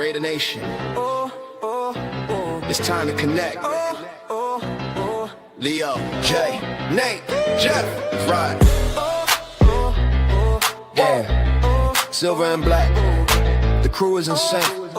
Raider Nation. It's time to connect. Leo, Jay, Nate, Jeff, right. Yeah, silver and black. The crew is insane.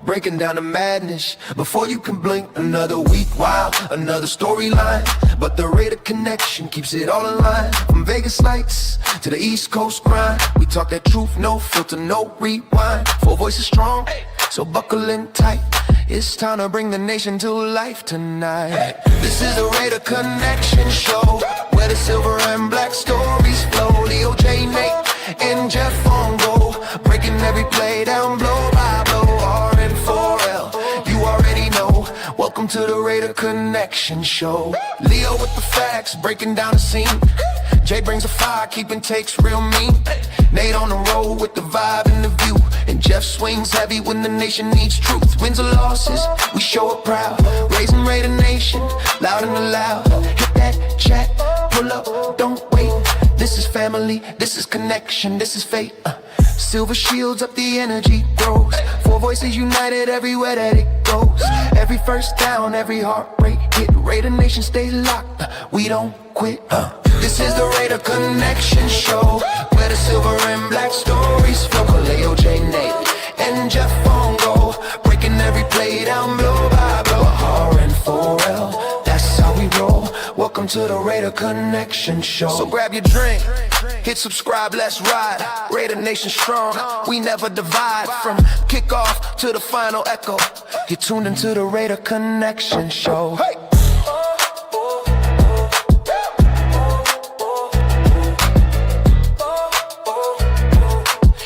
Breaking down the madness before you can blink. Another week, wow, another storyline. But the Raider connection keeps it all in line. From Vegas lights to the East Coast grind. We talk that truth, no filter, no rewind. Four voices strong, so buckle in tight. It's time to bring the nation to life tonight. This is the Raider Connection Show, where the silver and black stories flow. Leo, J, Nate, and Jeff on go, breaking every play down blow by blow. R-N-4-L, you already know. Welcome to the Raider Connection Show. Leo with the facts, breaking down the scene. Jay brings a fire, keeping takes real mean. Nate on the road with the vibe and the view. And Jeff swings heavy when the nation needs truth. Wins or losses, we show up proud. Raising Raider Nation, loud and loud. Hit that chat, pull up, don't wait. This is family, this is connection, this is fate. Silver shields up, the energy grows. Four voices united everywhere that it goes. Every first down, every heart rate hit. Raider Nation stays locked, we don't quit. This is the Raider Connection Show, where the silver and black stories flow. Leo, J, Nate, and Jeff on go, breaking every play down blow by blow. R-N-4-L, that's how we roll. Welcome to the Raider Connection Show. So grab your drink, hit subscribe, let's ride. Raider Nation strong, we never divide. From kickoff to the final echo, you're tuned into the Raider Connection Show. Hey!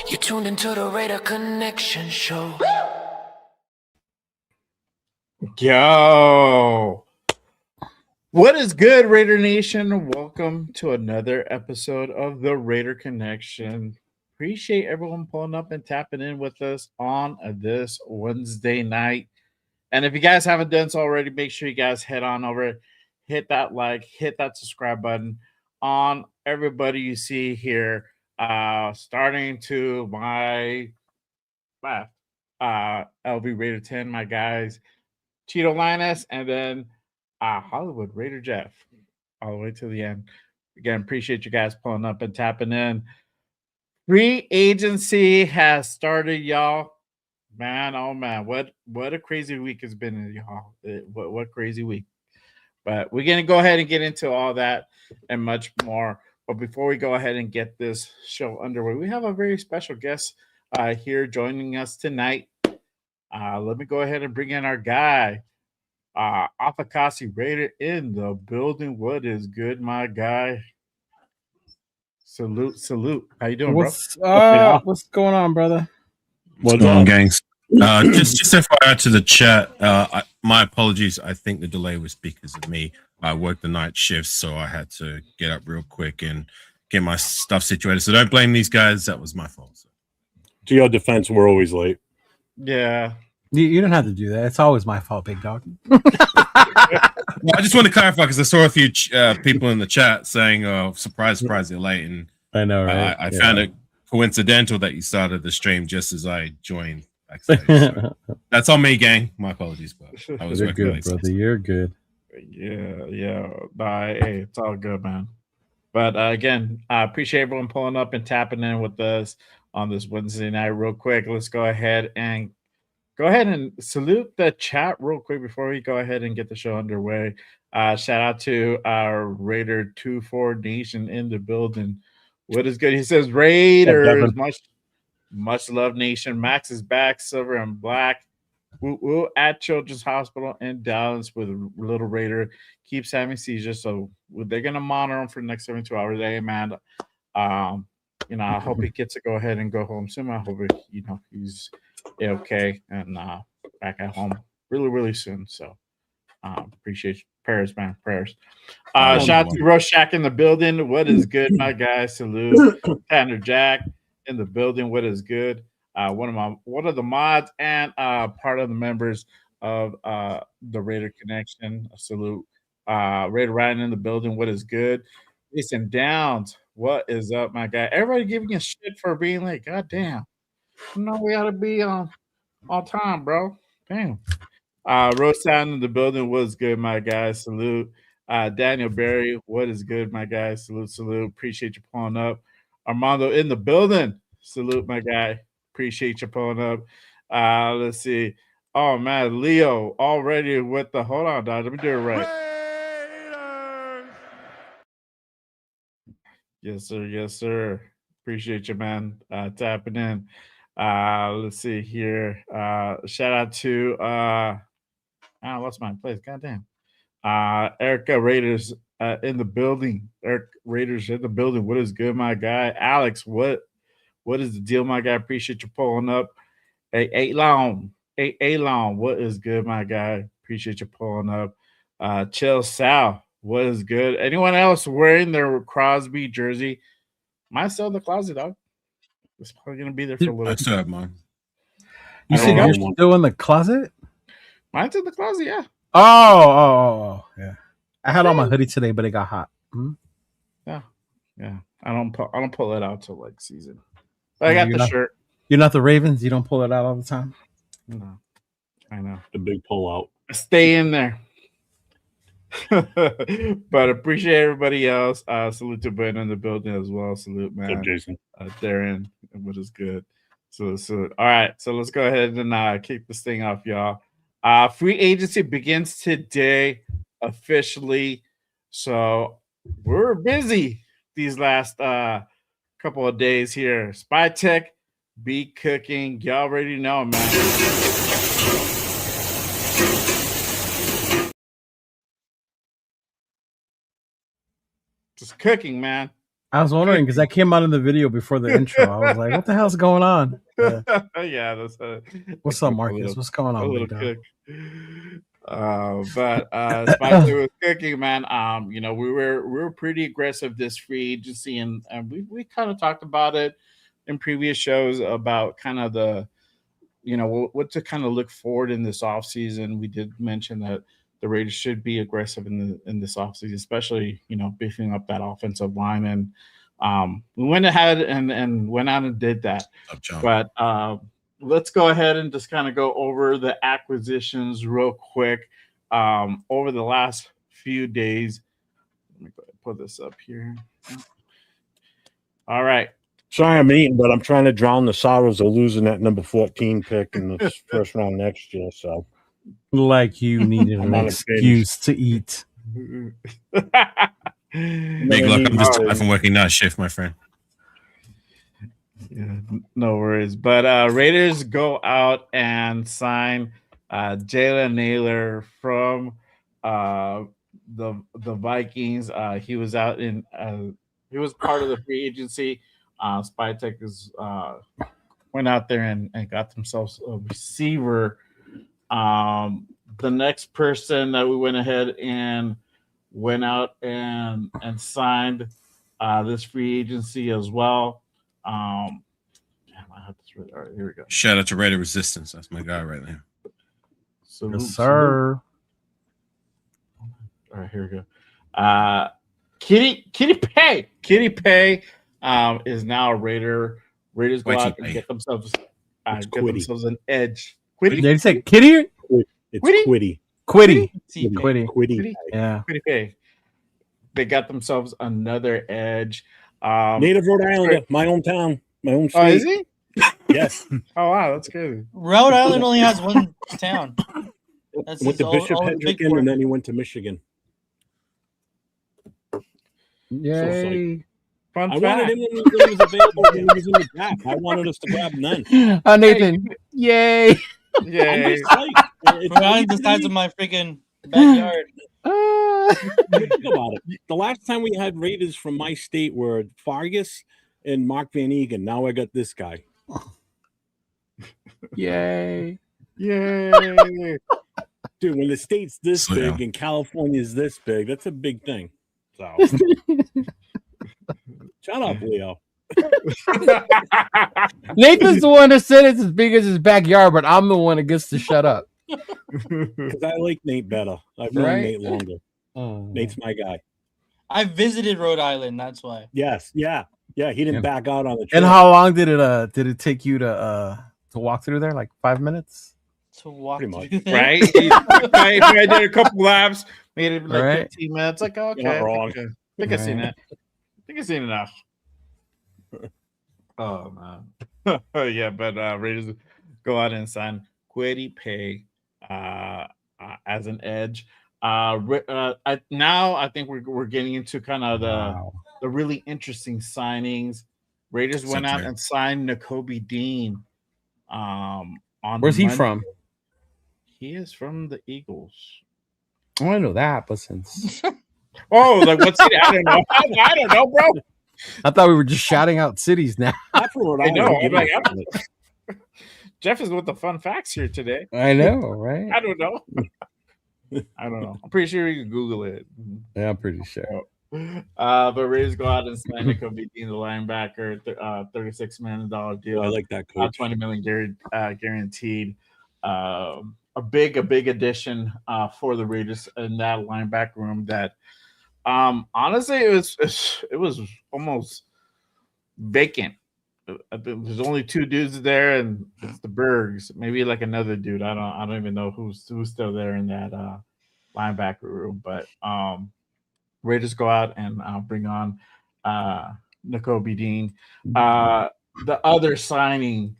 You're tuned into the Raider Connection Show. Yo! What is good, Raider Nation? Welcome to another episode of the Raider Connection. Appreciate everyone pulling up and tapping in with us on this Wednesday night. And if you guys haven't done so already, make sure you guys head on over, hit that like, hit that subscribe button on everybody you see here. Starting to my left, LV Raider 10, my guys, Cheeto Linus, and then Hollywood Raider Jeff, all the way to the end. Again, appreciate you guys pulling up and tapping in. Free agency has started, y'all. Man, oh man, what a crazy week it's been, y'all. What crazy week. But we're gonna go ahead and get into all that and much more. But before we go ahead and get this show underway, we have a very special guest here joining us tonight. Let me go ahead and bring in our guy, Afakasi Raider in the building. What is good, my guy? Salute. How you doing, bro? What's going on, brother? What's going on, gangs? Just FYI to the chat, my apologies. I think the delay was because of me. I worked the night shifts, so I had to get up real quick and get my stuff situated. So don't blame these guys. That was my fault. So. To your defense, we're always late. Yeah. You don't have to do that. It's always my fault, big dog. Well, I just want to clarify because I saw a few people in the chat saying, surprise, they're late. And I know, right? I found it coincidental that you started the stream just as I joined backstage. So that's on me, gang. My apologies, but I was You're good, brother. You're good. Yeah. Bye. Hey, it's all good, man. But again, I appreciate everyone pulling up and tapping in with us on this Wednesday night. Real quick, let's go ahead and salute the chat real quick before we go ahead and get the show underway. Shout out to our Raider 24 Nation in the building. What is good? He says Raiders, much love, Nation. Max is back, silver and black. Woo at Children's Hospital in Dallas with a little Raider. Keeps having seizures, so they're gonna monitor him for the next 72 hours. Hey, man, I hope he gets to go ahead and go home soon. I hope he's okay and back at home really soon. So appreciate you. Prayers, man. Prayers. Shout out to Rorschach in the building. What is good, my guy? Salute. Tanner Jack in the building. What is good? One of the mods and part of the members of the Raider Connection. Salute. Raider Ryan in the building. What is good? Jason Downs. What is up, my guy? Everybody giving us shit for being late. God damn. We ought to be All time, bro. Damn. Rose Sound in the building. What's good, my guy? Salute. Daniel Berry, what is good, my guy? Salute, salute. Appreciate you pulling up. Armando in the building. Salute, my guy. Appreciate you pulling up. Let's see. Oh man, Leo already with the hold on, dog. Let me do it right. Yes, sir. Yes, sir. Appreciate you, man. Tapping in. Let's see here. Shout out to I lost my place. Goddamn. Erica Raiders in the building. Eric Raiders in the building. What is good, my guy? Alex, what is the deal, my guy? Appreciate you pulling up. Hey, long. Hey, long. What is good, my guy? Appreciate you pulling up. Chill Sal. What is good? Anyone else wearing their Crosby jersey? Mine's still in the closet, dog. It's probably gonna be there for a little. I still have mine. You I said don't you're know. still in the closet? Mine's in the closet, yeah. Oh, yeah. I had on my hoodie today, but it got hot. Hmm? Yeah. I don't pull it out till like season. But I got You're the not- shirt. You're not the Ravens. You don't pull it out all the time. No, I know. The big pullout. Stay in there. But appreciate everybody else. Salute to Ben in the building as well. Salute, What's up, man. Jason? Darren, what is good. So all right. So let's go ahead and kick this thing off, y'all. Free agency begins today officially. So we're busy these last couple of days here. Spy Tech, be cooking. Y'all already know, man. Just cooking, man. I was wondering because I came out in the video before the intro. I was like, what the hell's going on? Yeah, that's What's up, Marcus? What's going a on, little big dog? cook. But Spicer was cooking, man. We were pretty aggressive this free agency, and we kind of talked about it in previous shows about kind of the what to kind of look forward in this offseason. We did mention that the Raiders should be aggressive in this offseason, especially beefing up that offensive line. And we went ahead and went out and did that. But let's go ahead and just kind of go over the acquisitions real quick over the last few days. Let me go ahead and put this up here. All right. Sorry, I'm eating, but I'm trying to drown the sorrows of losing that number 14 pick in the first round next year. So, Like you needed I'm an on a excuse to eat. Big luck. I'm just tired from working night shift, my friend. Yeah, no worries. But Raiders go out and sign Jalen Naylor from the Vikings. He was out in he was part of the free agency. Spytech is went out there and got themselves a receiver. The next person that we went ahead and went out and signed this free agency as well. I have this right. All right, here we go. Shout out to Raider Resistance. That's my guy right there. Yes, sir. All right, here we go. Kitty Pay is now a Raider. Raiders go out and get themselves an edge. Did you say Kitty? It's Quiddy. Quiddy. Yeah. Kitty Pay. They got themselves another edge. Native Rhode Islander, my hometown, my home state. Oh, is he? Yes. Oh, wow, that's good. Rhode Island only has one town. That's Went to Bishop Hendricken, and then he went to Michigan. Yay. Fun I fact. wanted him when he was available, when he was in the draft. I wanted us to grab him then. Nathan. Yay. I'm Yeah. just like, Rhode Island the size of my freaking backyard. Think about it. The last time we had Raiders from my state were Fargus and Mark Van Egan. Now I got this guy. Yay. Yay. Dude, when the state's this big and California's this big, that's a big thing. So shut up, Leo. Nathan's the one that said it's as big as his backyard, but I'm the one that gets to shut up. Because I like Nate better. I've known Nate longer. Nate's my guy. I visited Rhode Island, that's why. Yes, yeah. He didn't back out on the trip. And how long did it take you to to walk through there, like 5 minutes. To walk Pretty much. through there. Right? I did a couple laps, made it like Right. 15 minutes. Like, okay, You're not wrong. I think I've seen Right. it. I think I've seen enough. Oh man. Yeah, but Raiders go out and sign Kwity Paye as an edge. Now I think we're getting into kind of the really interesting signings. Raiders went out and signed Nakobe Dean. On Where's he Monday. from? He is from the Eagles. I want to know that, but since Oh, like what's it? I don't know. I don't know, bro. I thought we were just shouting out cities now. That's what I know. I'm I'm like, Jeff is with the fun facts here today. I know, right? I don't know. I don't know. I'm pretty sure you can Google it. Yeah, I'm pretty sure. But Raiders go out and sign Nakobe Dean, the linebacker, $36 million deal. I like that coach. $20 million guaranteed. A big addition for the Raiders in that linebacker room. That honestly, it was almost vacant. There's only two dudes there, and it's the Bergs. Maybe like another dude. I don't even know who's still there in that linebacker room. But Raiders go out and bring on Nakobe Dean. The other signing,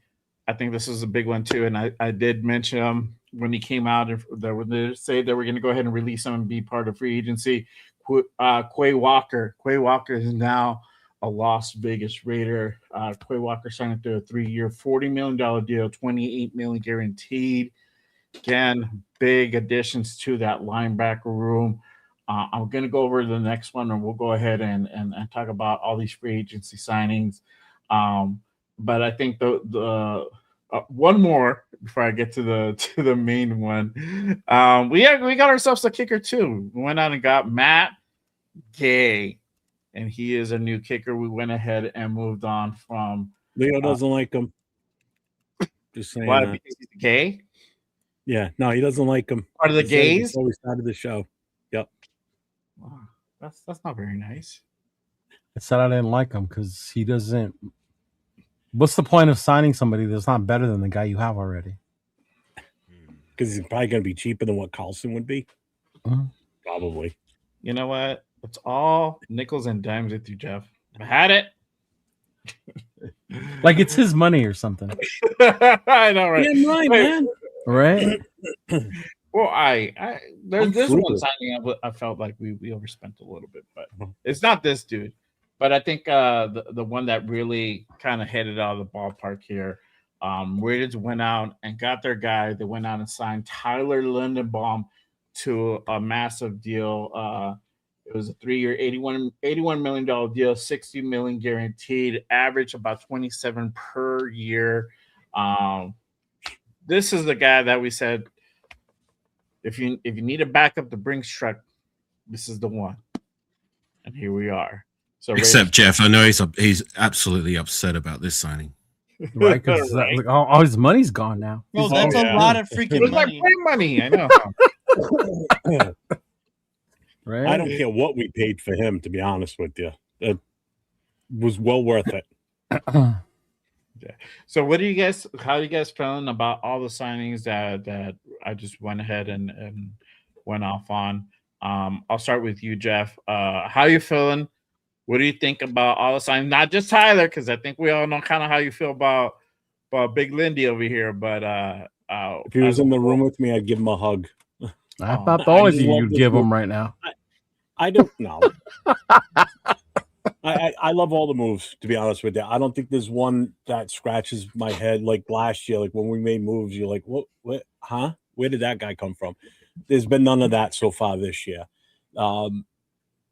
I think this is a big one too, and I did mention him when he came out. They say that we're going to go ahead and release him and be part of free agency. Quay Walker. Quay Walker is now a Las Vegas Raider. Quay Walker signed through a 3-year, $40 million deal, $28 million guaranteed. Again, big additions to that linebacker room. I'm going to go over to the next one, and we'll go ahead and talk about all these free agency signings. But I think the one more before I get to the main one. We got ourselves a kicker too. We went out and got Matt Gay, and he is a new kicker. We went ahead and moved on from. Leo doesn't like him. Just saying. Why? Because he's gay? Yeah, no, he doesn't like him. Part of the gays? Before we started the show. Yep. Wow, that's not very nice. I said I didn't like him because he doesn't. What's the point of signing somebody that's not better than the guy you have already? Because he's probably going to be cheaper than what Carlson would be. Mhm. Probably. You know what? It's all nickels and dimes with you, Jeff. I had it. Like it's his money or something, I know, right? Yeah, right, Wait. man. right? Well, there's through one it. signing I felt like we overspent a little bit, but it's not this dude. But I think the one that really kind of hit it out of the ballpark here, Raiders went out and got their guy. They went out and signed Tyler Linderbaum to a massive deal. It was a 3-year, $81 million deal, $60 million guaranteed, average about 27 per year. This is the guy that we said, if you need a backup to Brinks truck, this is the one. And here we are. So Except Jeff, I know he's absolutely upset about this signing. Right? Because Right. like, all his money's gone now. Bro, that's yeah. a lot of It freaking was like money. play money. I know. Right? I don't care what we paid for him, to be honest with you. It was well worth it. So how are you guys feeling about all the signings that I just went ahead and went off on? I'll start with you, Jeff. How are you feeling? What do you think about all the signings? Not just Tyler, because I think we all know kind of how you feel about Big Lindy over here. But If he was in the room with me, I'd give him a hug. I thought the only just thing love you'd this give move. him right now. I don't know. I love all the moves, to be honest with you. I don't think there's one that scratches my head like last year. Like when we made moves, you're like, what, huh? Where did that guy come from? There's been none of that so far this year.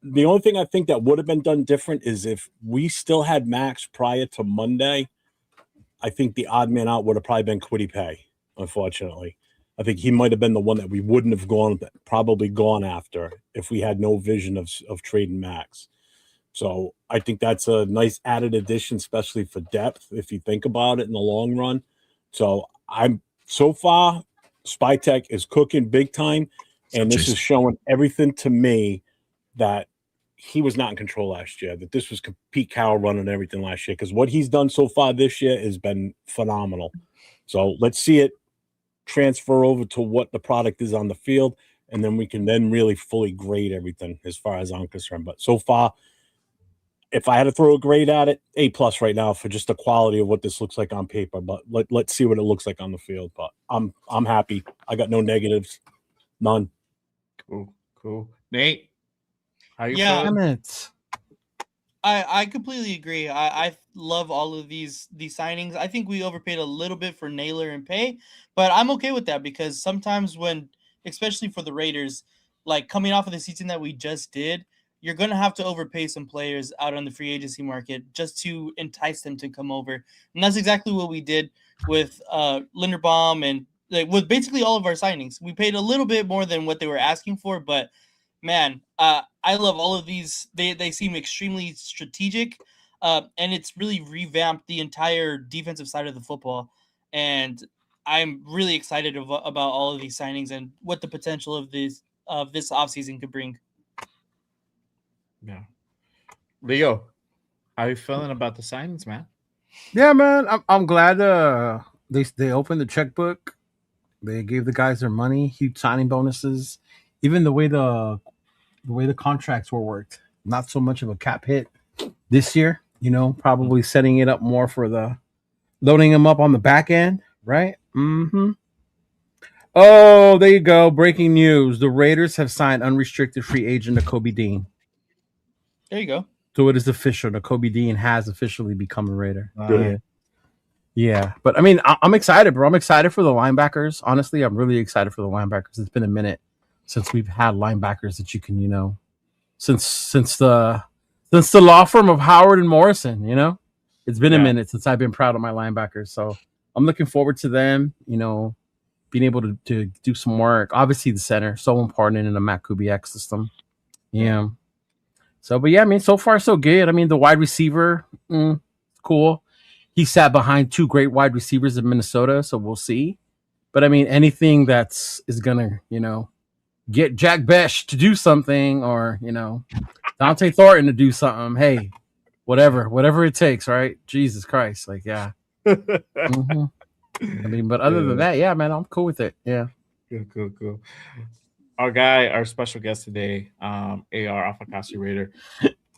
The only thing I think that would have been done different is if we still had Max prior to Monday, I think the odd man out would have probably been Kwity Paye, unfortunately. I think he might have been the one that we wouldn't have probably gone after if we had no vision of trading Max. So I think that's a nice added addition, especially for depth, if you think about it in the long run. So so far, Spytech is cooking big time, and this is showing everything to me that he was not in control last year, that this was Pete Carroll running everything last year, because what he's done so far this year has been phenomenal. So let's see it transfer over to what the product is on the field, and then we can then really fully grade everything as far as I'm concerned. But so far, if I had to throw a grade at it, A+ right now for just the quality of what this looks like on paper. But let's see what it looks like on the field. But I'm happy. I got no negatives, none. Cool. Nate, how you Yeah. feeling? Damn it. I completely agree. I love all of these signings. I think we overpaid a little bit for Naylor and Pay, but I'm okay with that because sometimes when, especially for the Raiders, like coming off of the season that we just did, you're gonna have to overpay some players out on the free agency market just to entice them to come over, and that's exactly what we did with Linderbaum and with basically all of our signings. We paid a little bit more than what they were asking for, but man, I love all of these. They seem extremely strategic, and it's really revamped the entire defensive side of the football. And I'm really excited about all of these signings and what the potential of this offseason could bring. Yeah. Leo, how you feeling about the signings, man? Yeah, man. I'm glad they opened the checkbook. They gave the guys their money, huge signing bonuses, even the way the contracts were worked. Not so much of a cap hit this year, probably setting it up more for the loading them up on the back end, right? Mm-hmm. Oh, there you go. Breaking news. The Raiders have signed unrestricted free agent Nakobe Dean. There you go. So it is official. Nakobe Dean has officially become a Raider. Good. Yeah. But I mean, I'm excited, bro. I'm excited for the linebackers. Honestly, I'm really excited for the linebackers. It's been a minute since we've had linebackers that you can, since the law firm of Howard and Morrison, it's been a minute since I've been proud of my linebackers. So I'm looking forward to them, being able to do some work. Obviously, the center, so important in the Matt Kubiak system. Yeah. So, but yeah, I mean, so far so good. I mean, the wide receiver, cool. He sat behind two great wide receivers in Minnesota, so we'll see. But I mean, anything is gonna, get Jack Besh to do something, or Dante Thornton to do something. Hey, whatever it takes, right? Jesus Christ, like yeah. Mm-hmm. I mean, but other than that, yeah, man, I'm cool with it. Yeah. Cool. Our special guest today, AR Afakasi Raider.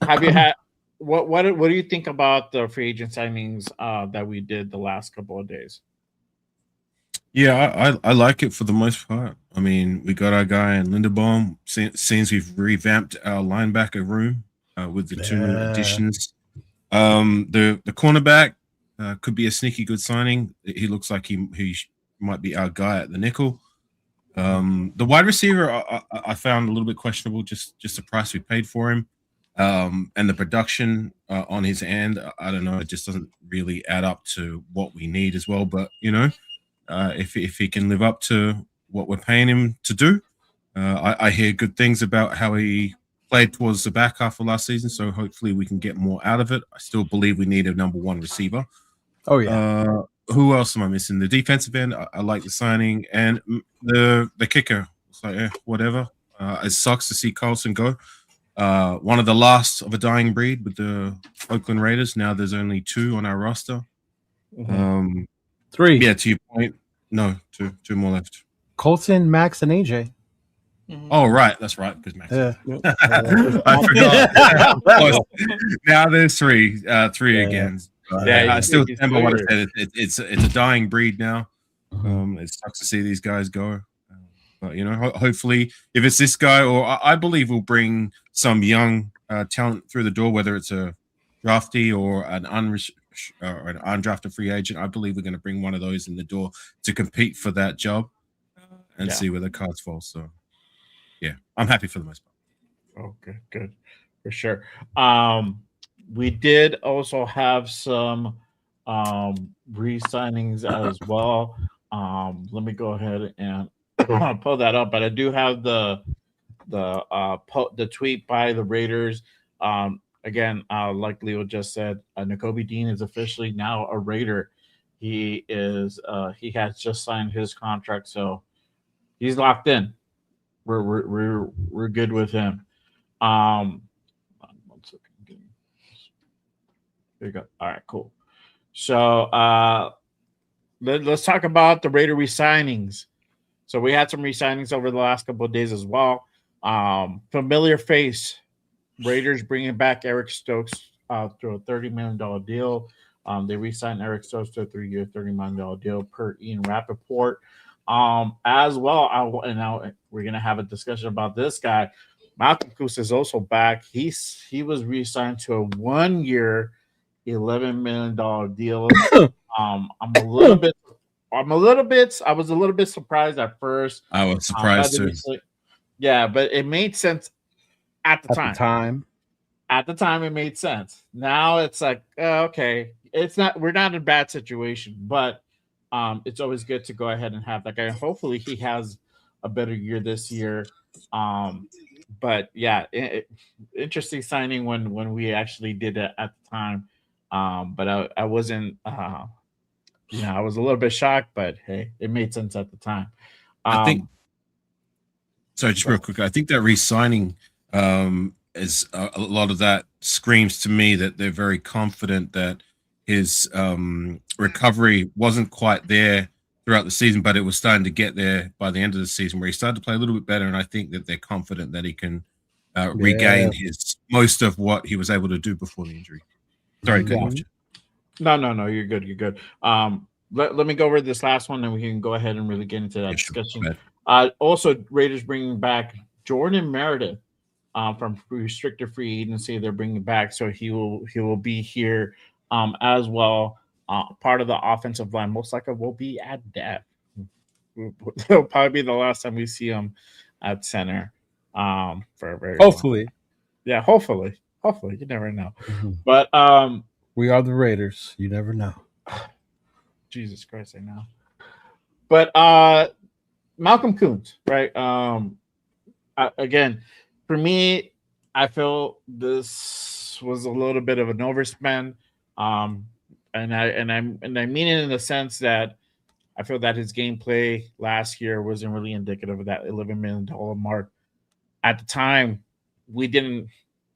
Have you had what do you think about the free agent signings that we did the last couple of days? Yeah, I like it for the most part. I mean, we got our guy in Linderbaum. Seems we've revamped our linebacker room with the two additions. The cornerback could be a sneaky good signing. He looks like he might be our guy at the nickel. The wide receiver I found a little bit questionable, just the price we paid for him, and the production on his end. I don't know, it just doesn't really add up to what we need as well. But if he can live up to what we're paying him to do, I hear good things about how he played towards the back half of last season. So hopefully we can get more out of it. I still believe we need a number one receiver. Oh yeah. Who else am I missing? The defensive end, I like the signing, and the kicker. It's like whatever. It sucks to see Carlson go. One of the last of a dying breed with the Oakland Raiders. Now there's only two on our roster. Mm-hmm. Three. Yeah, to your point. No, two more left. Colton, Max, and AJ. Mm-hmm. Oh, right. That's right. Because Max. Yeah. I forgot. Now there's three again. I still remember what I said. It's a dying breed now. It sucks to see these guys go. But, hopefully if it's this guy, or I believe we'll bring some young talent through the door, whether it's a draftee or an undrafted free agent. I believe we're going to bring one of those in the door to compete for that job and see where the cards fall. So, yeah, I'm happy for the most part. Oh, good. For sure. We did also have some re-signings as well. Let me go ahead and pull that up, but I do have the tweet by the Raiders. Again, like Leo just said, Nakobe Dean is officially now a Raider. He has just signed his contract, so he's locked in. We're good with him. 1 second. There you go. All right, cool. So let's talk about the Raider resignings. So we had some resignings over the last couple of days as well. Familiar face, Raiders bringing back Eric Stokes through a $30 million deal. They re-signed Eric Stokes to a 3-year, $30 million deal per Ian Rappaport. As well, now we're gonna have a discussion about this guy. Malcolm Koos is also back. He was re-signed to a 1-year, $11 million deal. I was a little bit surprised at first. I was surprised too. Yeah, but it made sense at the At time. At the time, it made sense. Now it's like, okay, we're not in a bad situation, but it's always good to go ahead and have that guy. Hopefully, he has a better year this year. But yeah, interesting signing when we actually did it at the time. But I wasn't, I was a little bit shocked, but hey, it made sense at the time. I think. Sorry, just real quick. I think that re-signing is a lot of that screams to me that they're very confident that his recovery wasn't quite there throughout the season, but it was starting to get there by the end of the season where he started to play a little bit better. And I think that they're confident that he can regain most of what he was able to do before the injury. Sorry, cut off you. No, you're good. You're good. Let me go over this last one, and we can go ahead and really get into that discussion. Also, Raiders bringing back Jordan Meredith from restricted free agency. They're bringing back, so he will be here as well. Part of the offensive line, most likely will be at depth. It'll probably be the last time we see him at center. For a very hopefully, yeah, hopefully, you never know. Mm-hmm. But we are the Raiders. You never know. Jesus Christ, I know. But Malcolm Koonce, right? Again, for me, I feel this was a little bit of an overspend. And I mean it in the sense that I feel that his gameplay last year wasn't really indicative of that $11 million mark. At the time, we didn't,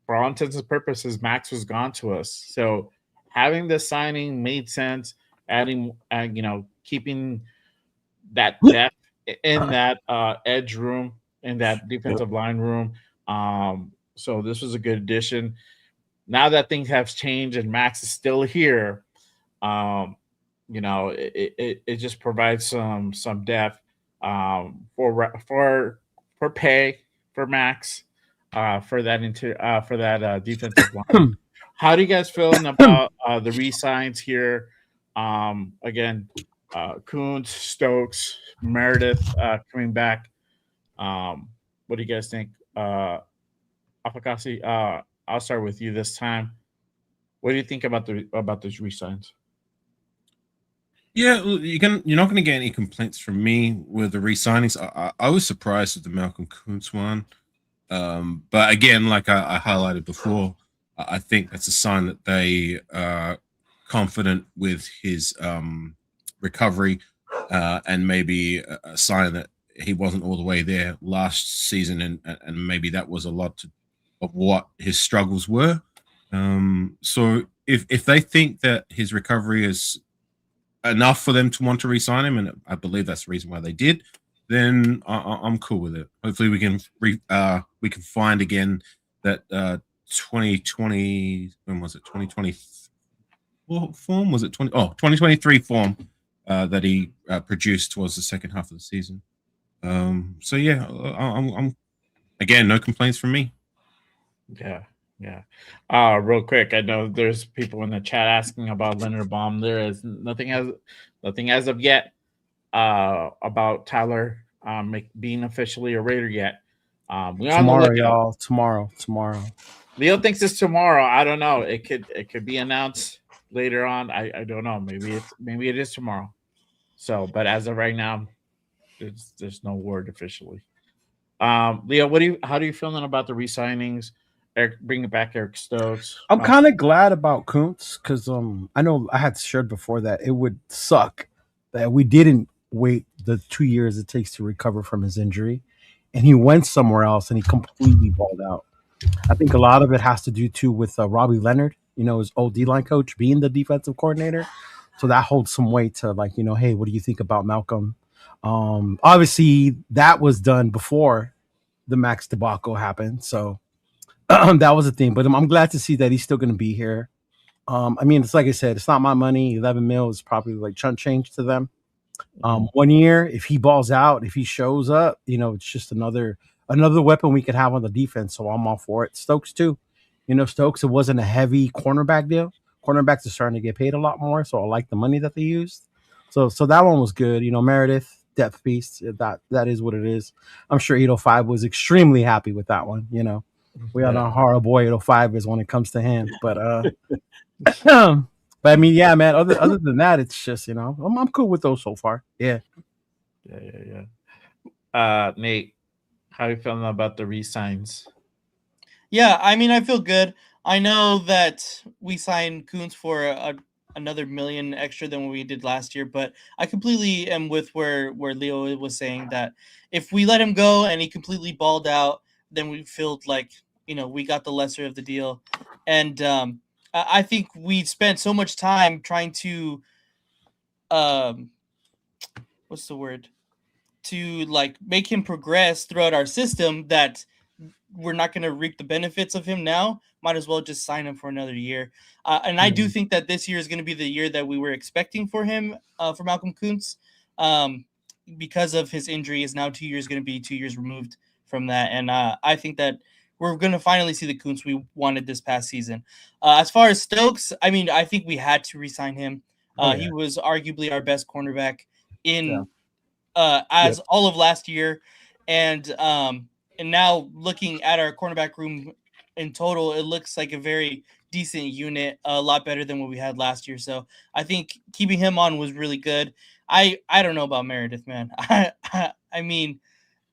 for all intents and purposes, Max was gone to us. So having this signing made sense. Adding, keeping that depth in that edge room, in that defensive line room. So this was a good addition. Now that things have changed and Max is still here, it just provides some depth for pay for Max for that defensive line. How do you guys feeling about the re-signs here? Again, Koonce, Stokes, Meredith coming back. What do you guys think? Afakasi, I'll start with you this time. What do you think about those re-signs? Yeah, you're not going to get any complaints from me with the re-signings. I was surprised with the Malcolm Koonce one, but again, like I highlighted before, I think that's a sign that they are confident with his recovery, and maybe a sign that he wasn't all the way there last season, and maybe that was a lot of what his struggles were. So if they think that his recovery is enough for them to want to re-sign him, and I believe that's the reason why they did, then I'm cool with it. Hopefully we can find again that 2020, when was it, 2020 form, was it 2023 form that he produced towards the second half of the season. So yeah, I'm again, no complaints from me. Yeah. Real quick, I know there's people in the chat asking about Linderbaum. There is nothing as of yet about Tyler being officially a Raider yet. Tomorrow, y'all. Tomorrow. Leo thinks it's tomorrow. I don't know. It could be announced later on. I don't know. Maybe it is tomorrow. So, but as of right now, there's no word officially. Leo, how do you feeling about the re-signings? Bringing back Eric Stokes. I'm kind of glad about Koonce because I know I had shared before that it would suck that we didn't wait the 2 years it takes to recover from his injury, and he went somewhere else and he completely balled out. I think a lot of it has to do too with Robbie Leonard, his old D-line coach, being the defensive coordinator. So that holds some weight to like, hey, what do you think about Malcolm? Obviously that was done before the Max debacle happened. So that was a thing, but I'm glad to see that he's still going to be here. I mean, it's like I said, it's not my money. 11 mil is probably like chunk change to them. 1 year, if he balls out, if he shows up, it's just another weapon we could have on the defense. So I'm all for it. Stokes too. Stokes, it wasn't a heavy cornerback deal. Cornerbacks are starting to get paid a lot more, so I like the money that they used. So that one was good. Meredith, depth piece. That is what it is. I'm sure 805 was extremely happy with that one. We all know how horrible 805 is when it comes to him. But but I mean, yeah, man. Other than that, it's just I'm cool with those so far. Yeah. Nate, how are you feeling about the re-signs? Yeah, I mean, I feel good. I know that we signed Kuntz for another $1 million extra than what we did last year, but I completely am with where Leo was saying that if we let him go and he completely balled out, then we feel like we got the lesser of the deal, and I think we spent so much time trying to what's the word, to like make him progress throughout our system that we're not going to reap the benefits of him now. Might as well just sign him for another year. And I do think that this year is going to be the year that we were expecting for him, for Malcolm Kuntz, because of his injury. Is now 2 years going to be 2 years removed from that. And I think that we're going to finally see the Kuntz we wanted this past season. As far as Stokes, I mean, I think we had to re-sign him. He was arguably our best cornerback in all of last year. And now looking at our cornerback room in total, it looks like a very decent unit, a lot better than what we had last year. So I think keeping him on was really good. I don't know about Meredith, man. I mean,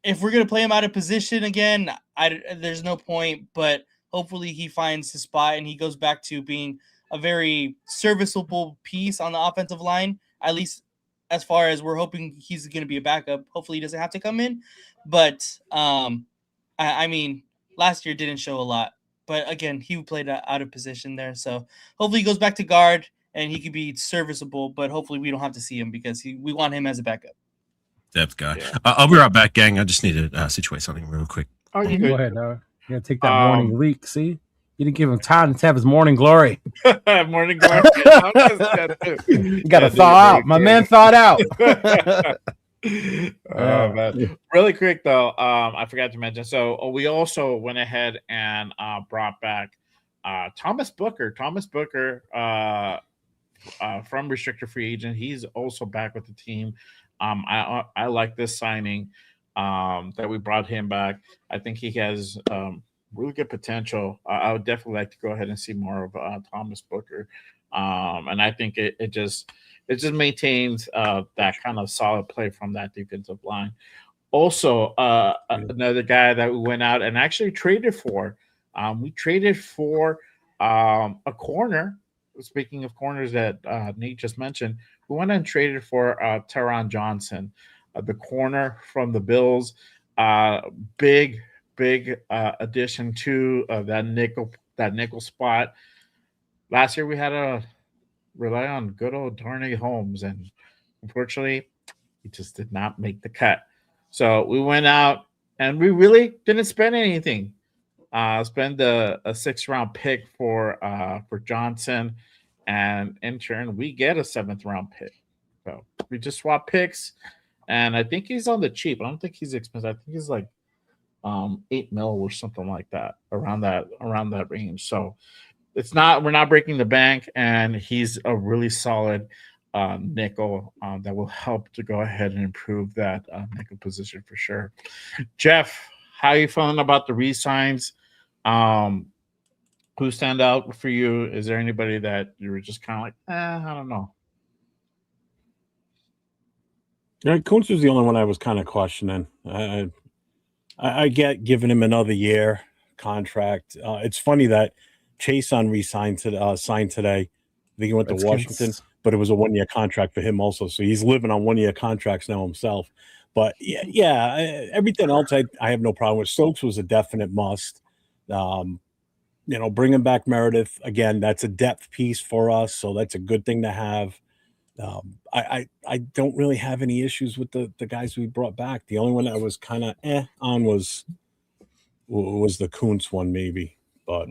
if we're going to play him out of position again, there's no point, but hopefully he finds his spot and he goes back to being a very serviceable piece on the offensive line, at least as far as we're hoping he's going to be a backup. Hopefully he doesn't have to come in, but I mean, last year didn't show a lot, but again, he played out of position there. So hopefully he goes back to guard and he could be serviceable, but hopefully we don't have to see him because we want him as a backup. Depth guy. I'll be right back, gang. I just need to situate something real quick. Oh, you Go ahead. You gotta take that morning leak. See, you didn't give him time to have his morning glory. Morning glory. You gotta thaw out. My man thawed out. Man. Really quick though, I forgot to mention. So we also went ahead and brought back Thomas Booker. Thomas Booker from restricted free agent. He's also back with the team. I like this signing that we brought him back. I think he has really good potential. I would definitely like to go ahead and see more of Thomas Booker, and I think it just maintains that kind of solid play from that defensive line. Also, another guy that we went out and actually traded for. We traded for a corner. Speaking of corners that Nate just mentioned, we went and traded for Teron Johnson, the corner from the Bills. Big addition to that nickel spot. Last year we had to rely on good old Darnay Holmes, and unfortunately, he just did not make the cut. So we went out and we really didn't spend anything. Spend a 6th round pick for Johnson, and in turn we get a 7th round pick. So we just swap picks, and I think he's on the cheap. I don't think he's expensive. I think he's like $8 million or something like that, around that range. So we're not breaking the bank, and he's a really solid nickel that will help to go ahead and improve that nickel position for sure. Jeff, how are you feeling about the re-signs? Who stand out for you? Is there anybody that you were just kind of like, I don't know? Yeah, Kuntz was the only one I was kind of questioning. I get giving him another year contract. It's funny that Chase signed today. I think he went to Washington, but it was a 1-year contract for him also. So he's living on 1-year contracts now himself. But yeah, everything else I have no problem with. Stokes was a definite must. Bringing back Meredith again, that's a depth piece for us, so that's a good thing to have. I don't really have any issues with the guys we brought back. The only one that was kind of on was the Kuntz one, maybe. But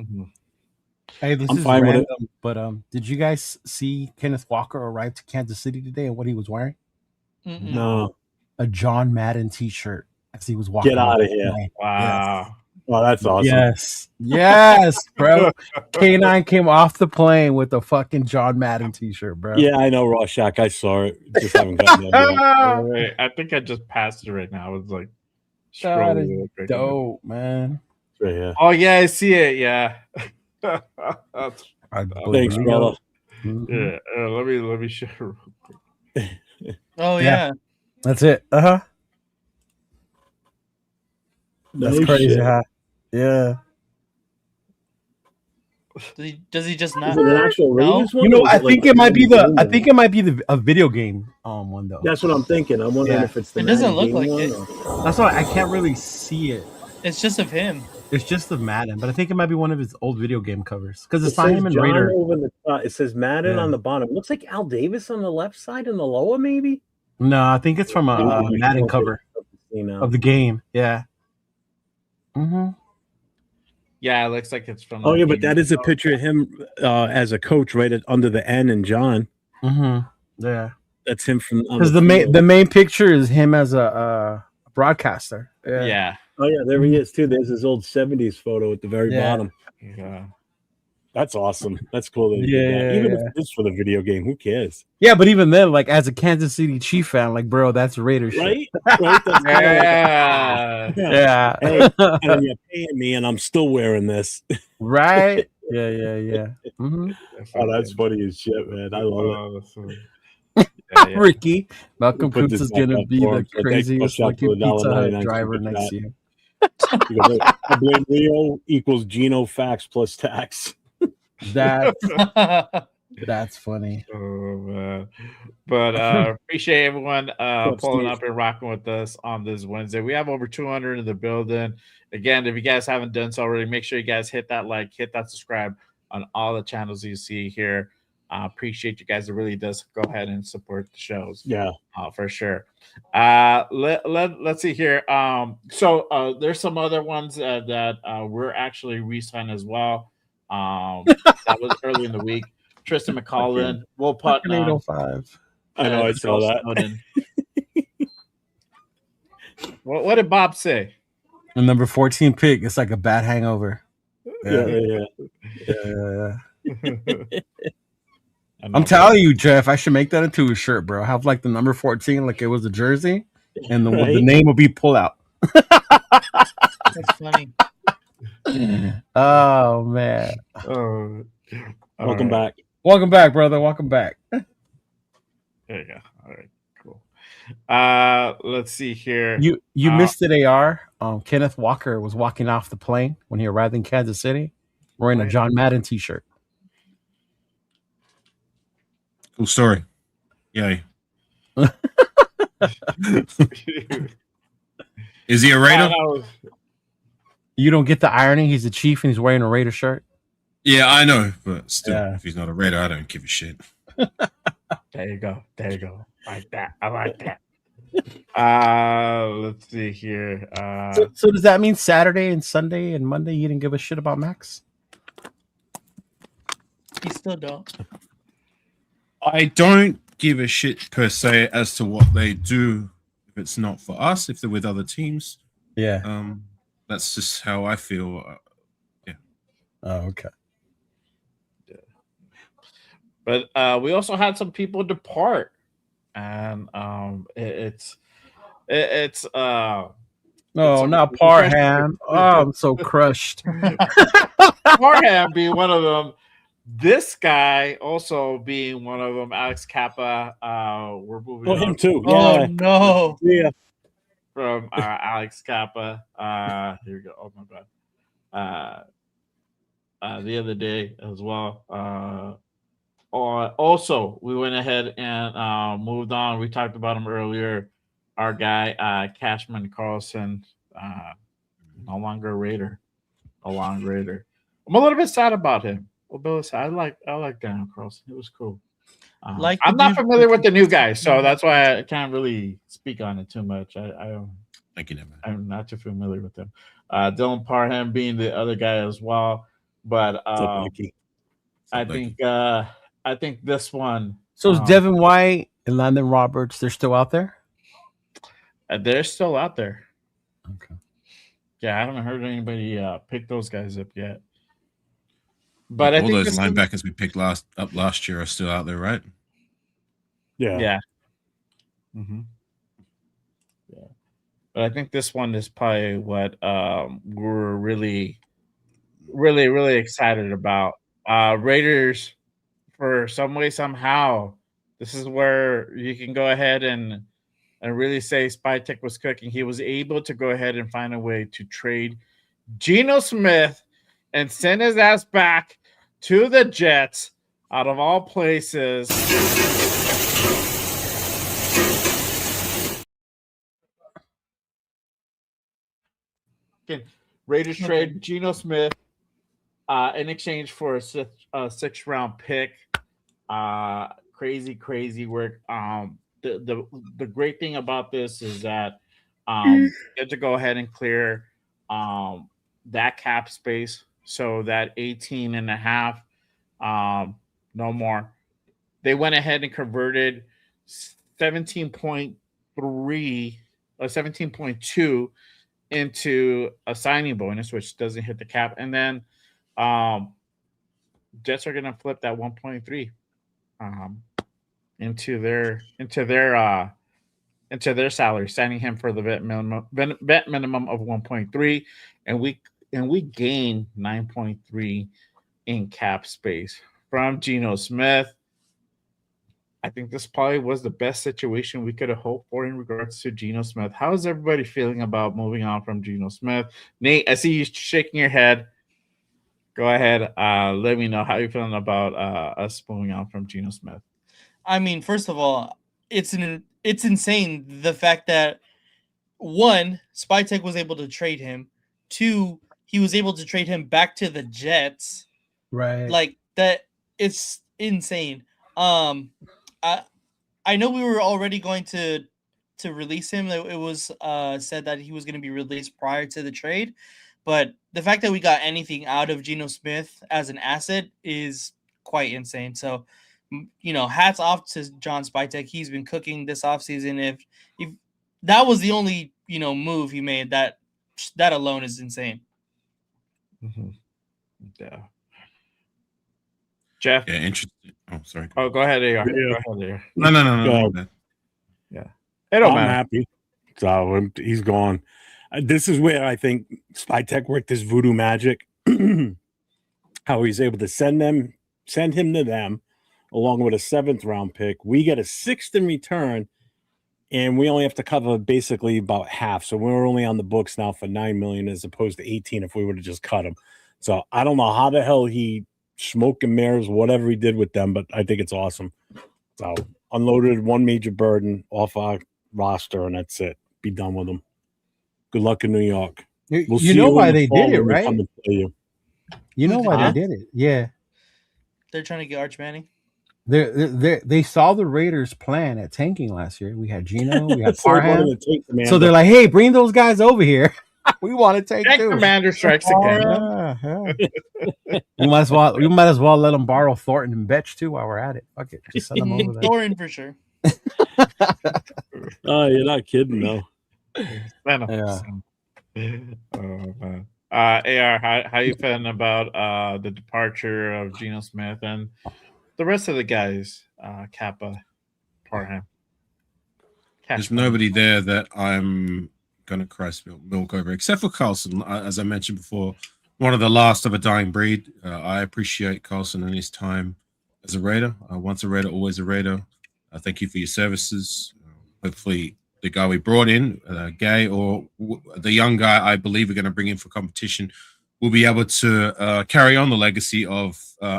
Hey, this I'm is fine with it. random, but did you guys see Kenneth Walker arrive to Kansas City today and what he was wearing? Mm-mm. No, A John Madden T-shirt as he was walking. get out off of the here. plane. Wow. Oh, that's awesome. Yes, bro. K9 came off the plane with a fucking John Madden T-shirt, bro. Yeah, I know, Rorschach. I saw it. Just haven't gotten it yet. Wait, I think I just passed it right now. I was like That scrolling is real quick. dope, man. It's right here. Oh yeah, I see it. Yeah. That's, I Thanks, believe brother. it. Mhm. yeah. Let me share real quick. Oh Yeah. yeah. That's it. That's No crazy, shit. huh? Yeah. Does he just Is not? it an actual No? Ravens one? You know, or is I it like think a it might be Madden the. I game think one? it might be a video game one though. That's what I'm thinking. I'm wondering Yeah. if it's the It doesn't Madden look game like one. it. Or... That's why I can't really see it. It's just of him. It's just the Madden, but I think it might be one of his old video game covers because It it's not says him and John Raider. over the top. It says Madden Yeah. on the bottom. It looks like Al Davis on the left side and the lower, maybe. No, I think it's from a Madden cover of the game. Yeah. Mm-hmm. Yeah, it looks like it's from. Oh the yeah, but game that is a itself. picture of him as a coach, right under the N and John. Mm-hmm. Yeah. That's him from Because the main picture is him as a broadcaster. Yeah. Yeah. Oh yeah, there he is too. There's his old '70s photo at the very Yeah. bottom. Yeah. That's awesome. That's cool. That he did Yeah, that. Even yeah. if it's for the video game, who cares? Yeah, but even then, like as a Kansas City Chief fan, like bro, that's Raider shit. Right? Right? That's Yeah. Yeah. Hey, and you're paying me, and I'm still wearing this. Right? Yeah. Mm-hmm. Oh, that's funny as shit, man. I love it. Yeah, yeah. Ricky, Malcolm We'll put Kuntz this is back gonna up be for the him. So thanks, craziest Rorschach, fucking for the Pizza Hut $1.99 driver super next chat. to you. He goes, I blame Leo equals Geno facts plus tax. That's funny. Oh man. But appreciate everyone pulling up and rocking with us on this Wednesday. We have over 200 in the building. Again, if you guys haven't done so already, make sure you guys hit that like, hit that subscribe on all the channels you see here. Appreciate you guys. It really does go ahead and support the shows. Yeah. For sure. Let's see here. So there's some other ones that we're actually re-signed as well. That was early in the week. Tristan McCollin, Will Putnam, 805. I know, I saw that. Snowden. What did Bob say? The number 14 pick, it's like a bad hangover. Yeah. I'm telling you, Jeff, I should make that into a shirt, bro. Have like the number 14, like it was a jersey, and the name will be pull out. That's funny. Oh man. Welcome back. Welcome back, brother. Welcome back. There you go. All right, cool. Let's see here. You missed it, AR. Kenneth Walker was walking off the plane when he arrived in Kansas City wearing a John Madden t-shirt. Cool story. Yay. Is he a Raider? You don't get the irony. He's a Chief and he's wearing a Raider shirt. Yeah, I know, but still, if he's not a Raider, I don't give a shit. There you go. Like that. I like that. Let's see here. So does that mean Saturday and Sunday and Monday you didn't give a shit about Maxx? You still don't. I don't give a shit per se as to what they do if it's not for us, if they're with other teams. Yeah. That's just how I feel. Yeah. Oh, okay. Yeah. But we also had some people depart, and it's Oh, not Parham. Oh, I'm so crushed. Parham being one of them. This guy also being one of them. Alex Kappa. We're moving. Oh, him too. Oh Yeah. no. Yeah. From Alex Kappa. Here we go. Oh my god. The other day as well. Also, we went ahead and moved on. We talked about him earlier. Our guy, Cashman Carlson, no longer a Raider. I'm a little bit sad about him. I like Daniel Carlson. It was cool. Like I'm the not dude- familiar with the new guy, so that's why I can't really speak on it too much. Thank you, man. I'm not too familiar with him. Dylan Parham being the other guy as well, but What's up, Mikey? I think this one. So is Devin White and Landon Roberts, they're still out there? They're still out there. Okay. Yeah, I haven't heard anybody pick those guys up yet. But I all think those linebackers we picked last year are still out there, right? Yeah. Mm-hmm. Yeah. But I think this one is probably what we're really, really, really excited about. Raiders, for some way, somehow, this is where you can go ahead and really say Spytek was cooking. He was able to go ahead and find a way to trade Geno Smith and send his ass back to the Jets out of all places. Raiders trade Geno Smith in exchange for a sixth round pick. Crazy work. The great thing about this is that you have to go ahead and clear that cap space, so that 18 and a half, no more. They went ahead and converted 17.3 or 17.2 into a signing bonus, which doesn't hit the cap, and then Jets are gonna flip that 1.3 into their salary, signing him for the vet minimum of 1.3, and we gain 9.3 in cap space from Geno Smith. I think this probably was the best situation we could have hoped for in regards to Geno Smith. How is everybody feeling about moving on from Geno Smith? Nate, I see you shaking your head. Go ahead. Let me know how you're feeling about us moving on from Geno Smith. I mean, first of all, it's insane the fact that, one, Spytek was able to trade him. Two, he was able to trade him back to the Jets. Right. Like that, it's insane. I know we were already going to release him. It was said that he was going to be released prior to the trade, but the fact that we got anything out of Geno Smith as an asset is quite insane. So, hats off to John Spytek. He's been cooking this offseason. If that was the only move he made, that alone is insane. Mm-hmm. Yeah. Jeff? Yeah, interesting. Oh, sorry. Oh, go ahead, AR. Yeah. Go ahead, AR. No. Yeah. It don't I'm matter. happy. So he's gone. This is where I think Spytek worked his voodoo magic. How he's able to send him to them along with a 7th round pick. We get a 6th in return, and we only have to cover basically about half. So we're only on the books now for $9 million as opposed to 18 if we would have just cut him. So I don't know how the hell he smoke and mirrors, whatever he did with them, but I think it's awesome. So unloaded one major burden off our roster, and that's it. Be done with them. Good luck in New York. We'll see why in the they fall did it, when we right? come to play you. You know why Huh? they did it? Yeah. They're trying to get Arch Manning. They saw the Raiders' plan at tanking last year. We had Geno, we had So we're going Parham. to take Commander. So they're like, "Hey, bring those guys over here. We want to take And too." Commander strikes again. Yeah. we might as well let them borrow Thornton and Betch too while we're at it. Fuck it, just send them over there. Thorin for sure. Oh, you're not kidding, though. Yeah. Oh man. AR, how you feeling about the departure of Geno Smith and the rest of the guys? Kappa, Parham. There's nobody there that I'm gonna cry spilt milk over, except for Carlson. As I mentioned before, one of the last of a dying breed. I appreciate Carlson and his time as a Raider. Once a Raider, always a Raider. Thank you for your services. Hopefully, the guy we brought in, Gay, or the young guy I believe we're going to bring in for competition, will be able to carry on the legacy of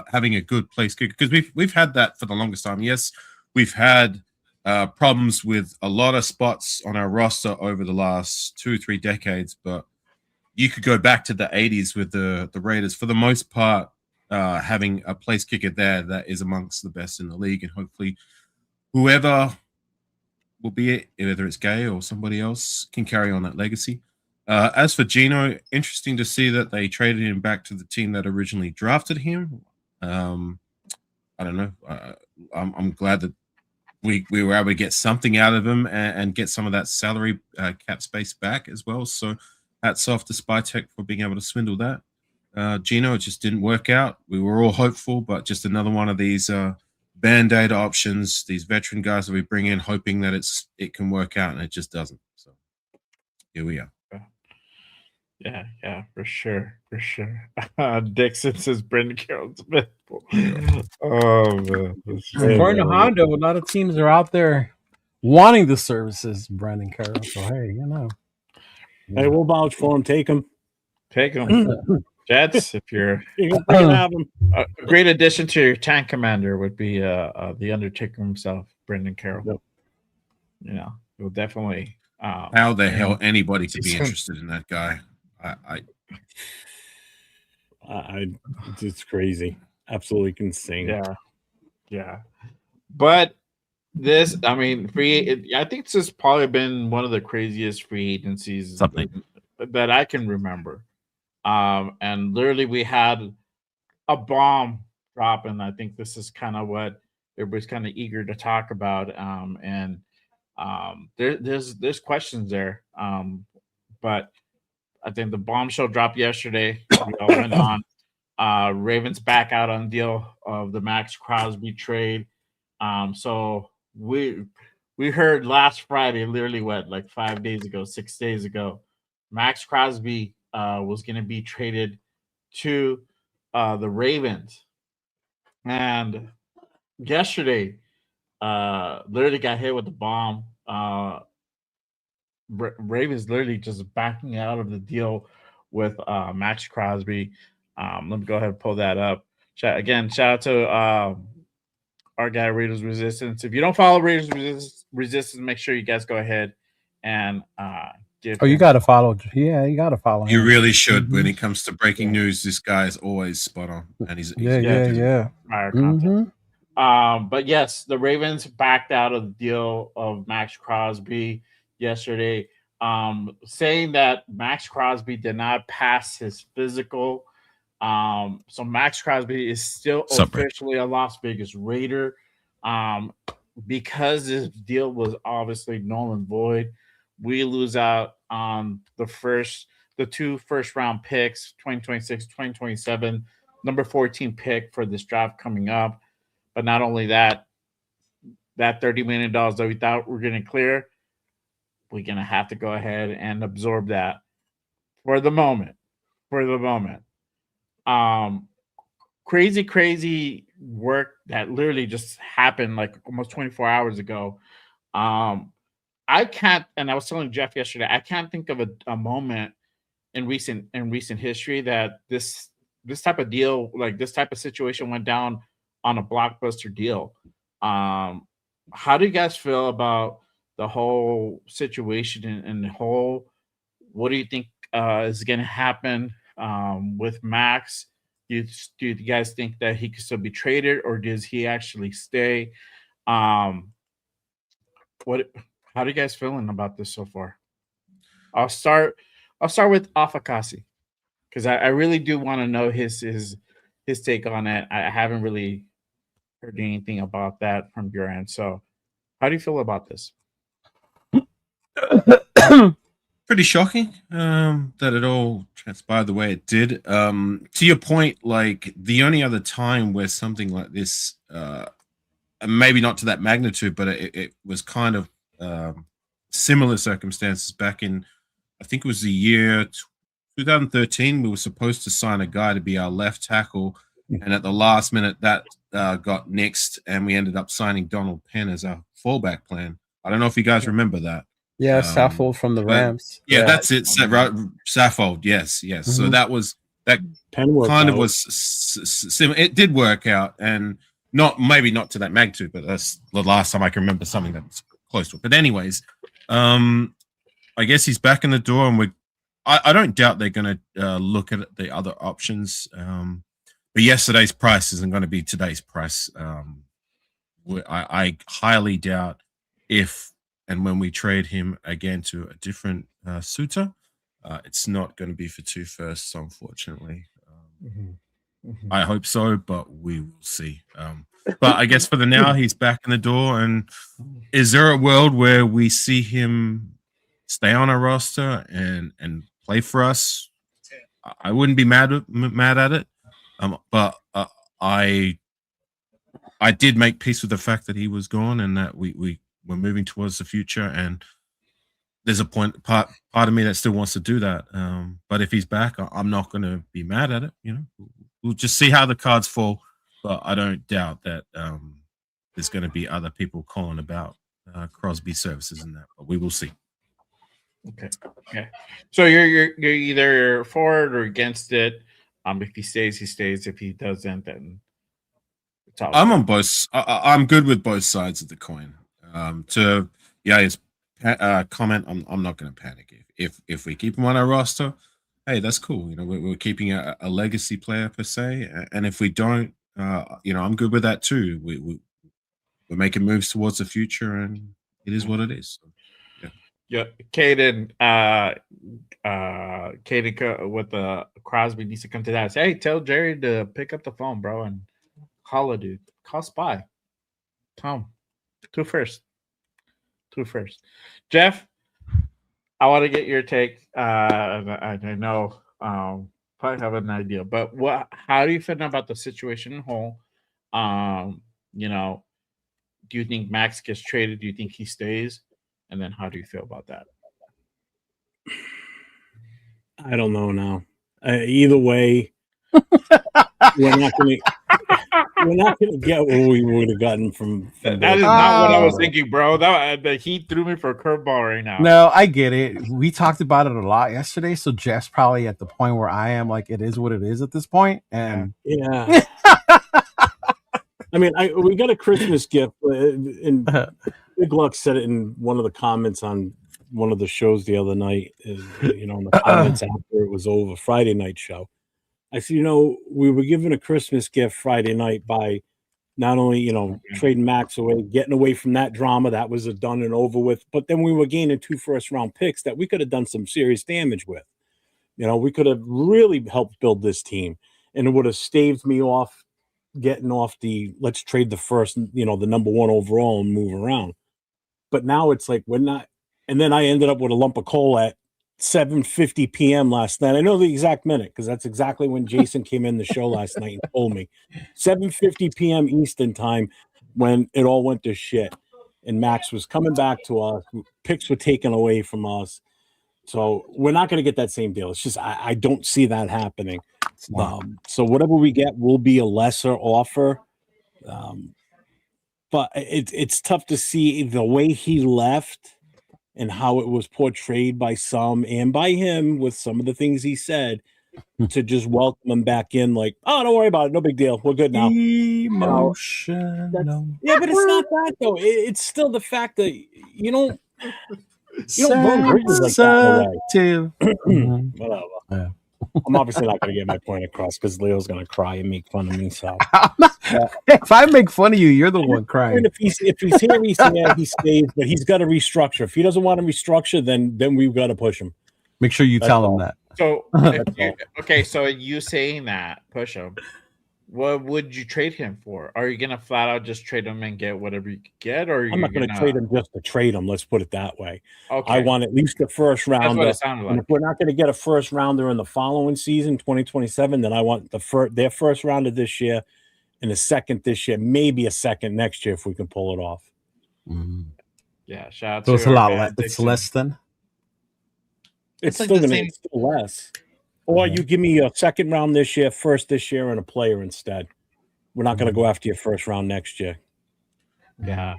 having a good place kicker, because we've had that for the longest time. Yes, we've had problems with a lot of spots on our roster over the last 2-3 decades, but you could go back to the 80s with the Raiders. For the most part, having a place kicker there that is amongst the best in the league, and hopefully whoever will be it, whether it's Gay or somebody else, can carry on that legacy. As for Geno, interesting to see that they traded him back to the team that originally drafted him. I don't know. I'm glad that we were able to get something out of him and get some of that salary cap space back as well. So hats off to SpyTech for being able to swindle that. Geno, it just didn't work out. We were all hopeful, but just another one of these band-aid options, these veteran guys that we bring in hoping that it can work out, and it just doesn't. So here we are. Yeah, for sure. Dixon says Brendan Carroll Smith. Oh man. According to Hondo, a lot of teams are out there wanting the services of Brandon Carroll. So hey, Hey, we'll vouch for him. Take him. Take him. Jets, if you're You can have him. a great addition to your tank commander would be the Undertaker himself, Brendan Carroll. Yep. You know, it will definitely How the hell anybody could be interested in that guy? It's crazy. Absolutely insane. Yeah. But this, I mean, I think this has probably been one of the craziest free agencies that I can remember. And literally we had a bomb drop, and I think this is kind of what everybody's kind of eager to talk about. There's questions there. But I think the bombshell dropped yesterday. We all went on. Ravens back out on deal of the Maxx Crosby trade. So we heard last Friday, literally like 5 days ago, 6 days ago, Maxx Crosby was going to be traded to the Ravens. And yesterday, literally got hit with the bomb. Ravens literally just backing out of the deal with Maxx Crosby. Let me go ahead and pull that up. Shout out to our guy Raiders Resistance. If you don't follow Raiders Resistance, make sure you guys go ahead and give. you got to follow. Yeah, you got to follow. You him. really should. When it comes to breaking news, this guy is always spot on, and he's yeah. Content. But yes, the Ravens backed out of the deal of Maxx Crosby yesterday, saying that Maxx Crosby did not pass his physical. So Maxx Crosby is still officially a Las Vegas Raider. Because this deal was obviously null and void, we lose out on the 2 first-round picks, 2026, 2027, number 14 pick for this draft coming up. But not only that $30 million that we thought we were going to clear, we're going to have to go ahead and absorb that for the moment. Crazy work that literally just happened like almost 24 hours ago. I can't, and I was telling Jeff yesterday, I can't think of a moment in recent history that this type of deal, like this type of situation, went down on a blockbuster deal. How do you guys feel about the whole situation and the whole? What do you think is going to happen with Max? Do you guys think that he could still be traded, or does he actually stay? How do you guys feeling about this so far? I'll start with Afakasi, because I really do want to know his take on it. I haven't really heard anything about that from your end. So how do you feel about this? Pretty shocking that it all transpired the way it did. To your point, like the only other time where something like this, maybe not to that magnitude, but it was kind of similar circumstances back in, I think it was the year 2013. We were supposed to sign a guy to be our left tackle, and at the last minute that got nixed, and we ended up signing Donald Penn as our fallback plan. I don't know if you guys remember that. Yeah, Saffold from the Rams. Yeah, that's it. Saffold, yes. Mm-hmm. So that kind of was similar. It did work out, and maybe not to that magnitude, but that's the last time I can remember something that's close to it. But anyways, I guess he's back in the door, and I don't doubt they're going to look at the other options. But yesterday's price isn't going to be today's price. I highly doubt if and when we trade him again to a different suitor, it's not going to be for 2 firsts, unfortunately. I hope so, but we will see. But I guess for the now, he's back in the door. And is there a world where we see him stay on our roster and play for us? I wouldn't be mad at it. But I did make peace with the fact that he was gone and that we were moving towards the future. And there's a part of me that still wants to do that. But if he's back, I'm not going to be mad at it. We'll just see how the cards fall. But I don't doubt that there's going to be other people calling about Crosby services and that. But we will see. Okay. So you're either for it or against it. If he stays, he stays. If he doesn't, then I'm on both. I'm good with both sides of the coin. To his comment, I'm not going to panic. If we keep him on our roster, hey, that's cool. We're keeping a legacy player per se, and if we don't, I'm good with that too. We're making moves towards the future, and it is what it is. So, yeah, Caden, with the Crosby needs to come to that. Say, hey, tell Jerry to pick up the phone, bro, and call a dude. Call Spy. Tom, 2 first. Jeff, I want to get your take. I know probably have an idea, but how do you feel about the situation in whole? Do you think Maxx gets traded? Do you think he stays? And then how do you feel about that? I don't know now. Either way, we're not going to get what we would have gotten from that is not what I was thinking, bro. The Heat threw me for a curveball right now. No, I get it. We talked about it a lot yesterday, so Jeff's probably at the point where I am. Like, it is what it is at this point, and yeah. I mean, we got a Christmas gift, and Big Luck said it in one of the comments on one of the shows the other night. In the comments after it was over, Friday night show. I said, we were given a Christmas gift Friday night by not only, trading Maxx away, getting away from that drama that was done and over with, but then we were gaining 2 first-round picks that we could have done some serious damage with. We could have really helped build this team, and it would have staved me off getting off the let's trade the first, the number 1 overall and move around. But now it's like we're not. And then I ended up with a lump of coal at 7:50 p.m. last night. I know the exact minute because that's exactly when Jason came in the show last night and told me 7:50 p.m. Eastern time when it all went to shit. And Maxx was coming back to us. Picks were taken away from us. So we're not going to get that same deal. It's just I don't see that happening. So whatever we get will be a lesser offer. But it's tough to see the way he left and how it was portrayed by some and by him with some of the things he said to just welcome him back in like, oh, don't worry about it. No big deal. We're good now. Emotional. Yeah, but it's not that, though. It's still the fact that you don't burn bridges like that in a way. Whatever. Yeah. I'm obviously not going to get my point across because Leo's going to cry and make fun of me. So if I make fun of you, you're the one crying. If he's here, he stays, but he's got to restructure. If he doesn't want to restructure, then we've got to push him. Make sure you tell him that. So so you saying that, push him. What would you trade him for? Are you gonna flat out just trade him and get whatever you get, or I'm not going to trade him just to trade him? Let's put it that way. Okay. I want at least a first rounder. That's what it sounded like. And if we're not going to get a first rounder in the following season, 2027, then I want their first rounder this year and a second this year, maybe a second next year if we can pull it off. Mm-hmm. Yeah, shout out so to it's a lot less. It's less than. It's still going to be less. Or you give me a second round this year, first this year, and a player instead. We're not going to go after your first round next year. Yeah.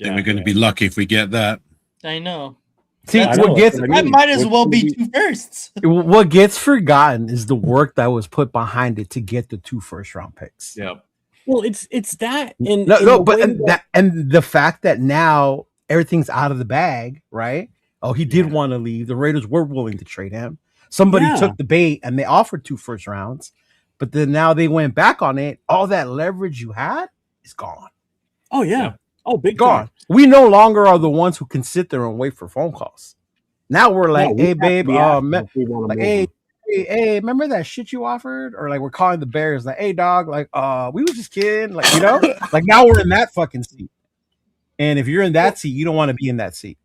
Then we're going to be lucky if we get that. I know. See, that might as well be 2 firsts. What gets forgotten is the work that was put behind it to get the 2 first-round picks. Yep. Well, it's that. And the fact that now everything's out of the bag, right? Oh, he did want to leave. The Raiders were willing to trade him. Somebody took the bait and they offered 2 first rounds. But then now they went back on it. All that leverage you had is gone. Oh yeah. Yeah. Oh, big Gone. time. We no longer are the ones who can sit there and wait for phone calls. Now we're like, No, we hey have to babe, be asked if we want to like, move hey, him. hey, remember that shit you offered? Or like we're calling the Bears, like, hey dog, like we was just kidding. Like, like now we're in that fucking seat. And if you're in that seat, you don't want to be in that seat.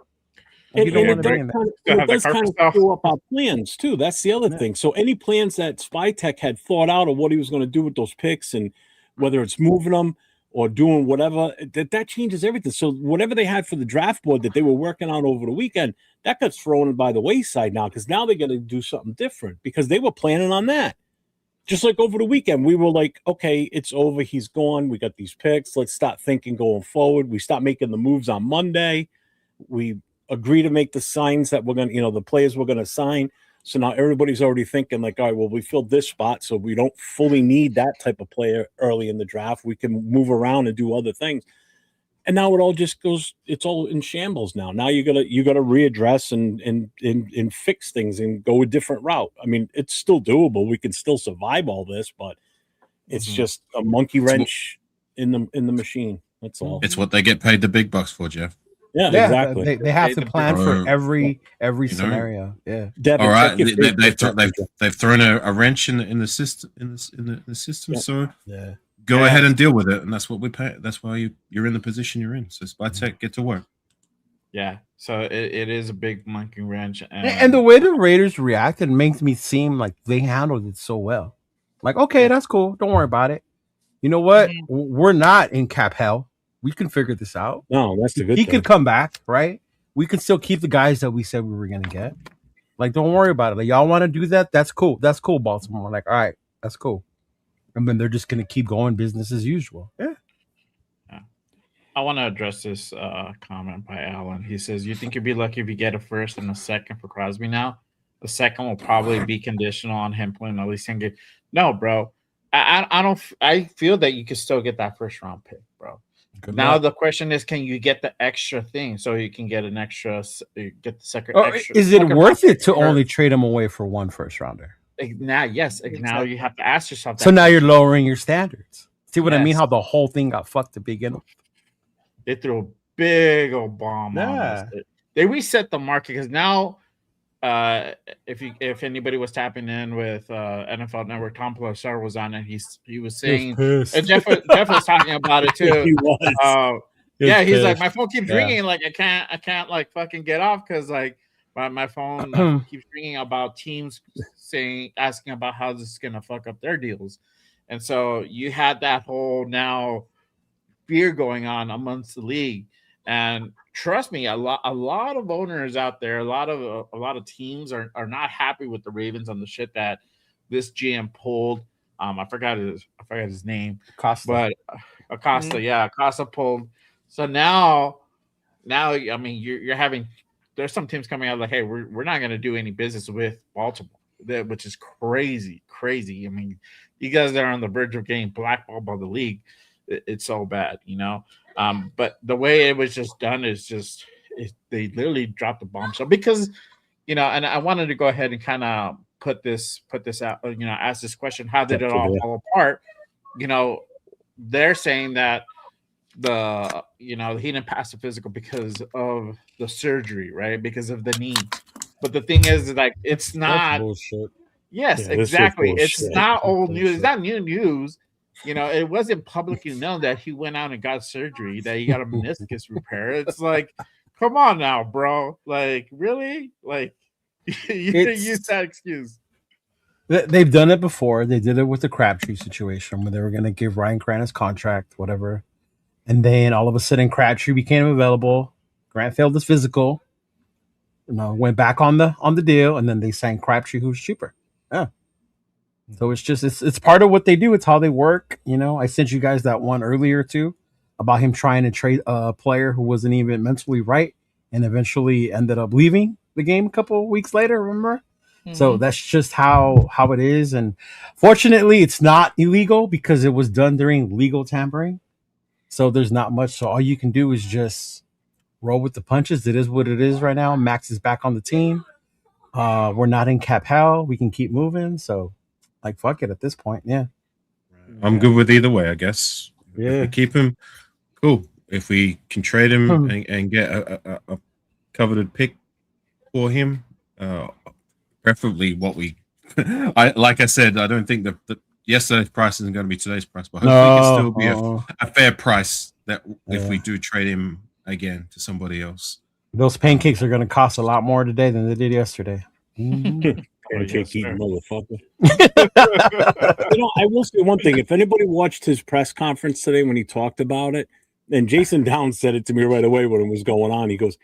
Like, you don't want to be in that. It does kind of screw up our plans too. That's the other thing. So any plans that Spytech had thought out of what he was going to do with those picks, and whether it's moving them or doing whatever, that changes everything. So whatever they had for the draft board that they were working on over the weekend, that got thrown by the wayside now, because now they got to do something different, because they were planning on that. Just like over the weekend, we were like, okay, it's over. He's gone. We got these picks. Let's start thinking going forward. We start making the moves on Monday. We agree to make the signs that we're going to, the players we're going to sign. So now everybody's already thinking like, all right, well, we filled this spot, so we don't fully need that type of player early in the draft. We can move around and do other things. And now it all just goes, it's all in shambles now. Now you gotta readdress and fix things and go a different route. I mean, it's still doable. We can still survive all this, but it's just a monkey wrench in the machine. That's all. It's what they get paid the big bucks for, Jeff. Yeah, exactly. They have to plan for every scenario. Yeah. Devin, all right, they've they've thrown a wrench in the system in the system. Yeah. So Yeah. go ahead and deal with it, and that's what we pay. That's why you're in the position you're in. So Spytech, get to work. Yeah, so it is a big monkey wrench, And the way the Raiders reacted makes me seem like they handled it so well. Like, okay, that's cool. Don't worry about it. You know what? We're not in cap hell. We can figure this out. No, that's the good He thing. could come back, right? We can still keep the guys that we said we were going to get. Like, don't worry about it. Like, y'all want to do that? That's cool. That's cool, Baltimore. Like, all right, that's cool. And then they're just going to keep going business as usual. Yeah. I want to address this comment by Alan. He says, you think you'd be lucky if you get a first and a second for Crosby now? The second will probably be conditional on him playing at least 10 games. No, bro. I don't. I feel that you could still get that first round pick, bro. Now the question is, can you get the extra thing so you can get an extra, get the second? Extra, is it worth it to only trade him away for one first rounder? Now, yes. Now you have to ask yourself that. So now you're lowering your standards. See what I mean? How the whole thing got fucked to begin with. They threw a big old bomb on us. They reset the market, because now, if anybody was tapping in with NFL Network, Tom Pelissero was on, and he was saying, and Jeff was talking about it too. He was. He's like, my phone keeps ringing, like I can't like fucking get off, because like my phone keeps ringing about teams asking about how this is gonna fuck up their deals, and so you had that whole now fear going on amongst the league. And trust me, a lot of owners out there, a lot of teams are not happy with the Ravens on the shit that this GM pulled. I forgot his name, Acosta. But Acosta, Acosta pulled. So now, I mean, you're having, there's some teams coming out like, hey, we're not going to do any business with Baltimore, which is crazy. I mean, you guys are on the verge of getting blackballed by the league. It's so bad, but the way it was just done is just they literally dropped the bombshell, because and I wanted to go ahead and kind of put this out, ask this question: how did it all fall apart? They're saying that he didn't pass the physical because of the surgery, right? Because of the knee. But the thing is, like, it's not bullshit. Yes, exactly. It's not old news. It's not new news. It wasn't publicly known that he went out and got surgery, that he got a meniscus repair. It's like, come on now, bro. Like, really? Like, you use that excuse. They've done it before. They did it with the Crabtree situation, where they were going to give Ryan Grant his contract, whatever. And then all of a sudden, Crabtree became available. Grant failed his physical. Went back on the deal, and then they signed Crabtree, who's cheaper. Yeah. So it's part of what they do. It's how they work. I sent you guys that one earlier too, about him trying to trade a player who wasn't even mentally right, and eventually ended up leaving the game a couple of weeks later. Remember? Mm-hmm. So that's just how it is. And fortunately, it's not illegal, because it was done during legal tampering. So there's not much. So all you can do is just roll with the punches. It is what it is right now. Max is back on the team. We're not in cap hell. We can keep moving. So like fuck it at this point. Yeah. I'm good with either way, I guess. If Yeah. we keep him, cool. If we can trade him Hmm. and get a coveted pick for him, preferably what we. I said, I don't think that yesterday's price isn't going to be today's price, but hopefully it can still be a fair price that if we do trade him again to somebody else. Those pancakes are going to cost a lot more today than they did yesterday. Pancake eating sir. motherfucker. I will say one thing. If anybody watched his press conference today when he talked about it, and Jason Downs said it to me right away when it was going on, he goes,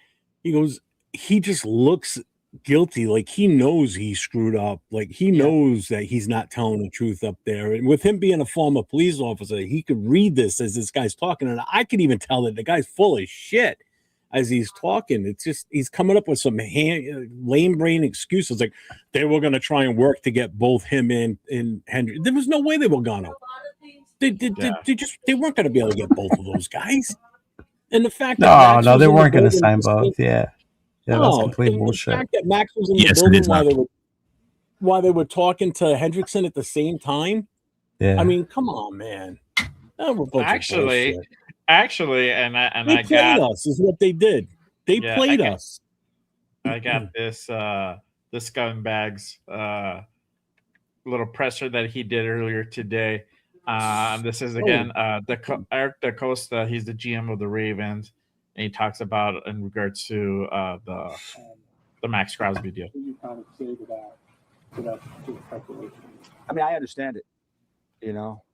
he just looks guilty. Like he knows he screwed up. Like he knows that he's not telling the truth up there. And with him being a former police officer, he could read this as this guy's talking. And I could even tell that the guy's full of shit as he's talking. It's just, he's coming up with some lame brain excuses. Like they were going to try and work to get both him and Henry. There was no way they were going to. They weren't going to be able to get both of those guys. And the fact that no, they weren't going to sign both. Yeah, that's complete bullshit. The fact that Max was in the building while they were talking to Hendrickson at the same time. Yeah, I mean, come on, man. Actually, and they played us is what they did. They played us. I got this scumbags little presser that he did earlier today. This is again Eric DaCosta. He's the GM of the Ravens, and he talks about in regards to the Maxx Crosby deal. I mean, I understand it.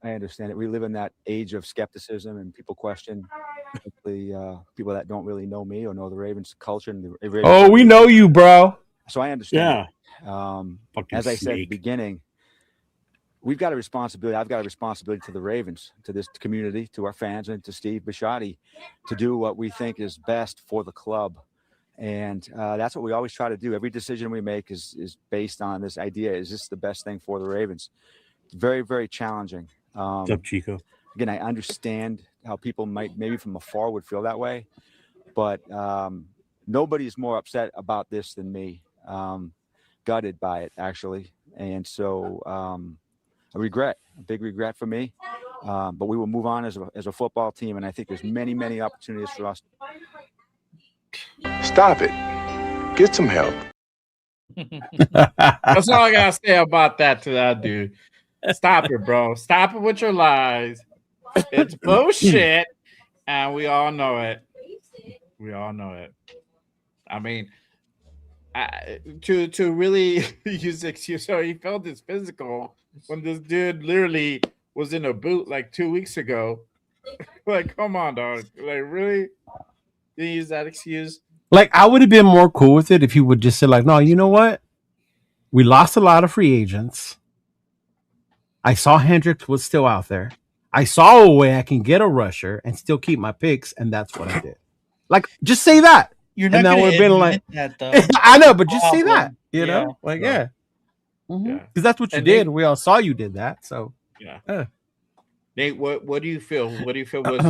I understand it. We live in that age of skepticism, and people question people that don't really know me or know the Ravens culture. And the Ravens we know you, bro. So I understand. Yeah. As I said at the beginning, we've got a responsibility. I've got a responsibility to the Ravens, to this community, to our fans, and to Steve Bisciotti to do what we think is best for the club. And that's what we always try to do. Every decision we make is based on this idea. Is this the best thing for the Ravens? Very, very challenging. What's up, Chico? Again, I understand how people might maybe from afar would feel that way, but nobody's more upset about this than me. Gutted by it, actually. And so a big regret for me. But we will move on as a football team, and I think there's many, many opportunities for us. Stop it. Get some help. That's all I gotta say about that to that dude. Stop it, bro. Stop it with your lies. It's bullshit, and we all know it. I mean, to really use the excuse, so he felt his physical when this dude literally was in a boot like 2 weeks ago. Like, come on, dog. Like, really? You use that excuse? Like, I would have been more cool with it if you would just say, like, no, you know what? We lost a lot of free agents. I saw Hendricks was still out there. I saw a way I can get a rusher and still keep my picks, and that's what I did. Like, just say that. You're not going to admit that, though. I know, but just say that. You know? Like, yeah. Because that's what you did. We all saw you did that. So, yeah. Nate, what do you feel? What do you feel was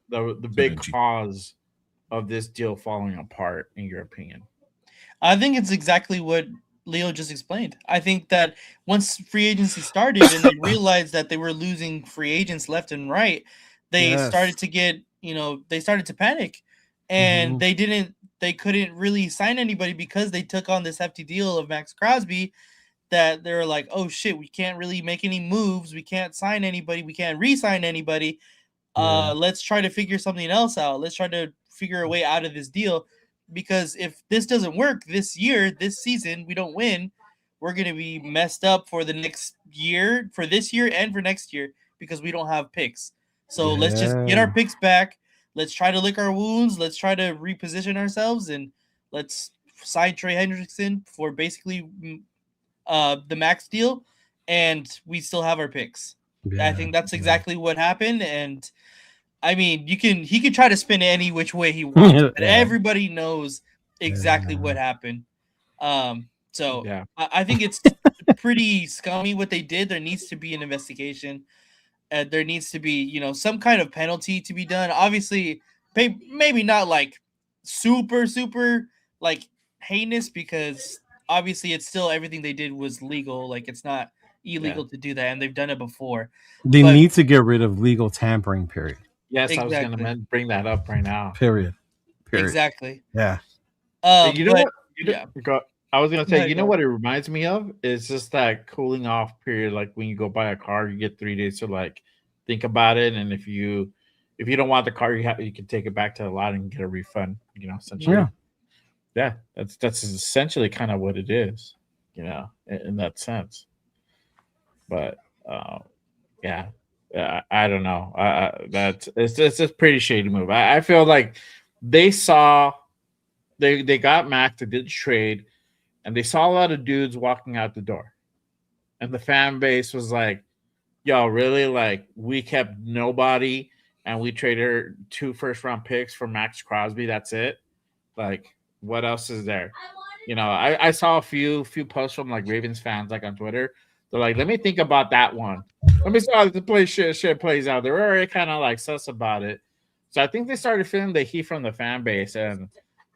the big cause of this deal falling apart, in your opinion? I think it's exactly what Leo just explained. I think that once free agency started and they realized that they were losing free agents left and right, they started to get, they started to panic, and they couldn't really sign anybody because they took on this hefty deal of Maxx Crosby, that they were like, oh shit, we can't really make any moves. We can't sign anybody. We can't re-sign anybody. Let's try to figure something else out. Let's try to figure a way out of this deal. Because if this doesn't work this season, we don't win, we're going to be messed up for the next year, for this year and for next year, because we don't have picks. So let's just get our picks back. Let's try to lick our wounds. Let's try to reposition ourselves, and let's sign Trey Hendrickson for basically the max deal, and we still have our picks. Yeah, I think that's exactly what happened, and I mean, he could try to spin it any which way he wants, but everybody knows exactly what happened. So I think it's pretty scummy what they did. There needs to be an investigation. There needs to be, some kind of penalty to be done. Obviously, maybe not like super like heinous, because obviously it's still, everything they did was legal. Like, it's not illegal to do that, and they've done it before. They But- need to get rid of legal tampering. Period. Yes, I was Exactly. going to bring that up right now. Period. Exactly. Yeah. You know but- what? I was going to say, Yeah, you know go what it reminds me of? It's just that cooling off period. Like when you go buy a car, you get 3 days to like think about it. And if you don't want the car, you can take it back to the lot and get a refund, essentially. Yeah, that's essentially kind of what it is, in that sense. But yeah, I don't know. It's a pretty shady move. I feel like they got Max, they did trade, and they saw a lot of dudes walking out the door, and the fan base was like, "Yo, really? Like we kept nobody, and we traded 2 first-round picks for Maxx Crosby. That's it. Like, what else is there?" I saw a few posts from like Ravens fans like on Twitter. They're like, "Let me think about that one. Let me see how the shit plays out." They're already kind of like sus about it. So I think they started feeling the heat from the fan base, and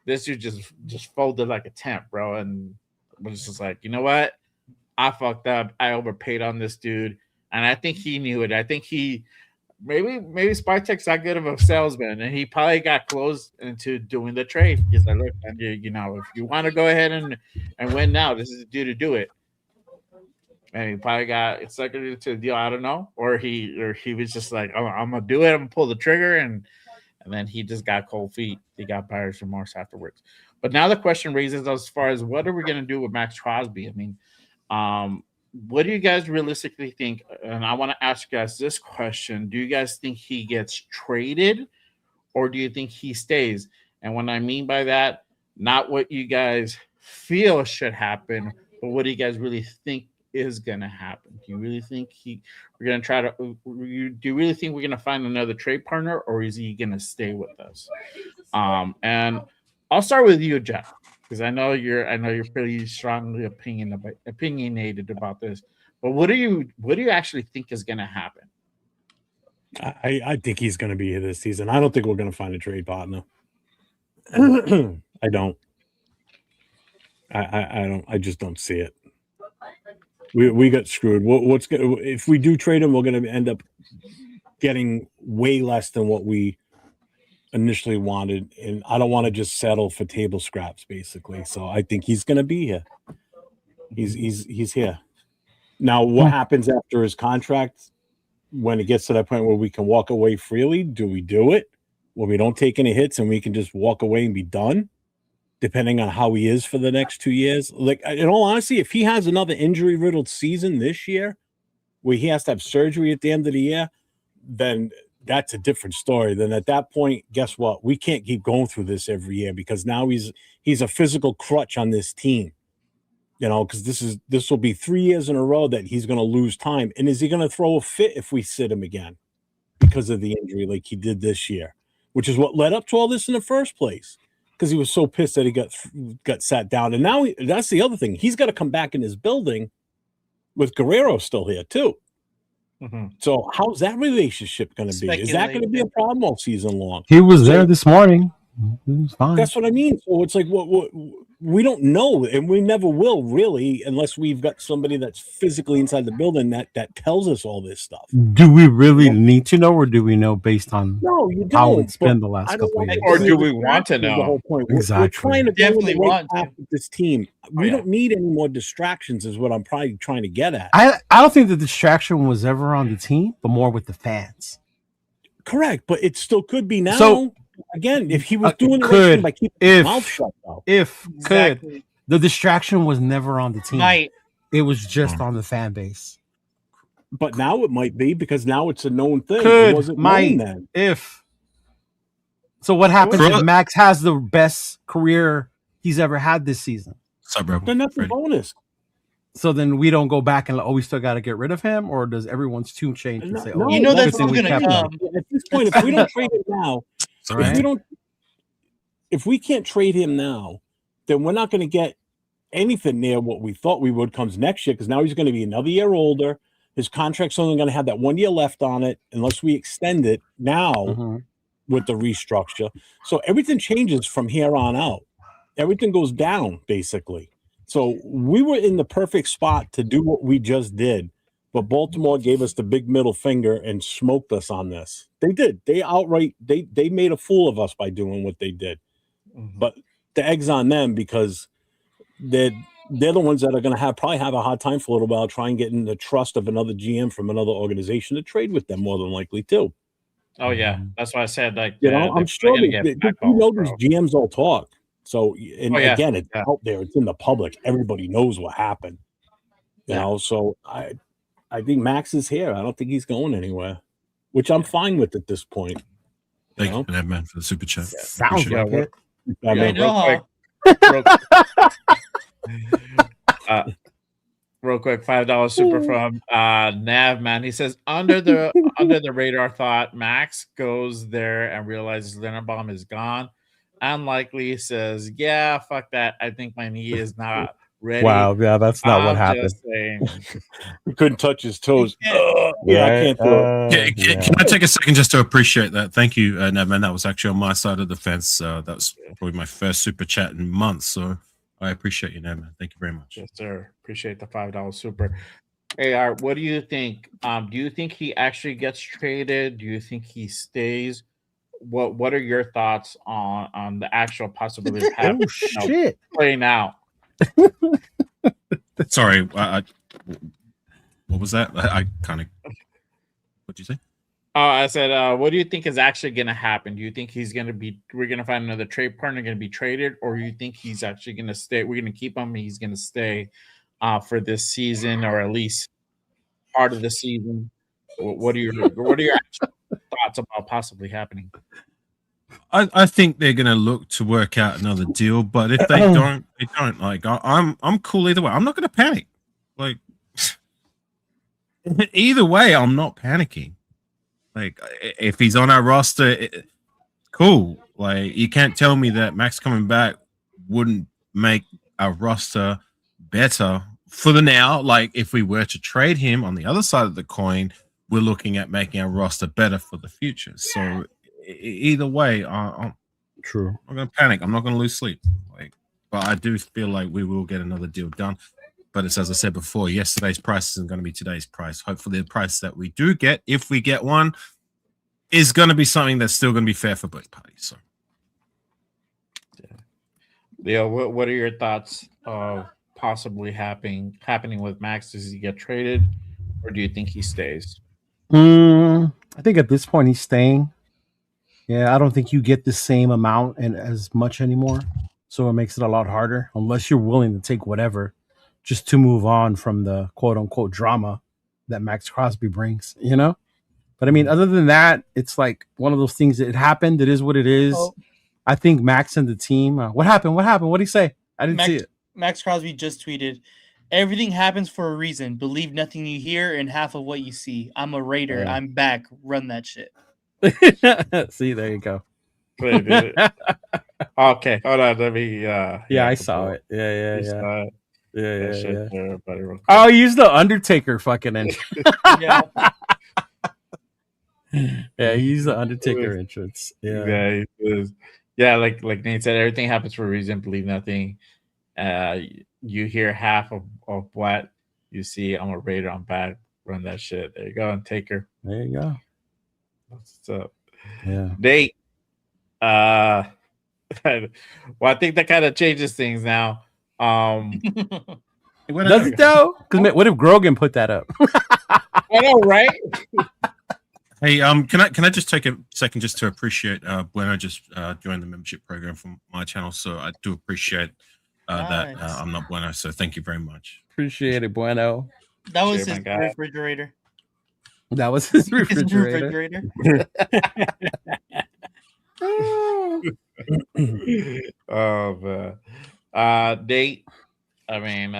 this dude just folded like a tent, bro, and was just like, you know what? I fucked up. I overpaid on this dude, and I think he knew it. I think he maybe Spartak's that good of a salesman, and he probably got closed into doing the trade. He's like, look, man, if you want to go ahead and win now, this is the dude to do it. And he probably got suckered into the deal. I don't know, or he was just like, oh, I'm gonna do it. I'm gonna pull the trigger, and then he just got cold feet. He got buyer's remorse afterwards. But now the question raises as far as what are we going to do with Maxx Crosby? I mean, what do you guys realistically think? And I want to ask you guys this question. Do you guys think he gets traded or do you think he stays? And what I mean by that, not what you guys feel should happen, but what do you guys really think is going to happen? Do you really think we're going to try to? Do you really think we're going to find another trade partner, or is he going to stay with us? And I'll start with you, Jeff, because I know you're pretty strongly opinionated about this. But what do you actually think is going to happen? I think he's going to be here this season. I don't think we're going to find a trade partner. I don't. I don't. I just don't see it. We got screwed. If we do trade him, we're going to end up getting way less than what we initially wanted, and I don't want to just settle for table scraps, basically. So I think he's going to be here. He's here. Now, what happens after his contract when it gets to that point where we can walk away freely? Do we do it when we don't take any hits and we can just walk away and be done? Depending on how he is for the next 2 years. Like, in all honesty, if he has another injury-riddled season this year where he has to have surgery at the end of the year, then that's a different story. Then at that point, guess what? We can't keep going through this every year because now he's a physical crutch on this team. Because this will be 3 years in a row that he's going to lose time. And is he going to throw a fit if we sit him again because of the injury like he did this year, which is what led up to all this in the first place? Because he was so pissed that he got sat down. And now that's the other thing. He's got to come back in his building with Guerrero still here, too. Mm-hmm. So how's that relationship going to be? Is that going to be a problem all season long? He was there this morning. He was fine. That's what I mean. So it's like what we don't know, and we never will really, unless we've got somebody that's physically inside the building that tells us all this stuff. Do we really need to know, or do we know based on No, you don't. how it's been the I last don't couple of want years? Or do we want to The know? whole point. Exactly. We're trying to go in Definitely the right want path to. with this team. We yeah. don't need any more distractions, is what I'm probably trying to get at. I don't think the distraction was ever on the team, but more with the fans. Correct, but it still could be now. So- Again, if he was doing the right could, thing by keeping his if- mouth shut, though. Could the distraction was never on the team. Might. It was just on the fan base. But now it might be because now it's a known thing. It Could, wasn't might, known then. if. So what happens Bro- if Max has the best career he's ever had this season? What's up, bro? Then that's a Ready? bonus. So then we don't go back and we still got to get rid of him, or does everyone's tune change and say, No, You know good that's thing still we gonna kept him? come. At this point, if we don't trade him now, It's all right. if we can't trade him now, then we're not going to get anything near what we thought we would comes next year because now he's going to be another year older. His contract's only going to have that 1 year left on it unless we extend it now Mhm. with the restructure. So everything changes from here on out. Everything goes down basically. So we were in the perfect spot to do what we just did But Baltimore gave us the big middle finger and smoked us on this. They did. They outright they made a fool of us by doing what they did. But the egg's on them because they're the ones that are going to probably have a hard time for a little while trying getting the trust of another GM from another organization to trade with them more than likely too. Oh yeah, that's why I said like I'm sure these GMs all talk. So again, it's out there, it's in the public. Everybody knows what happened. You know, so I think Max is here. I don't think he's going anywhere, which I'm fine with at this point. Thank you, man, for the super chat. Sounds like it. Real quick, $5 super from Nav, man. He says under the radar thought, Max goes there and realizes Linderbaum is gone. Unlikely, says, yeah, fuck that. I think my knee is not ready. Wow, yeah, that's not what happened. We couldn't touch his toes. I can't do it. Can I take a second just to appreciate that? Thank you, Nav, man. That was actually on my side of the fence. That was probably my first super chat in months. So I appreciate you, Nav, man. Thank you very much. Yes, sir. Appreciate the $5 super. Hey, Art, what do you think? Do you think he actually gets traded? Do you think he stays? What are your thoughts on the actual possibility of having playing out? Sorry, what was that? I kind of. What'd you say? I said, what do you think is actually going to happen? Do you think we're going to find another trade partner going to be traded, or do you think he's actually going to stay? We're going to keep him. He's going to stay for this season, or at least part of the season. What are your actual thoughts about possibly happening? I think they're going to look to work out another deal, but if they don't, they don't. Like I'm cool either way. I'm not going to panic. Like either way, I'm not panicking. Like if he's on our roster, cool. Like you can't tell me that Max coming back wouldn't make our roster better for the now. Like if we were to trade him on the other side of the coin, we're looking at making our roster better for the future. So either way, I'm not going to panic. I'm not going to lose sleep. But I do feel like we will get another deal done. But it's, as I said before, yesterday's price isn't going to be today's price. Hopefully the price that we do get, if we get one, is going to be something that's still going to be fair for both parties. So, Leo, what are your thoughts of possibly happening with Max? Does he get traded, or do you think he stays? I think at this point he's staying. Yeah, I don't think you get the same amount and as much anymore. So it makes it a lot harder unless you're willing to take whatever just to move on from the quote unquote drama that Maxx Crosby brings, you know? But I mean, other than that, it's like one of those things that it happened. It is what it is. I think Max and the team. What happened? What happened? What did he say? I didn't see it. Maxx Crosby just tweeted, "Everything happens for a reason. Believe nothing you hear and half of what you see. I'm a Raider. I'm back. Run that shit." See, there you go. Okay, hold on. Let me. I saw it. Yeah. Oh, use the Undertaker fucking entrance. Yeah, he's the Undertaker entrance. Yeah, like Nate said, everything happens for a reason. Believe nothing. You hear half of what you see. I'm a Raider. I'm back. Run that shit. There you go, Undertaker. There you go. What's up? Yeah. Nate. Well, I think that kind of changes things now. Does it though? Because what if Grogan put that up? I know, right? Hey, can I just take a second just to appreciate Bueno just joined the membership program from my channel, so I do appreciate that. I'm not Bueno, so thank you very much. Appreciate it, Bueno. That was his refrigerator. That was his refrigerator. Oh man, Nate. I mean,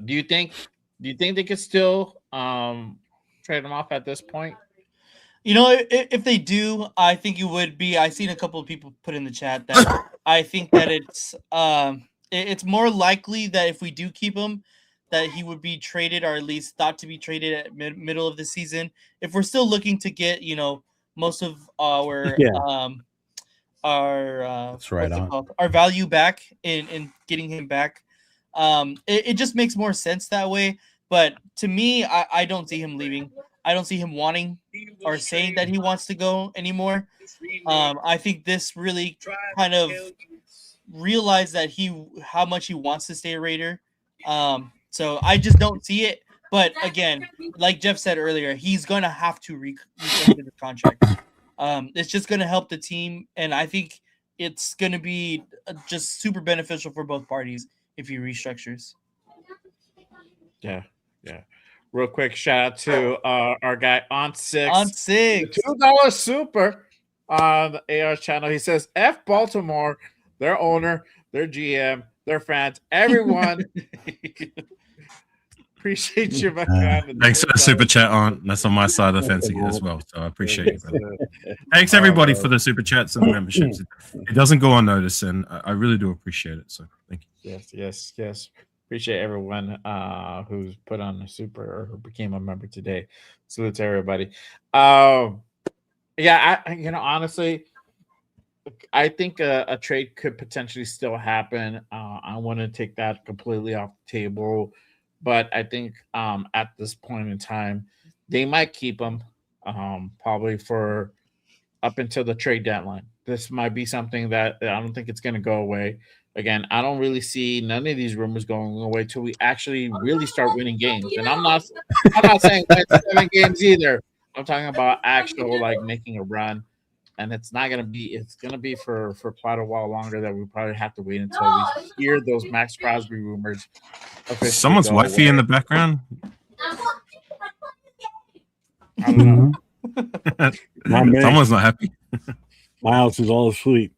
do you think they could still trade him off at this point? You know, if they do, I think you would be. I've seen a couple of people put in the chat that I think that it's more likely that if we do keep him, that he would be traded, or at least thought to be traded at middle of the season. If we're still looking to get, most of our our value back in getting him back, it just makes more sense that way But to me, I don't see him leaving. I don't see him wanting or saying that he wants to go anymore. I think this really kind of realized that how much he wants to stay a Raider. So I just don't see it. But again, like Jeff said earlier, he's gonna have to reconsider the contract. It's just gonna help the team, and I think it's gonna be just super beneficial for both parties if he restructures. Yeah. Real quick, shout out to our guy on six. $2 super on the AR channel. He says, F Baltimore, their owner, their GM, their fans, everyone. Appreciate you, my friend. Thanks for the super chat, on. That's on my side of the fence as well. So I appreciate you, brother. Thanks everybody for the super chats and the memberships. It doesn't go unnoticed, and I really do appreciate it. So thank you. Yes. Appreciate everyone who's put on a super or who became a member today. Salute to everybody. Honestly, I think a trade could potentially still happen. I want to take that completely off the table, but I think at this point in time, they might keep him probably for up until the trade deadline. This might be something that I don't think it's going to go away. Again, I don't really see none of these rumors going away till we actually really start winning games. And I'm not saying win 7 games either. I'm talking about actual like making a run. And it's gonna be for quite a while longer that we probably have to wait until we hear those Maxx Crosby rumors. Someone's wifey in the background. I don't know. Someone's not happy. My house is all asleep.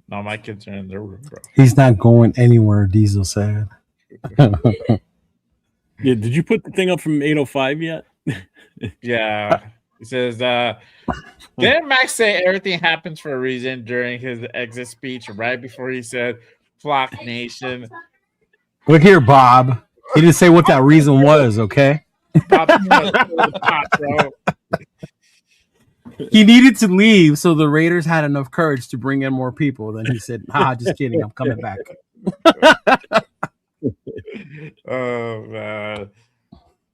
No, my kids are in their room, bro. He's not going anywhere, Diesel said. Yeah, did you put the thing up from 805 yet? Yeah. He says, didn't Max say everything happens for a reason during his exit speech right before he said Flock Nation? Look here, Bob. He didn't say what that reason was, okay? He needed to leave, so the Raiders had enough courage to bring in more people. Then he said, just kidding, I'm coming back. Oh, man.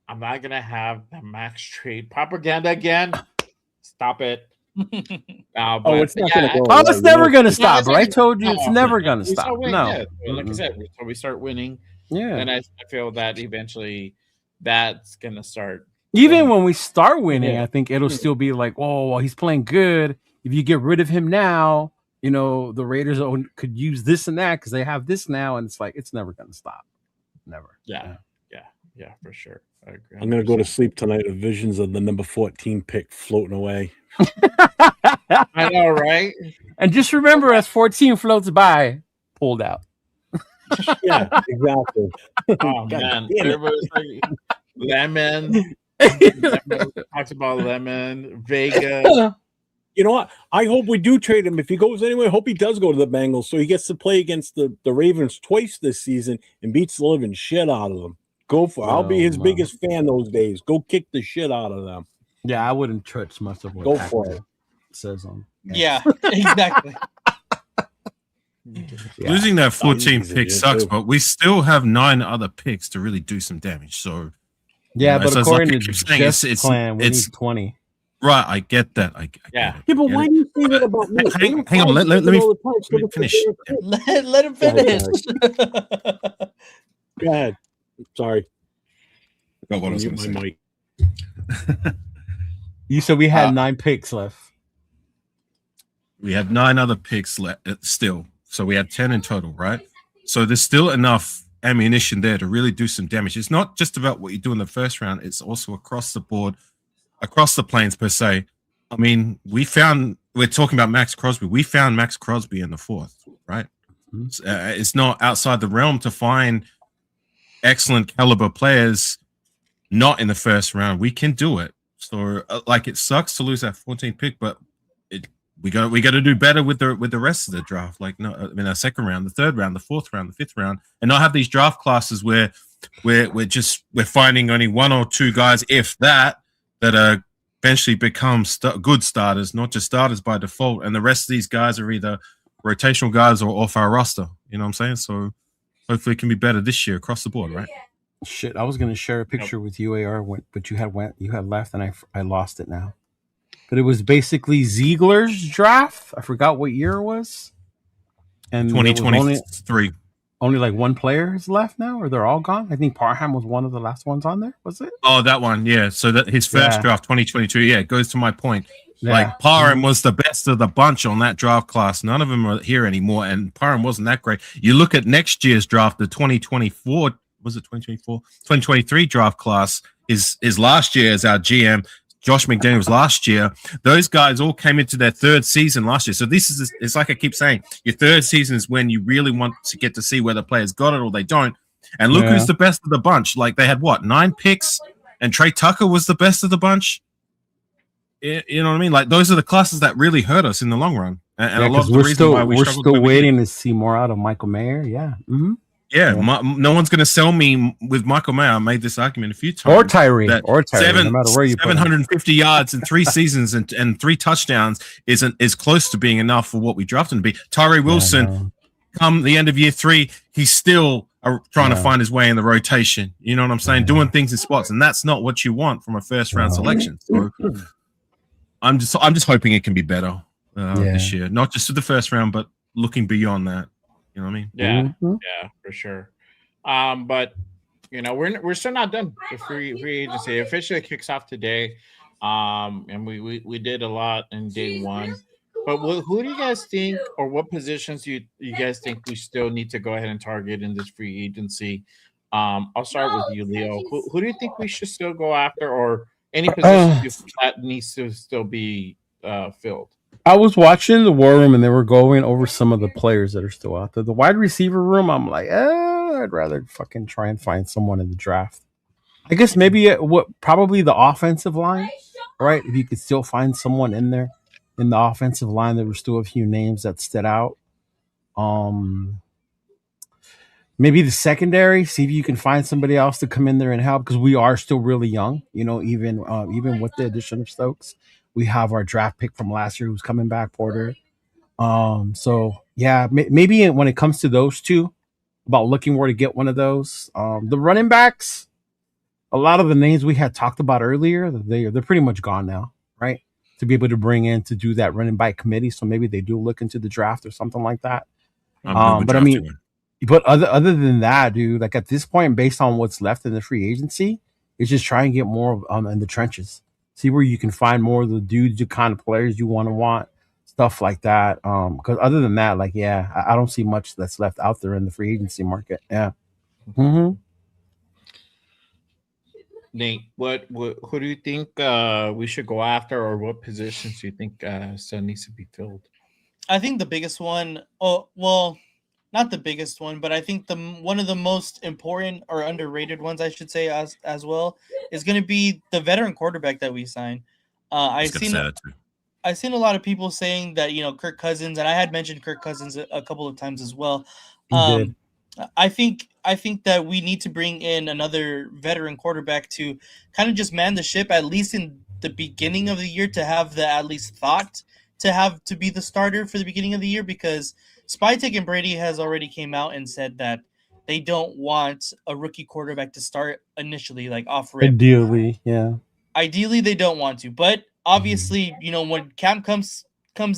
I'm not going to have the Max trade propaganda again. Stop it. It's not going to go. It's never going to stop, right? I told you it's never going to stop. No. Like I said, until we start winning. Yeah. And I feel that eventually that's going to start. Even when we start winning, I think it'll still be like, oh, well, he's playing good. If you get rid of him now, the Raiders could use this and that because they have this now. And it's like, it's never going to stop. Never. Yeah, for sure. I agree. I'm going to go to sleep tonight with visions of the number 14 pick floating away. I know, right? And just remember, as 14 floats by, pulled out. Yeah, exactly. Oh, man. Everybody's like, Lemon. Talks about Lemon, Vega. You know what? I hope we do trade him. If he goes anywhere, I hope he does go to the Bengals so he gets to play against the Ravens twice this season and beats the living shit out of them. Go for it. I'll be his biggest fan those days. Go kick the shit out of them. Yeah, I wouldn't trust much of what go for it says on. Yeah, exactly. Losing that 14 pick sucks, but we still have 9 other picks to really do some damage. So yeah, but according to Jeff's plan, we need 20. Right, I get that. I yeah, but why do you say that about me? Hang on, let me finish. Let him finish. Go ahead. Sorry. Got what I was going to say. Mic. You said we had 9 picks left. We have 9 other picks left still. So we had 10 in total, right? So there's still enough ammunition there to really do some damage. It's not just about what you do in the first round. It's also across the board, across the plains per se. I mean, we're talking about Maxx Crosby. We found Maxx Crosby in the 4th, right? Mm-hmm. It's not outside the realm to find excellent caliber players not in the first round. We can do it. So it sucks to lose that 14th pick, but we got to do better with the rest of the draft. Our second round, the 3rd round, the 4th round, the 5th round, and not have these draft classes where we're finding only 1 or 2 guys, if that are eventually become good starters, not just starters by default, and the rest of these guys are either rotational guys or off our roster. You know what I'm saying? So hopefully it can be better this year across the board, right? Shit, I was gonna share a picture with you, AR, but you had left, and I lost it now. But it was basically Ziegler's draft. I forgot what year it was, and there was 2023. only like one player is left now, or they're all gone. I think Parham was one of the last ones on there. Was it? Oh, that one, yeah. So that his first draft, 2022, yeah, it goes to my point. Yeah. Like Parham was the best of the bunch on that draft class. None of them are here anymore, and Parham wasn't that great. You look at next year's draft, the 2024, was it 2024? 2023 draft class is last year as our GM. Josh McDaniels last year. Those guys all came into their third season last year. So this is, it's like I keep saying, your third season is when you really want to get to see whether players got it or they don't. And look who's the best of the bunch. Like they had 9 picks, and Trey Tucker was the best of the bunch. You know what I mean? Like those are the classes that really hurt us in the long run. And a lot of the reason why we're still waiting to see more out of Michael Mayer. Yeah. Mm-hmm. No one's going to sell me with Michael Mayer. I made this argument a few times. Or Tyree. No matter where you 750 yards in 3 seasons and 3 touchdowns is close to being enough for what we drafted him to be. Tyree Wilson, come the end of year 3, he's still trying to find his way in the rotation. You know what I'm saying? Doing things in spots, and that's not what you want from a first round selection. So I'm just hoping it can be better this year, not just for the first round, but looking beyond that. You know what I mean? Yeah, yeah, for sure. But you know, we're still not done with free agency. It officially kicks off today. And we did a lot in day 1. But who do you guys think, or what positions do you guys think we still need to go ahead and target in this free agency? I'll start with you, Leo. Who do you think we should still go after, or any position that needs to still be filled? I was watching the War Room, and they were going over some of the players that are still out there. The wide receiver room, I'm like, I'd rather fucking try and find someone in the draft. I guess maybe probably the offensive line, right? If you could still find someone in there in the offensive line, there were still a few names that stood out. Maybe the secondary, see if you can find somebody else to come in there and help, because we are still really young, you know, even with the addition of Stokes. We have our draft pick from last year who's coming back, Porter. So yeah, maybe when it comes to those two, about looking where to get one of those. The running backs, a lot of the names we had talked about earlier, they're pretty much gone now, right? To be able to bring in to do that running back committee, so maybe they do look into the draft or something like that. But I mean, but other than that, dude, like at this point, based on what's left in the free agency, it's just try and get more in the trenches. See where you can find more of the dudes, the kind of players you want, stuff like that. Because other than that, like, I don't see much that's left out there in the free agency market. Yeah. Mm-hmm. Nate, who do you think we should go after, or what positions do you think still needs to be filled? I think the biggest one, not the biggest one, but I think one of the most important or underrated ones, I should say, as well, is going to be the veteran quarterback that we signed. I've seen a lot of people saying that, you know, Kirk Cousins, and I had mentioned Kirk Cousins a couple of times as well. I think that we need to bring in another veteran quarterback to kind of just man the ship, at least in the beginning of the year, to have the at least thought to be the starter for the beginning of the year, because Spytek and Brady has already came out and said that they don't want a rookie quarterback to start initially, like off rip. Ideally, they don't want to, but obviously, you know, when Camp comes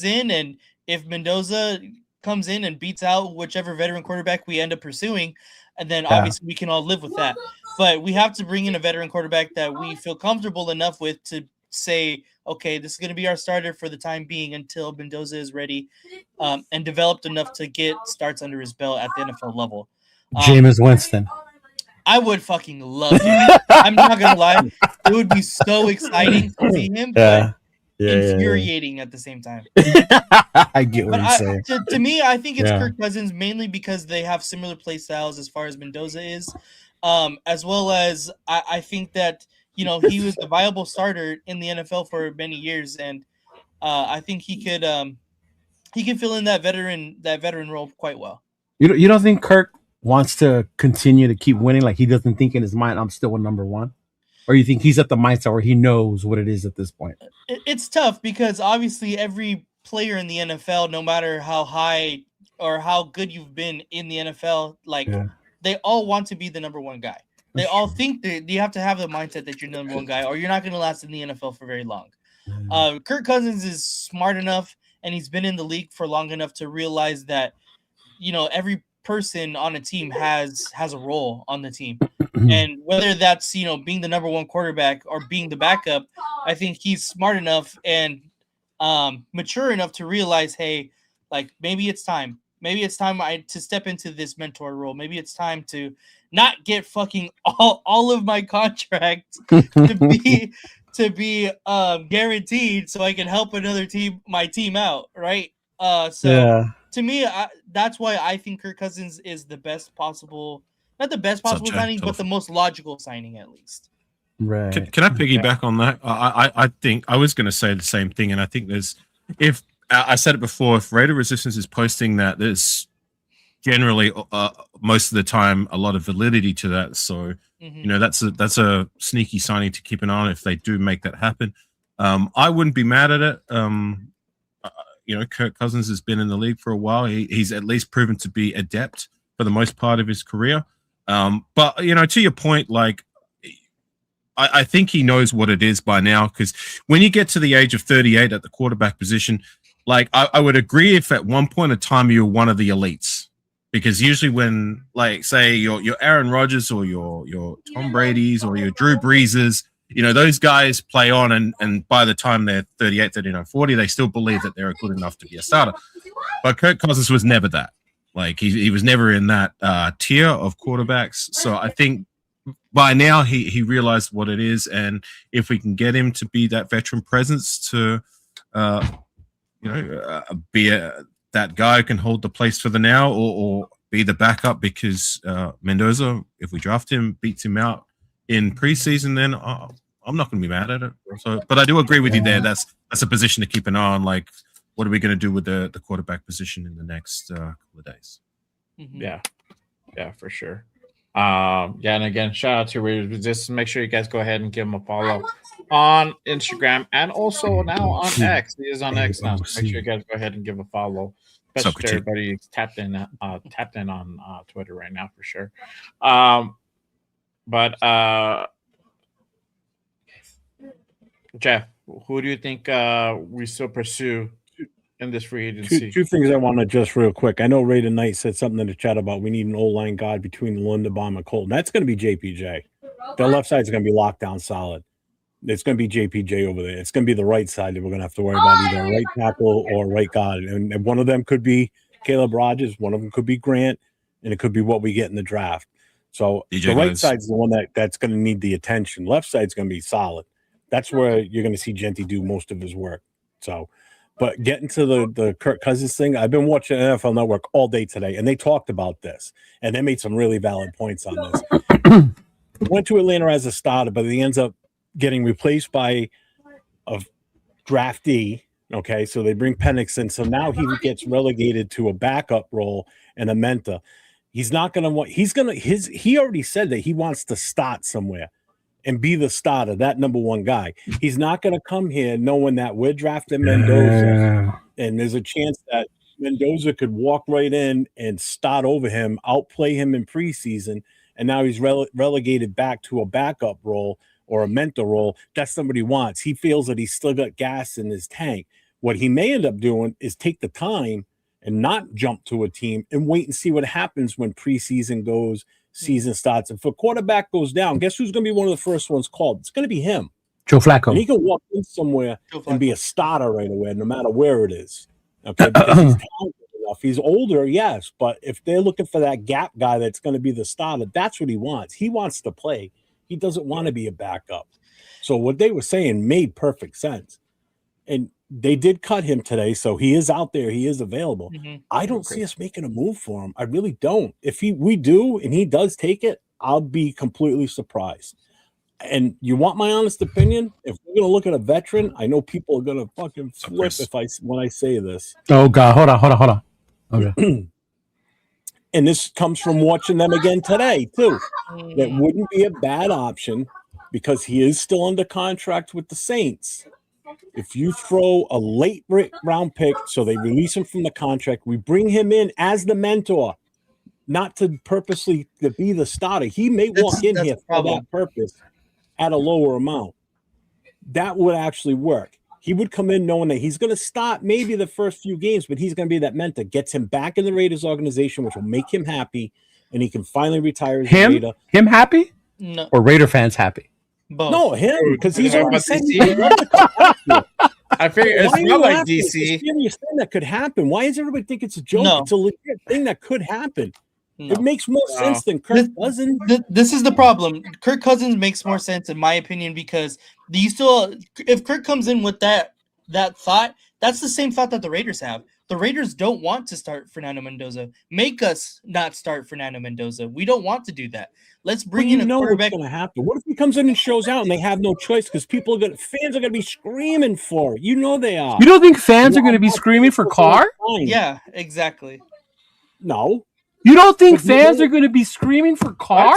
in, and if Mendoza comes in and beats out whichever veteran quarterback we end up pursuing, and then obviously we can all live with that. But we have to bring in a veteran quarterback that we feel comfortable enough with to say, okay, this is going to be our starter for the time being until Mendoza is ready and developed enough to get starts under his belt at the NFL level. Jameis Winston. I would fucking love it. I'm not going to lie. It would be so exciting to see him, but infuriating at the same time. I get what you're saying. To me, I think it's Kirk Cousins, mainly because they have similar play styles as far as Mendoza is, as well as I think that, you know, he was a viable starter in the NFL for many years, and I think he can fill in that veteran role quite well. You don't think Kirk wants to continue to keep winning? Like, he doesn't think in his mind, I'm still a number one? Or you think he's at the mindset where he knows what it is at this point? It's tough, because obviously every player in the NFL, no matter how high or how good you've been in the NFL, like Yeah. they all want to be the number one guy. They That's all true. think that you have to have the mindset that you're the number one guy, or you're not going to last in the NFL for very long. Kirk Cousins is smart enough, and he's been in the league for long enough to realize that, you know, every person on a team has a role on the team. And whether that's, you know, being the number one quarterback or being the backup, I think he's smart enough and mature enough to realize, hey, like maybe it's time. Maybe it's time to step into this mentor role. Maybe it's time to not get fucking all of my contracts to be guaranteed so I can help my team out, right? So to me, that's why I think Kirk Cousins is the best possible, not the best possible signing, but the most logical signing at least. Right. Can I piggyback on that? I think I was going to say the same thing, and I think if I said it before, if Raider Resistance is posting that, there's generally most of the time a lot of validity to that. So you know that's a sneaky signing to keep an eye on if they do make that happen. I wouldn't be mad at it. You know, Kirk Cousins has been in the league for a while. He's at least proven to be adept for the most part of his career. But you know, to your point, like I think he knows what it is by now, because when you get to the age of 38 at the quarterback position, like I would agree if at one point in time you're one of the elites, because usually when, like, say your Aaron Rodgers or your Tom Brady's or your Drew Breeses, you know, those guys play on, and by the time they're 38, 39, 40, they still believe that they're good enough to be a starter. But Kirk Cousins was never that. Like he was never in that tier of quarterbacks. So I think by now he realized what it is, and if we can get him to be that veteran presence to be that guy who can hold the place for the now, or be the backup, because Mendoza, if we draft him, beats him out in preseason, then I'm not going to be mad at it. So, but I do agree with you there. That's a position to keep an eye on. Like, what are we going to do with the quarterback position in the next couple of days? Yeah, for sure. And again, shout out to Raider Resistance. Make sure you guys go ahead and give him a follow on Instagram and also now on X. He is on X now. So make sure you guys go ahead and give a follow. Especially to everybody tapped in on Twitter right now for sure. But Jeff, who do you think we still pursue in this free agency? Two things I want to just real quick. I know Raider Knight said something in the chat about we need an O-line guard between Linderbaum and Colton. That's going to be JPJ. The left side is going to be locked down solid. It's going to be JPJ over there. It's going to be the right side that we're going to have to worry about, either a right tackle or a right guard. And one of them could be Caleb Rogers. One of them could be Grant, and it could be what we get in the draft. So the right side's the one that's going to need the attention. Left side's going to be solid. That's where you're going to see Genty do most of his work. So, but getting to the Kirk Cousins thing, I've been watching NFL Network all day today, and they talked about this, and they made some really valid points on this. Went to Atlanta as a starter, but he ends up getting replaced by a draftee. Okay, so they bring Penix in, so now he gets relegated to a backup role and a mentor. He's not going to want. He already said that he wants to start somewhere and be the starter, that number one guy. He's not going to come here knowing that we're drafting Mendoza, and there's a chance that Mendoza could walk right in and start over him, outplay him in preseason, and now he's relegated back to a backup role or a mentor role. That's somebody he wants. He feels that he's still got gas in his tank. What he may end up doing is take the time and not jump to a team and wait and see what happens when preseason goes, season starts. If a quarterback goes down, guess who's going to be one of the first ones called? It's going to be him. Joe Flacco. And he can walk in somewhere and be a starter right away, no matter where it is. Okay, because he's talented enough. He's older, yes, but if they're looking for that gap guy that's going to be the starter, that's what he wants. He wants to play. He doesn't want to be a backup. So what they were saying made perfect sense. And they did cut him today, so he is out there. He is available. I don't see us making a move for him. I really don't. If we do and he does take it, I'll be completely surprised. And you want my honest opinion? If we're going to look at a veteran, I know people are going to fucking flip when I say this. Oh, God. Hold on. Okay. And this comes from watching them again today, too. That wouldn't be a bad option because he is still under contract with the Saints. If you throw a late round pick, so they release him from the contract, we bring him in as the mentor, not to purposely to be the starter. He may walk in That's here the for problem. that purpose at a lower amount. That would actually work. He would come in knowing that he's going to start maybe the first few games, but he's going to be that mentor, gets him back in the Raiders organization, which will make him happy, and he can finally retire as a Raider. Him happy? No, Or Raider fans happy? both. No, him, because he's What already about said DC? he loves the contract. I figure Why it's are you not like laughing? It's a DC. serious thing that could happen. Why does everybody think it's a joke? No. It's a legit thing that could happen. No. It makes more No. sense than Kirk Cousins. This is the problem. Kirk Cousins makes more sense in my opinion because if Kirk comes in with that thought, that's the same thought that the Raiders have. The Raiders don't want to start Fernando Mendoza. Make us not start Fernando Mendoza. We don't want to do that. Let's bring in a quarterback. What's going to happen. What if he comes in and shows out and they have no choice because fans are going to be screaming for it. You know they are. You don't think fans are going to be screaming for Carr? Yeah, exactly. No. You don't think But you fans know- are going to be screaming for Carr?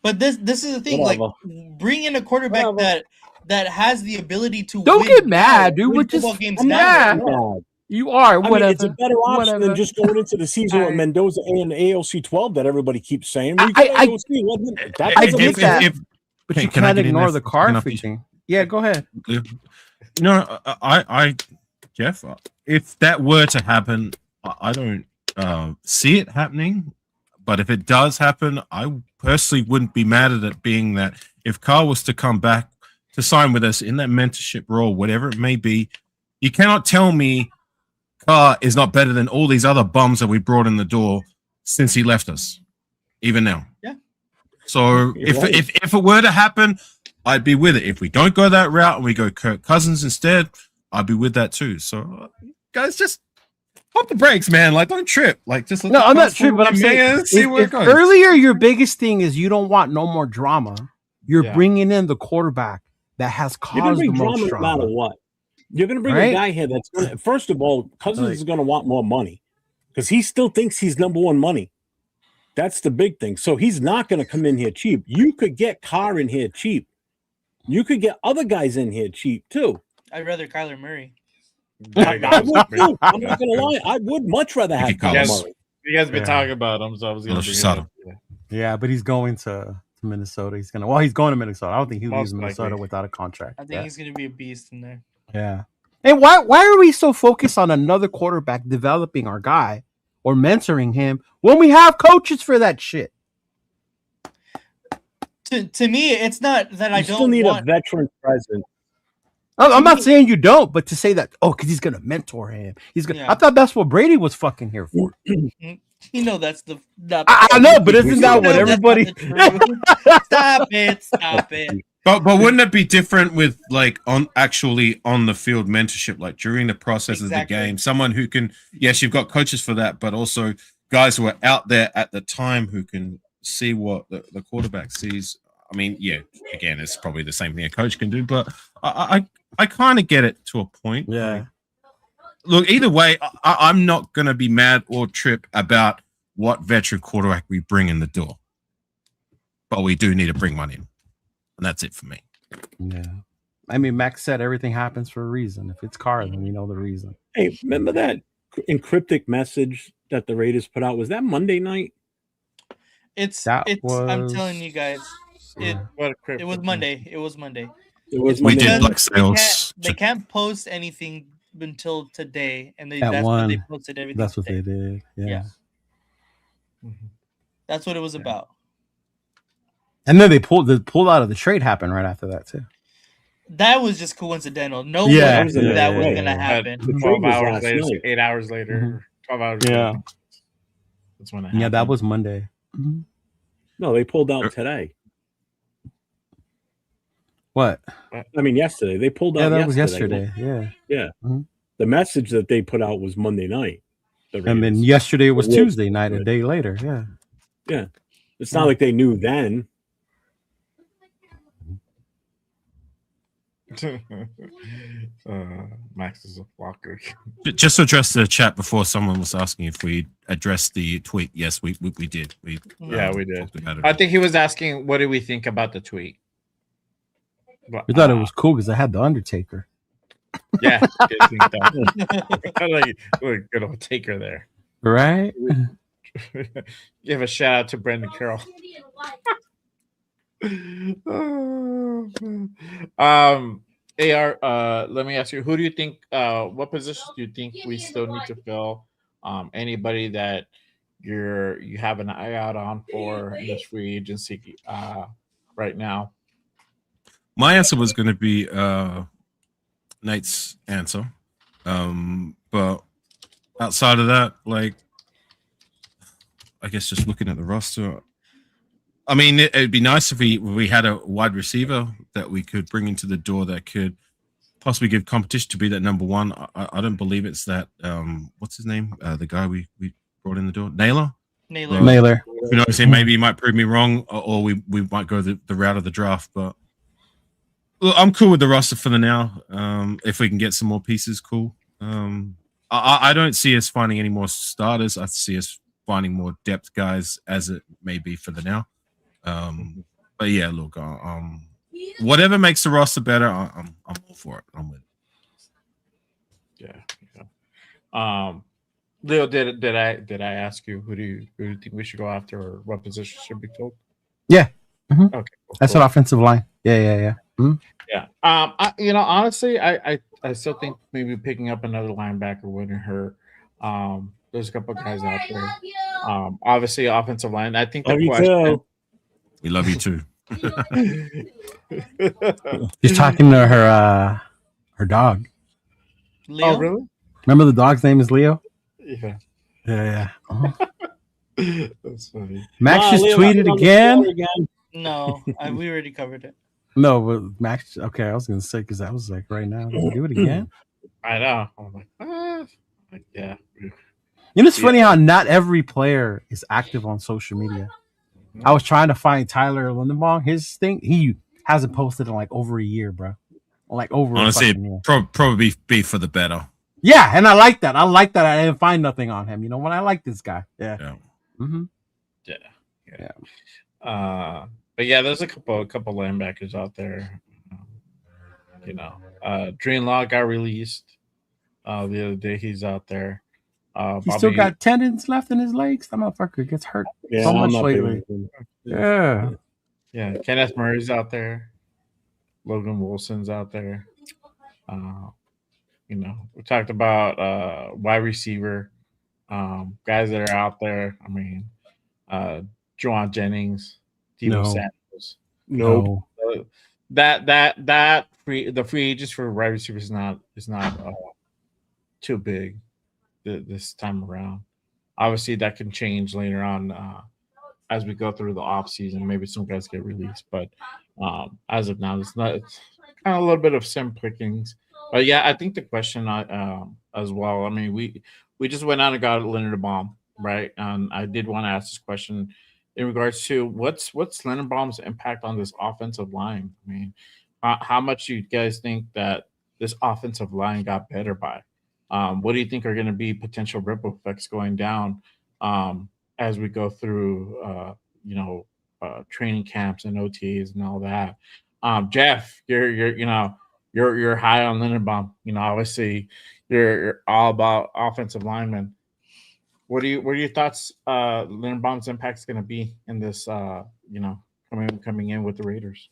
But this is the thing. Whatever. Like, bring in a quarterback that has the ability to Don't win get mad, dude. win We're just football games I'm now. yeah. mad. You are. I mean, Whatever. it's a better option Whatever. than just going into the season with Alright. Mendoza and AOC 12 that everybody keeps saying. I- We got I- AOC, wasn't it? That I doesn't get make that. sense. But Can- you can I can't get in ignore there the for car enough featuring. Yeah, go ahead. No, I, Jeff, if that were to happen, I don't see it happening. But if it does happen, I personally wouldn't be mad at it, being that if Carl was to come back to sign with us in that mentorship role, whatever it may be, you cannot tell me Carr is not better than all these other bums that we brought in the door since he left us, even now. Yeah. So You're right. if it were to happen, I'd be with it. If we don't go that route and we go Kirk Cousins instead, I'd be with that too. So, guys, just pump the brakes, man. Like, don't trip. Like, just let No, the I'm not cars tripping, but I'm roll, saying man, see where it if goes. earlier your biggest thing is you don't want no more drama. You're Yeah. bringing in the quarterback that has You're going caused to the bring most drama no matter drama. what. You're going to bring Right? a guy here that's going to, first of all, Cousins Like- is going to want more money because he still thinks he's number one money. That's the big thing. So he's not going to come in here cheap. You could get Carr in here cheap. You could get other guys in here cheap too. I'd rather Kyler Murray. There you I go. would too. I'm not going to lie. I would much rather have If he Kyler comes. Murray. You guys been Yeah. talking about him, so I was gonna Unless bring you it saw up. him. Yeah. Yeah, but he's going to Minnesota. He's going to Minnesota. I don't think he leaves Most Minnesota likely. without a contract. I think Yeah. he's gonna be a beast in there. Yeah. And why are we so focused on another quarterback developing our guy or mentoring him when we have coaches for that shit? To me, it's not that I You still don't need want. a veteran presence. I'm not saying you don't, but to say that, because he's gonna mentor him. He's gonna. Yeah. I thought that's what Brady was fucking here for. You know that's the. I know, but isn't You that know what that's everybody? not the truth. Stop it! Stop it! But wouldn't it be different with like on the field mentorship, like during the process Exactly. of the game? Someone who can, yes, you've got coaches for that, but also guys who are out there at the time who can see what the quarterback sees. I mean, yeah, again, it's probably the same thing a coach can do, but I kind of get it to a point. Yeah. Look, either way, I'm not going to be mad or trip about what veteran quarterback we bring in the door, but we do need to bring one in. And that's it for me. Yeah. I mean, Max said everything happens for a reason. If it's Carr, then we know the reason. Hey, remember that encryptic message that the Raiders put out? Was that Monday night? It's. That I'm was- telling you guys. It. What a crap. It was Monday. It was Monday. It was We Monday did night. black sales. They can't post anything until today, and At that's when they one. posted everything. That's what today. they did. Yeah. Yeah. Mhm. That's what it was about. And then they pulled out of the trade happened right after that too. That was just coincidental. No Yeah, one knew yeah, that yeah, was yeah, gonna yeah. happen. The trade 12 was hours last later, night. 8 hours later, 12 hours Yeah. later. That's when it Yeah, that happened. was Monday. No, they pulled out today. What? I mean, yesterday. They pulled out Yeah, that was yesterday. Yeah. The message that they put out was Monday night. the And then Raiders. yesterday was Yeah. Tuesday night, a day later. Yeah. It's not like they knew then. Max is a flocker. Just to address the chat before, someone was asking if we addressed the tweet. Yes, we did. Yeah, we did. talked about it. I think he was asking, what do we think about the tweet? But, We thought it was cool because I had the Undertaker. yeah. Like, good old Taker there. Right? Give a shout out to Brendan Carroll. AR, let me ask you, who do you think, what positions do you think we still need to fill? Anybody that you have an eye out on for in this free agency right now? My answer was going to be Nate's answer, but outside of that, like, I guess just looking at the roster, I mean, it'd be nice if we had a wide receiver that we could bring into the door that could possibly give competition to be that number one. I don't believe it's that. What's his name? The guy we brought in the door, Naylor. Naylor. You know, so maybe he might prove me wrong, or we might go the route of the draft. But look, I'm cool with the roster for the now. If we can get some more pieces, cool. I don't see us finding any more starters. I see us finding more depth guys, as it may be for the now. But yeah, look, whatever makes the roster better, I'm all for it. I'm with it. Yeah. Leo, did I ask you who do you think we should go after, or what position should be filled? Yeah. Mm-hmm. Okay. That's an offensive line. Yeah. Mm-hmm. Yeah. Honestly, I still think maybe picking up another linebacker wouldn't hurt. There's a couple of guys out there. Obviously, offensive line. I think the question. We love you too. She's talking to her dog. Leo? Oh, really? Remember the dog's name is Leo? Yeah. Uh-huh. That's funny. Max just tweeted again. No, we already covered it. No, but Max. Okay, I was gonna say because I was like, right now, did we do it again? I know. I'm like, yeah. You know, it's funny how not every player is active on social media. I was trying to find Tyler Linderbaum. His thing, he hasn't posted in like over a year, bro. Like over. Honestly, probably be for the better. Yeah, and I like that. I didn't find nothing on him. You know what? I like this guy. Yeah. Mm-hmm. Yeah. But yeah, there's a couple linebackers out there. Dreamlaw got released the other day. He's out there. He still got tendons left in his legs. That motherfucker gets hurt so much lately. Yeah. Kenneth Murray's out there. Logan Wilson's out there. We talked about wide receiver, guys that are out there. I mean, Juwan Jennings, Deebo Samuels. No. The free agents for wide receivers is not too big this time around. Obviously, that can change later on as we go through the offseason. Maybe some guys get released, but as of now, it's kind of a little bit of sim pickings. But yeah, I think the question as well. I mean, we just went out and got Linderbaum, right? And I did want to ask this question in regards to what's Linderbaum's impact on this offensive line. I mean, how much do you guys think that this offensive line got better by? What do you think are going to be potential ripple effects going down as we go through, training camps and OTAs and all that? Jeff, you're high on Linderbaum. Obviously, you're all about offensive linemen. What are your thoughts? Linderbaum's impact is going to be in this, coming in with the Raiders.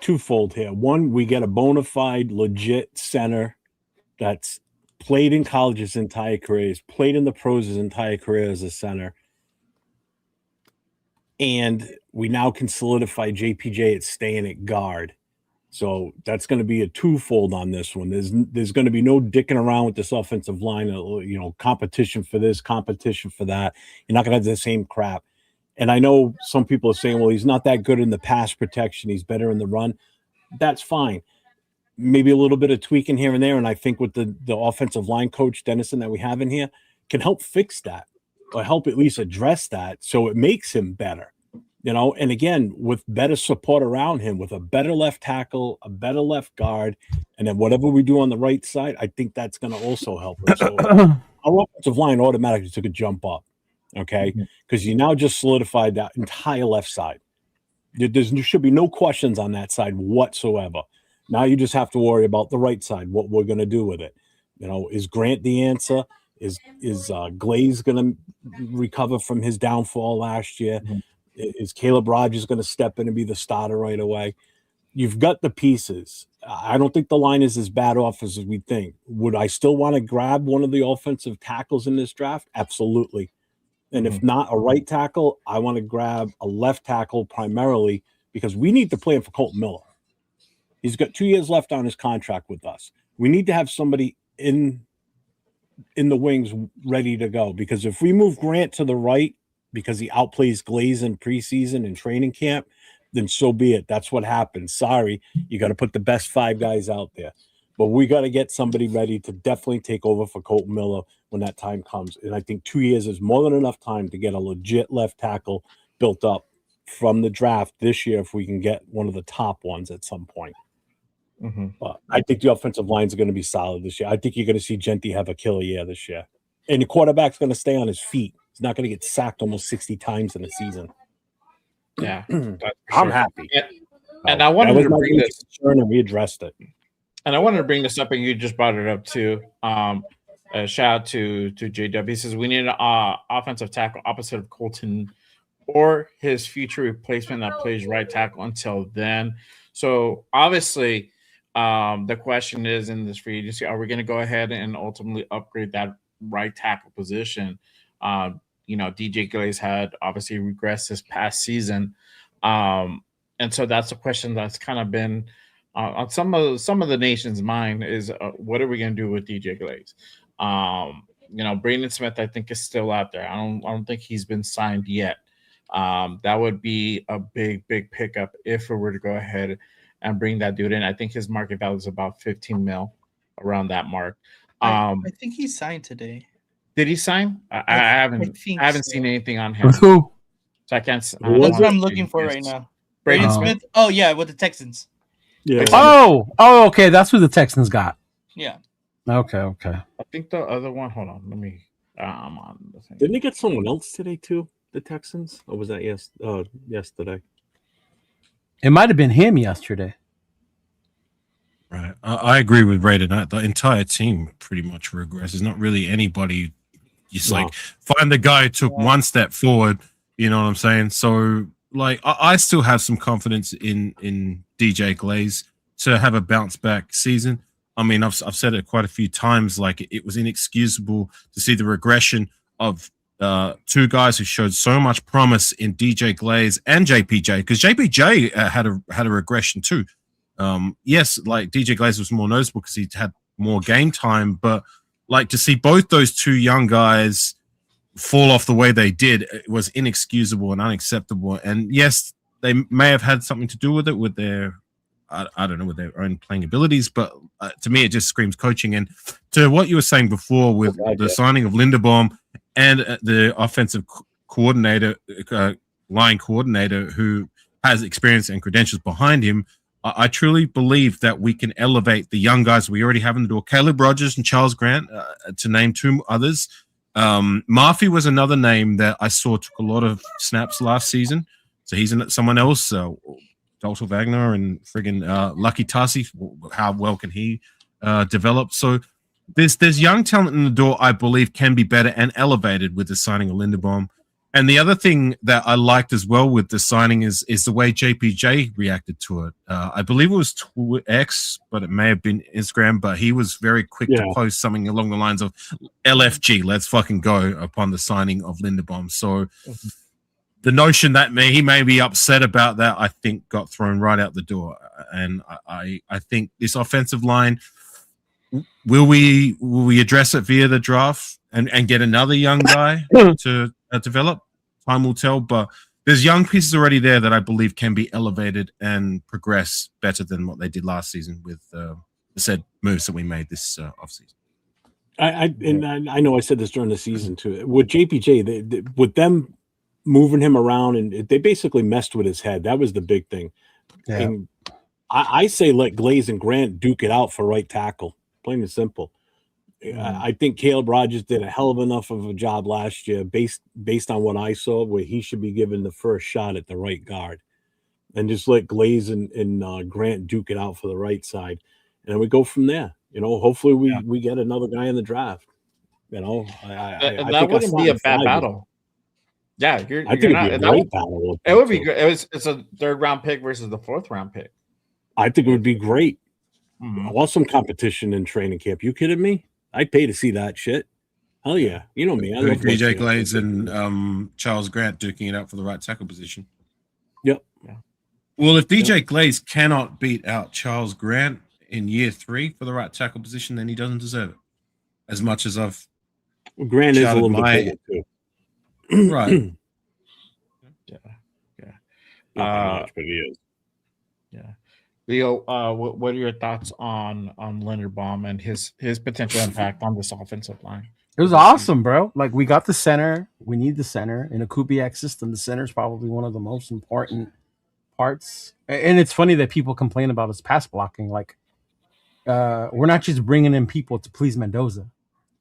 Twofold here. One, we get a bona fide, legit center that's played in college his entire career, he's played in the pros his entire career as a center. And we now can solidify JPJ at staying at guard. So that's going to be a twofold on this one. There's going to be no dicking around with this offensive line, competition for this, competition for that. You're not going to have the same crap. And I know some people are saying, well, he's not that good in the pass protection. He's better in the run. That's fine. Maybe a little bit of tweaking here and there. And I think with the offensive line coach, Dennison, that we have in here, can help fix that or help at least address that so it makes him better. And again, with better support around him, with a better left tackle, a better left guard, and then whatever we do on the right side, I think that's going to also help him. So our offensive line automatically took a jump up, okay? Because you now just solidified that entire left side. There should be no questions on that side whatsoever. Now you just have to worry about the right side, what we're going to do with it. Is Grant the answer? Is Glaze going to recover from his downfall last year? Mhm. Is Caleb Rogers going to step in and be the starter right away? You've got the pieces. I don't think the line is as bad off as we think. Would I still want to grab one of the offensive tackles in this draft? Absolutely. And if not a right tackle, I want to grab a left tackle primarily because we need to plan for Colton Miller. He's got 2 years left on his contract with us. We need to have somebody in the wings ready to go, because if we move Grant to the right because he outplays Glaze in preseason and training camp, then so be it. That's what happens. Sorry, you got to put the best 5 guys out there. But we got to get somebody ready to definitely take over for Colton Miller when that time comes. And I think 2 years is more than enough time to get a legit left tackle built up from the draft this year if we can get one of the top ones at some point. But I think the offensive lines are going to be solid this year. I think you're going to see Genty have a killer year this year. And the quarterback's going to stay on his feet. He's not going to get sacked almost 60 times in a season. Yeah. I'm happy. And I wanted to bring this, and we addressed it. and I wanted to bring this up, and you just brought it up too. A shout out to JW. He says we need an offensive tackle opposite of Colton or his future replacement that plays right tackle until then. So obviously, the question is in this free agency, are we going to go ahead and ultimately upgrade that right tackle position? DJ Glaze had obviously regressed this past season. And so that's a question that's kind of been on some of the nation's mind is what are we going to do with DJ Glaze? Brandon Smith, I think, is still out there. I don't think he's been signed yet. That would be a big pickup if we were to go ahead and bring that dude in. I think his market value is about 15 mil, around that mark. I think he signed today. Did he sign? I haven't seen anything on him. With who? So I can't. That's what I'm looking for right now. Braden Smith. Oh yeah, with the Texans. Yeah. Oh, okay. That's who the Texans got. Yeah. Okay. I think the other one. Hold on. Let me. I'm on the thing. Didn't they get someone else today too? The Texans, or was that yesterday? It might have been him yesterday. Right. I agree with Raiden. The entire team pretty much regresses. Not really anybody. Just like find the guy who took one step forward. You know what I'm saying? So like I still have some confidence in DJ Glaze to have a bounce back season. I mean, I've said it quite a few times. Like it was inexcusable to see the regression of 2 guys who showed so much promise in DJ Glaze and JPJ, because JPJ had a regression too. Yes, like DJ Glaze was more noticeable because he had more game time, but like to see both those 2 young guys fall off the way they did, it was inexcusable and unacceptable. And yes, they may have had something to do with it, with their I don't know, with their own playing abilities, but to me, it just screams coaching. And to what you were saying before with the signing of Linderbaum and the offensive coordinator, line coordinator who has experience and credentials behind him, I truly believe that we can elevate the young guys we already have in the door. Caleb Rogers and Charles Grant, to name 2 others. Murphy was another name that I saw took a lot of snaps last season. So he's someone else. Dalton Wagner and friggin' Lucky Tassi. How well can he develop? So there's young talent in the door I believe can be better and elevated with the signing of Linderbaum. And the other thing that I liked as well with the signing is the way JPJ reacted to it. I believe it was X, but it may have been Instagram, but he was very quick to post something along the lines of LFG, let's fucking go, upon the signing of Linderbaum. So the notion that he may be upset about that, I think, got thrown right out the door. And I think this offensive line, will we address it via the draft and get another young guy to develop? Time will tell, but there's young pieces already there that I believe can be elevated and progress better than what they did last season with the said moves that we made this offseason. I know I said this during the season too. With JPJ, with them moving him around, and they basically messed with his head. That was the big thing. Yeah. And I say let Glaze and Grant duke it out for right tackle, plain and simple. I think Caleb Rogers did a hell of enough of a job last year based on what I saw, where he should be given the first shot at the right guard. and just let Glaze and Grant duke it out for the right side, and then we go from there. Hopefully we get another guy in the draft. I That think wouldn't be a bad battle. Yeah, you're I think it'd not. be a great battle. It would be good. It's a 3rd round pick versus the 4th round pick. I think it would be great. Mm-hmm. I want some competition in training camp. You kidding me? I'd pay to see that shit. Hell yeah. You know me. I love DJ Glaze and Charles Grant duking it out for the right tackle position. Yep. Yeah. Well, if DJ Glaze cannot beat out Charles Grant in year 3 for the right tackle position, then he doesn't deserve it. As much as Grant is a little bit bigger too. Right. Yeah. Not much, but he is. Yeah. Leo, what are your thoughts on Linderbaum and his potential impact on this offensive line? It was awesome, bro. Like, we got the center. We need the center. In a Kubiak system, the center is probably one of the most important parts. And it's funny that people complain about his pass blocking. Like, we're not just bringing in people to please Mendoza.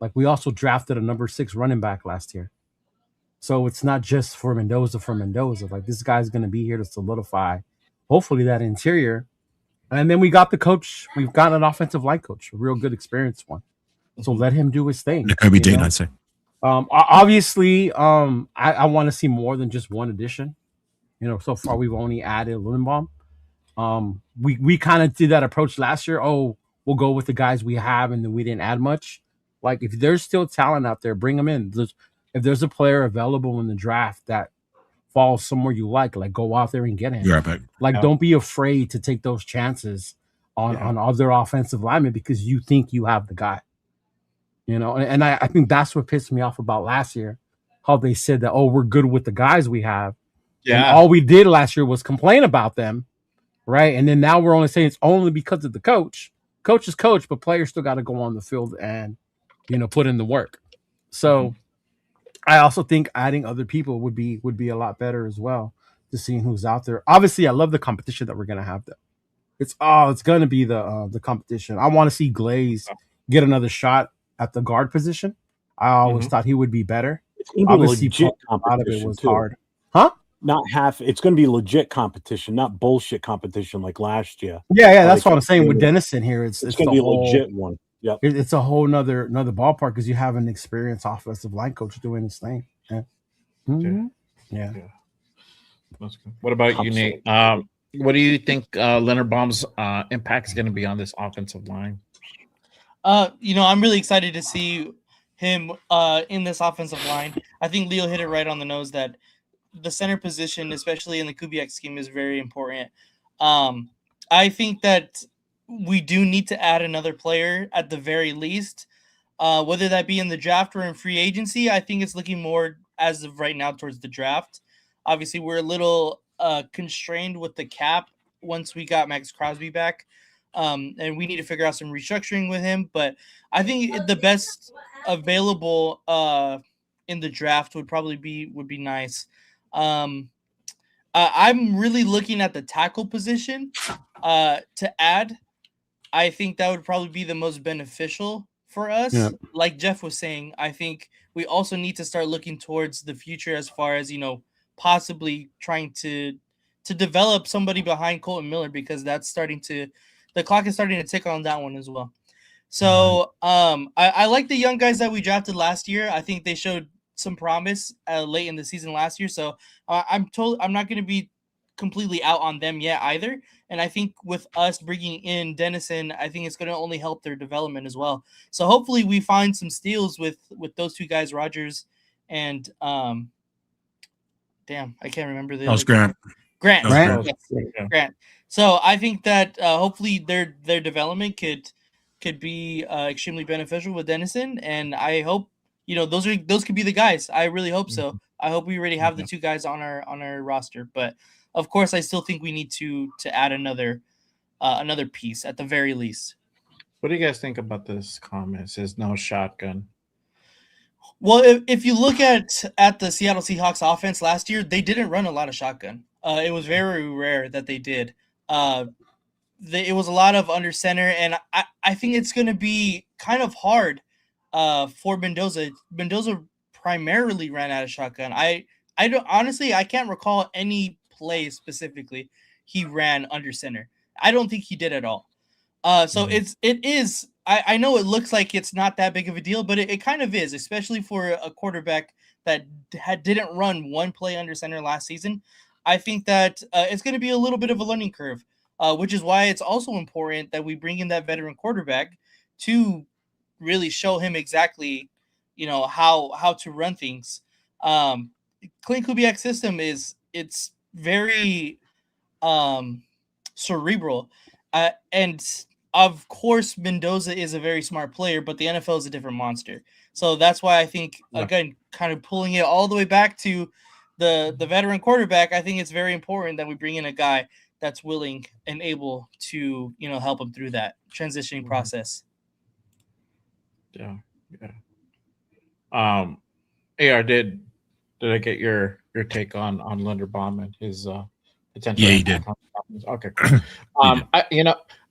Like, we also drafted a number 6 running back last year. So it's not just for Mendoza. Like, this guy's going to be here to solidify, hopefully, that interior. And then we got the coach. We've got an offensive line coach, a real good experienced one. So let him do his thing. Kobe Dean, I'd say. Obviously, I want to see more than just one addition. So far we've only added Linderbaum. We kind of did that approach last year. Oh, we'll go with the guys we have, and then we didn't add much. Like, if there's still talent out there, bring them in. If there's a player available in the draft that falls somewhere you like go out there and get him. You're right. Like, don't be afraid to take those chances on other offensive linemen because you think you have the guy. And I think that's what pissed me off about last year, how they said that, oh, we're good with the guys we have. Yeah. And all we did last year was complain about them, right? And then now we're only saying it's only because of the coach. Coach is coach, but players still got to go on the field and, put in the work. So I also think adding other people would be a lot better as well, to seeing who's out there. Obviously, I love the competition that we're going to have, though. It's going to be the competition. I want to see Glaze get another shot at the guard position. I always thought he would be better. It's going to be legit competition. A lot of it was hard. Huh? Not half. It's going to be legit competition, not bullshit competition like last year. Yeah. That's what I'm saying with Dennison here. It's going to be a legit one. Yep. It's a whole nother ballpark because you have an experienced offensive line coach doing his thing. Yeah. Mm-hmm. Yeah. That's good. What about you, Nate? What do you think Linderbaum's impact is going to be on this offensive line? I'm really excited to see him in this offensive line. I think Leo hit it right on the nose that the center position, especially in the Kubiak scheme, is very important. I think that we do need to add another player at the very least, whether that be in the draft or in free agency. I think it's looking more as of right now towards the draft. Obviously, we're a little constrained with the cap once we got Maxx Crosby back. And we need to figure out some restructuring with him. But I think the best available in the draft would be nice. I'm really looking at the tackle position to add. I think that would probably be the most beneficial for us. Yeah. Like Jeff was saying, I think we also need to start looking towards the future as far as, possibly trying to develop somebody behind Colton Miller, because the clock is starting to tick on that one as well. So I like the young guys that we drafted last year. I think they showed some promise late in the season last year. So I'm not going to be completely out on them yet either. And I think with us bringing in Dennison, I think it's going to only help their development as well. So hopefully we find some steals with those two guys, Rogers and damn, I can't remember the other Grant. Grant. Grant. So I think that hopefully their development could be extremely beneficial with Dennison, and I hope those could be the guys. I really hope so. I hope we already have the two guys on our roster, but of course I still think we need to add another piece at the very least. What do you guys think about this comment? It says no shotgun. Well, if you look at the Seattle Seahawks offense last year, they didn't run a lot of shotgun. It was very rare that they did. It was a lot of under center, and I think it's going to be kind of hard for Mendoza. Mendoza primarily ran out of shotgun. I can't recall any play specifically. he ran under center. I don't think he did at all. So it is. I know it looks like it's not that big of a deal, but it kind of is, especially for a quarterback that didn't run one play under center last season. I think that it's going to be a little bit of a learning curve, which is why it's also important that we bring in that veteran quarterback to really show him exactly, how to run things. Clint Kubiak's system it's very cerebral, and of course Mendoza is a very smart player, but the NFL is a different monster. So that's why I think, again, kind of pulling it all the way back to the veteran quarterback, I think it's very important that we bring in a guy that's willing and able to, help him through that transitioning process. Yeah. AR, did I get your take on Linderbaum and his potential? Yeah, you did. Okay, cool.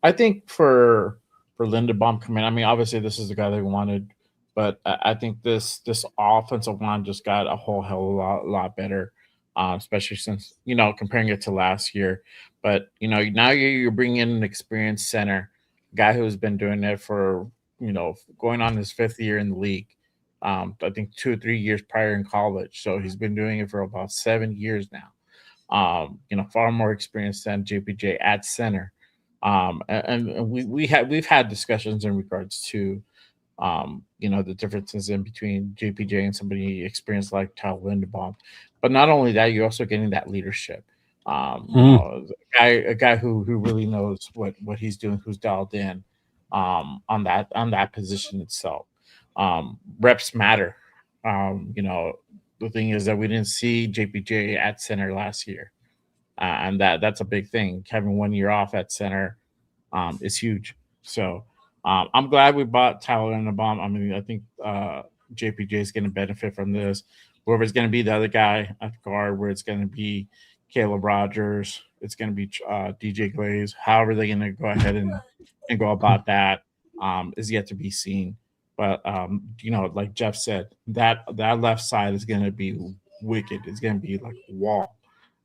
I think for Linderbaum coming, I mean, obviously this is the guy they wanted, but I think this offensive line just got a whole hell of a lot better, especially since, comparing it to last year. But, now you're bringing in an experienced center, guy who's been doing it for, going on his 5th year in the league. I think 2 or 3 years prior in college. So he's been doing it for about 7 years now. Far more experienced than JPJ at center. And we've had discussions in regards to, the differences in between JPJ and somebody experienced like Tyler Linderbaum. But not only that, you're also getting that leadership. A guy who really knows what he's doing, who's dialed in on that position itself. Reps matter. The thing is that we didn't see JPJ at center last year. And that's a big thing. Having 1 year off at center is huge. So I'm glad we bought Tyler Linderbaum. I mean, I think JPJ is going to benefit from this. Whoever's going to be the other guy at guard, where it's going to be Caleb Rogers, it's going to be DJ Glaze. However they're going to go ahead and go about that is yet to be seen. But like Jeff said, that left side is going to be wicked. It's going to be like a wall.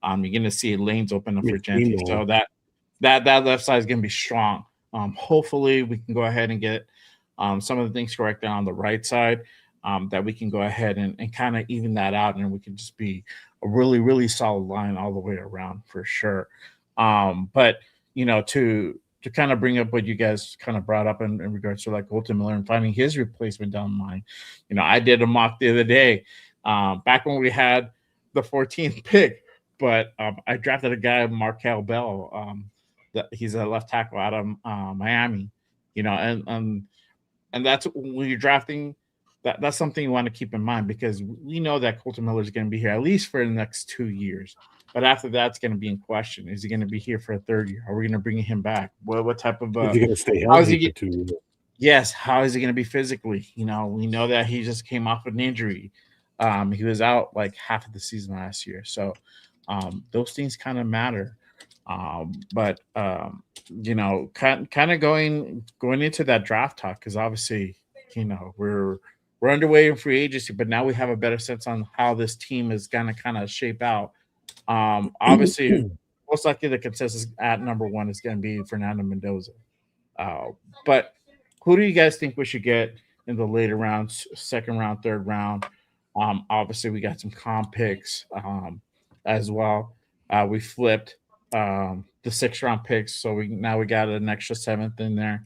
You're going to see lanes open up for Genty. So that left side is going to be strong. Hopefully we can go ahead and get some of the things corrected on the right side, that we can go ahead and kind of even that out, and we can just be a really, really solid line all the way around for sure. But, to kind of bring up what you guys kind of brought up in regards to like Colton Miller and finding his replacement down the line. I did a mock the other day, back when we had the 14th pick, but I drafted a guy, Markel Bell. He's a left tackle out of Miami, and that's when you're drafting. That's something you want to keep in mind, because we know that Colton Miller is going to be here at least for the next 2 years. But after that's going to be in question. Is he going to be here for a 3rd year? Are we going to bring him back? What type of? Is he going to stay healthy for 2 years? Yes. How is he going to be physically? We know that he just came off an injury. He was out like half of the season last year. So those things kind of matter. But kind of going into that draft talk, because obviously, we're underway in free agency, but now we have a better sense on how this team is going to kind of shape out. Obviously, most likely the consensus at number 1 is going to be Fernando Mendoza. But who do you guys think we should get in the later rounds, 2nd round, 3rd round? Obviously, we got some comp picks as well. We flipped the 6th round picks, so we got an extra 7th in there.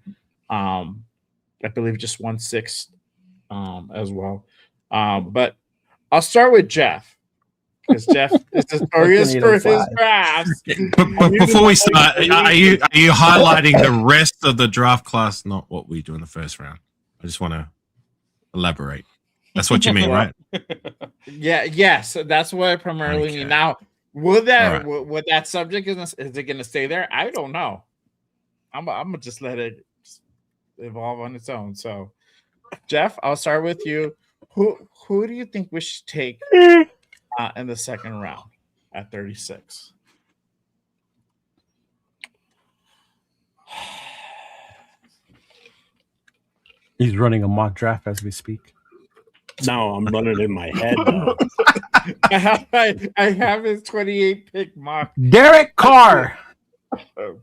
I believe just 1/6 as well. But I'll start with Jeff, because Jeff is notorious for his drafts. But before we start, are you highlighting the rest of the draft class, not what we do in the 1st round? I just want to elaborate. That's what you mean, right? Yeah. Yes, that's what I primarily mean. Now, would that subject is it going to stay there? I don't know. I'm gonna just let it evolve on its own. So, Jeff, I'll start with you. Who do you think we should take in the 2nd round at 36? He's running a mock draft as we speak. No, I'm running in my head now. I have his 28 pick mock. Derek Carr. God.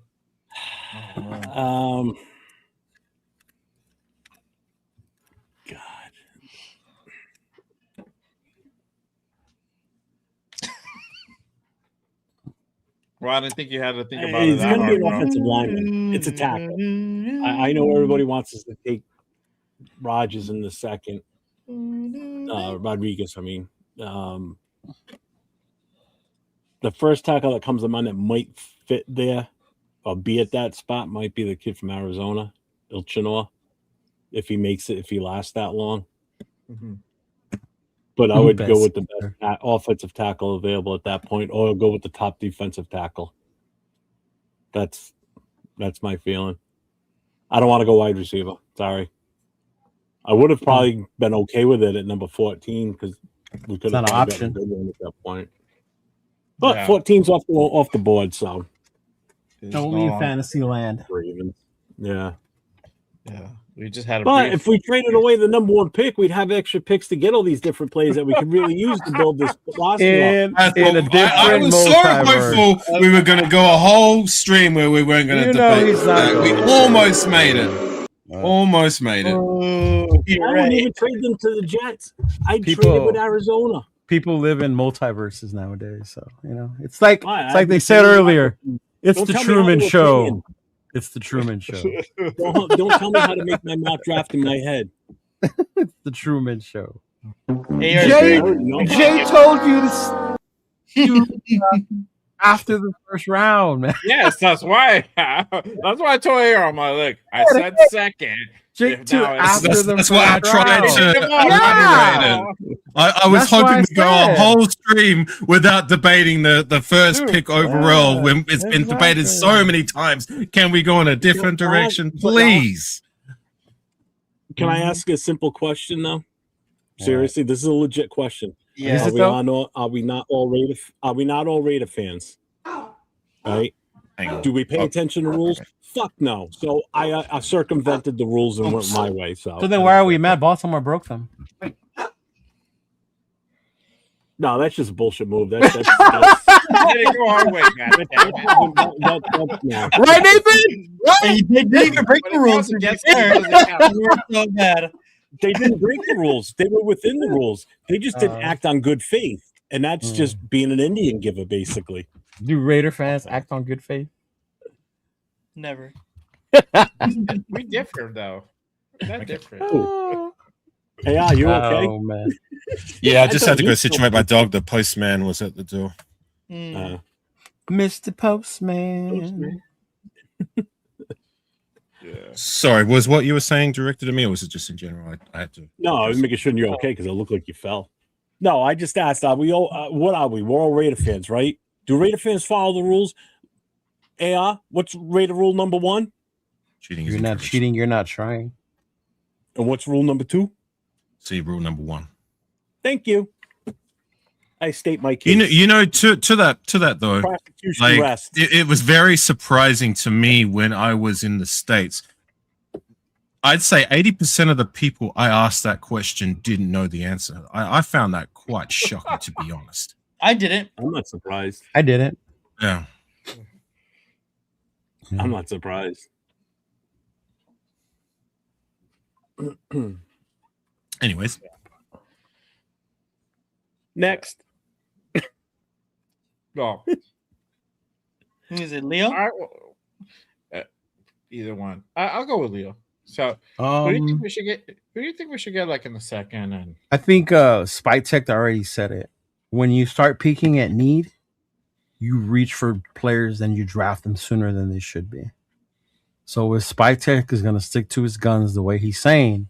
Well, I didn't think you had to think about it It's that going to be hard, an bro. offensive lineman. It's a tackle. I know everybody wants us to take Rodgers in the second. Rodriguez, I mean. The first tackle that comes to mind that might fit there or be at that spot might be the kid from Arizona, Ilchinor, if he makes it, if he lasts that long. Mm-hmm. But I would go with the best offensive tackle available at that point, or go with the top defensive tackle. That's my feeling. I don't want to go wide receiver. Sorry. I would have probably been okay with it at number 14 because we could have gotten a good one at that point. But 14's off the board, so only in fantasy land. Ravens. Yeah. Yeah. We just had a But if we traded away the number 1 pick, we'd have extra picks to get all these different players that we could really use to build this roster up. In a different I was so hopeful we were going to go a whole stream where we weren't going to debate. We almost made it. Almost made it. I wouldn't even trade them to the Jets. I'd trade it with Arizona. People live in multiverses nowadays, so it's like they said earlier. It's the Truman Show. It's the Truman Show. Don't tell me how to make my mock draft in my head. It's the Truman Show. Hey, Jay told you to after the first round, man. Yes, that's why. That's why I told you. I'm like, look, I said second. Jake too. That's what I tried to elaborate. I was hoping to go a whole stream without debating the first pick overall when it's been debated so many times. Can we go in a different direction, please? Can I ask a simple question though? Seriously, this is a legit question. Yeah. Are we not all Raider fans? Right? Do we pay attention to rules? Fuck no. So I circumvented the rules and went my way. So then why are we mad? Baltimore broke them. No, that's just a bullshit move. That's Let it go our way, right, Nathan? Hey, they didn't break the rules. We were so bad. They didn't break the rules. They were within the rules. They just didn't act on good faith. And that's just being an Indian giver, basically. Do Raider fans act on good faith? Never. We differ, though. That's different. Hey, are you okay? Oh, man. Yeah, I just had to go situate my dog. The postman was at the door. Mr. Postman. Sorry, was what you were saying directed at me, or was it just in general? I had to. No, I was making sure you're okay because it looked like you fell. No, I just asked. Are we all? What are we? We're all Raider fans, right? Do Raider fans follow the rules? AR, what's Raider rule number 1? Cheating. You're not cheating. You're not trying. And what's rule number 2? See, rule number 1. Thank you. I state my case. To that though, like it was very surprising to me when I was in the States. I'd say 80% of the people I asked that question didn't know the answer. I found that quite shocking, to be honest. I didn't. I'm not surprised. I didn't. Yeah. I'm not surprised. Anyways. Next. No. Who is it, Leo? Either one. I'll go with Leo. So, who do you think we should get? Who do you think we should get, like in the second? And I think Spike Tech already said it. When you start peaking at need, you reach for players and you draft them sooner than they should be. So if Spike Tech is going to stick to his guns the way he's saying,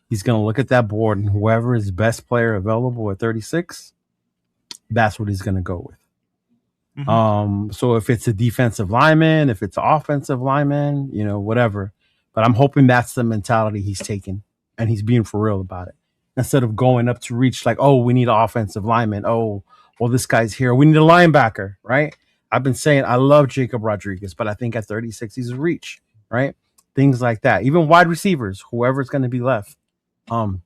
he's going to look at that board and whoever is best player available at 36, that's what he's going to go with. Mm-hmm. So if it's a defensive lineman, if it's an offensive lineman, whatever. But I'm hoping that's the mentality he's taking and he's being for real about it. Instead of going up to reach like, oh, we need an offensive lineman. Oh, well, this guy's here. We need a linebacker, right? I've been saying I love Jacob Rodriguez, but I think at 36 he's a reach, right? Things like that. Even wide receivers, whoever's going to be left. In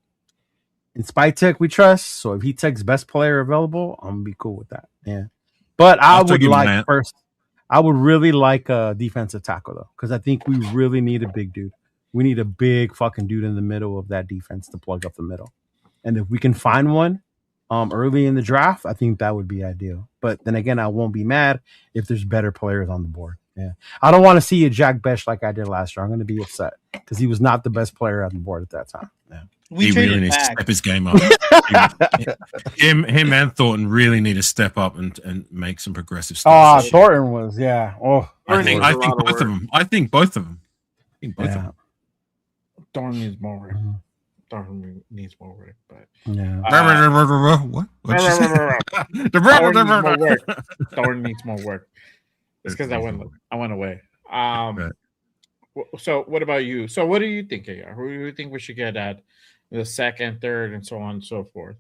Spike Tech, we trust. So if he takes best player available, I'm going to be cool with that. Yeah. But I would I would really like a defensive tackle though, because I think we really need a big dude. We need a big fucking dude in the middle of that defense to plug up the middle. And if we can find one early in the draft, I think that would be ideal. But then again, I won't be mad if there's better players on the board. Yeah, I don't want to see a Jack Besh like I did last year. I'm going to be upset because he was not the best player on the board at that time. Yeah. We He traded really needs to back. step his game up. him and Thornton really need to step up and make some progressive Oh, stuff. Thornton was, yeah. Oh, I think Thornton needs a lot both of of them. I think both of them. yeah. Thornton needs more work. Mhm. Thornton needs more work, but Yeah. What? What'd you say? Thornton needs more work. Thornton needs more work. It's because I went away. Right. So what about you? So what do you think, AR? Who do you think we should get at the second, third, and so on and so forth?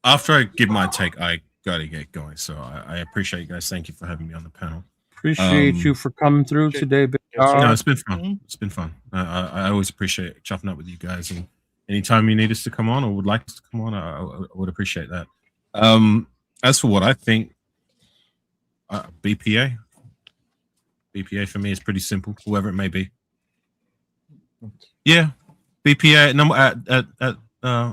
After I give my take, I gotta get going. So I appreciate you guys. Thank you for having me on the panel. Appreciate you for coming through today, Big Yes, sir. No, it's been fun. Mhm. It's been fun. I always appreciate chopping up with you guys. And anytime you need us to come on or would like us to come on, I would appreciate that. As for what I think, BPA for me is pretty simple. Whoever it may be. Yeah, BPA number at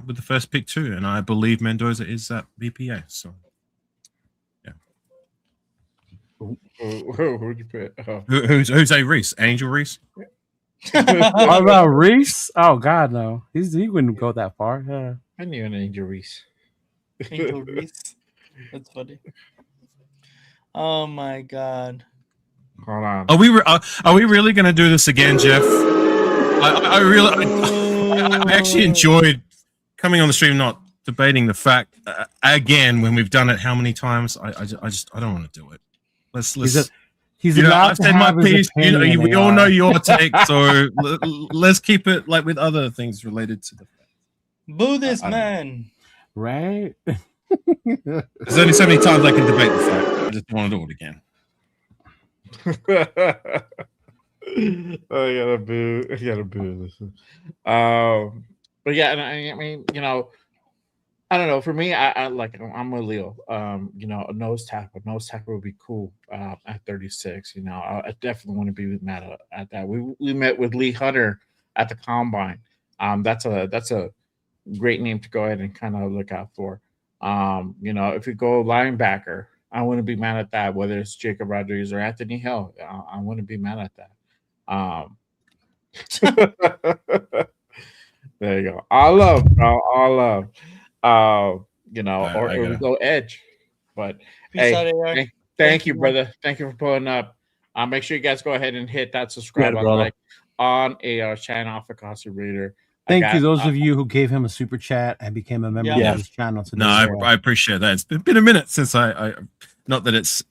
with the first pick too, and I believe Mendoza is at BPA. So Who'd you put? Oh. who's a Reese? Angel Reese? What about Reese? Oh God, no. He wouldn't go that far. Yeah. I knew an Angel Reese. Angel Reese. That's funny. Oh my God. Hold on. Are we really going to do this again, Jeff? I actually enjoyed coming on the stream, not debating the fact again when we've done it how many times. I don't want to do it. Let's He's you know, allowed I've to said my have his piece. You know, opinion, we all AR. know your take, so let's keep it like with other things related to the. Boo this I don't man. Right? There's only so many times I can debate the fact. I just want to do it again. I gotta boo this. But yeah, and I mean, you know, I don't know. For me, I'm with Leo. You know, a nose tackle would be cool at 36. You know, I definitely want to be mad at that. We met with Lee Hunter at the combine. That's a great name to go ahead and kind of look out for. You know, if we go linebacker, I wouldn't be mad at that. Whether it's Jacob Rodriguez or Anthony Hill, I wouldn't be mad at that. There you go. All love, bro. All love. You know, or we go edge. But Peace out, AR. thank you, brother. Thank you for pulling up. Make sure you guys go ahead and hit that subscribe Yeah, button brother. like on AR's channel for Costa Raider. Thank you, those of you who gave him a super chat and became a member Yeah. of his channel today. No, I appreciate that. It's been a minute since I not that it's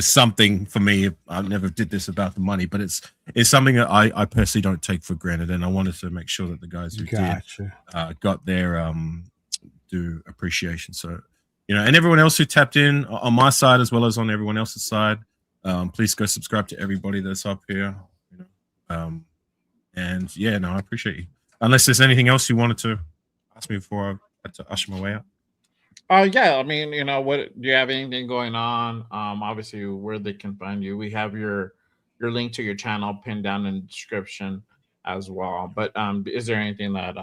something for me. I never did this about the money, but it's something that I personally don't take for granted, and I wanted to make sure that the guys who Gotcha. did got their due appreciation. So and everyone else who tapped in on my side as well as on everyone else's side, please go subscribe to everybody that's up here. And yeah, no, I appreciate you. Unless there's anything else you wanted to ask me before I had to usher my way out. Yeah, I mean, what do you have anything going on? Obviously where they can find you. We have your link to your channel pinned down in the description as well. But is there anything that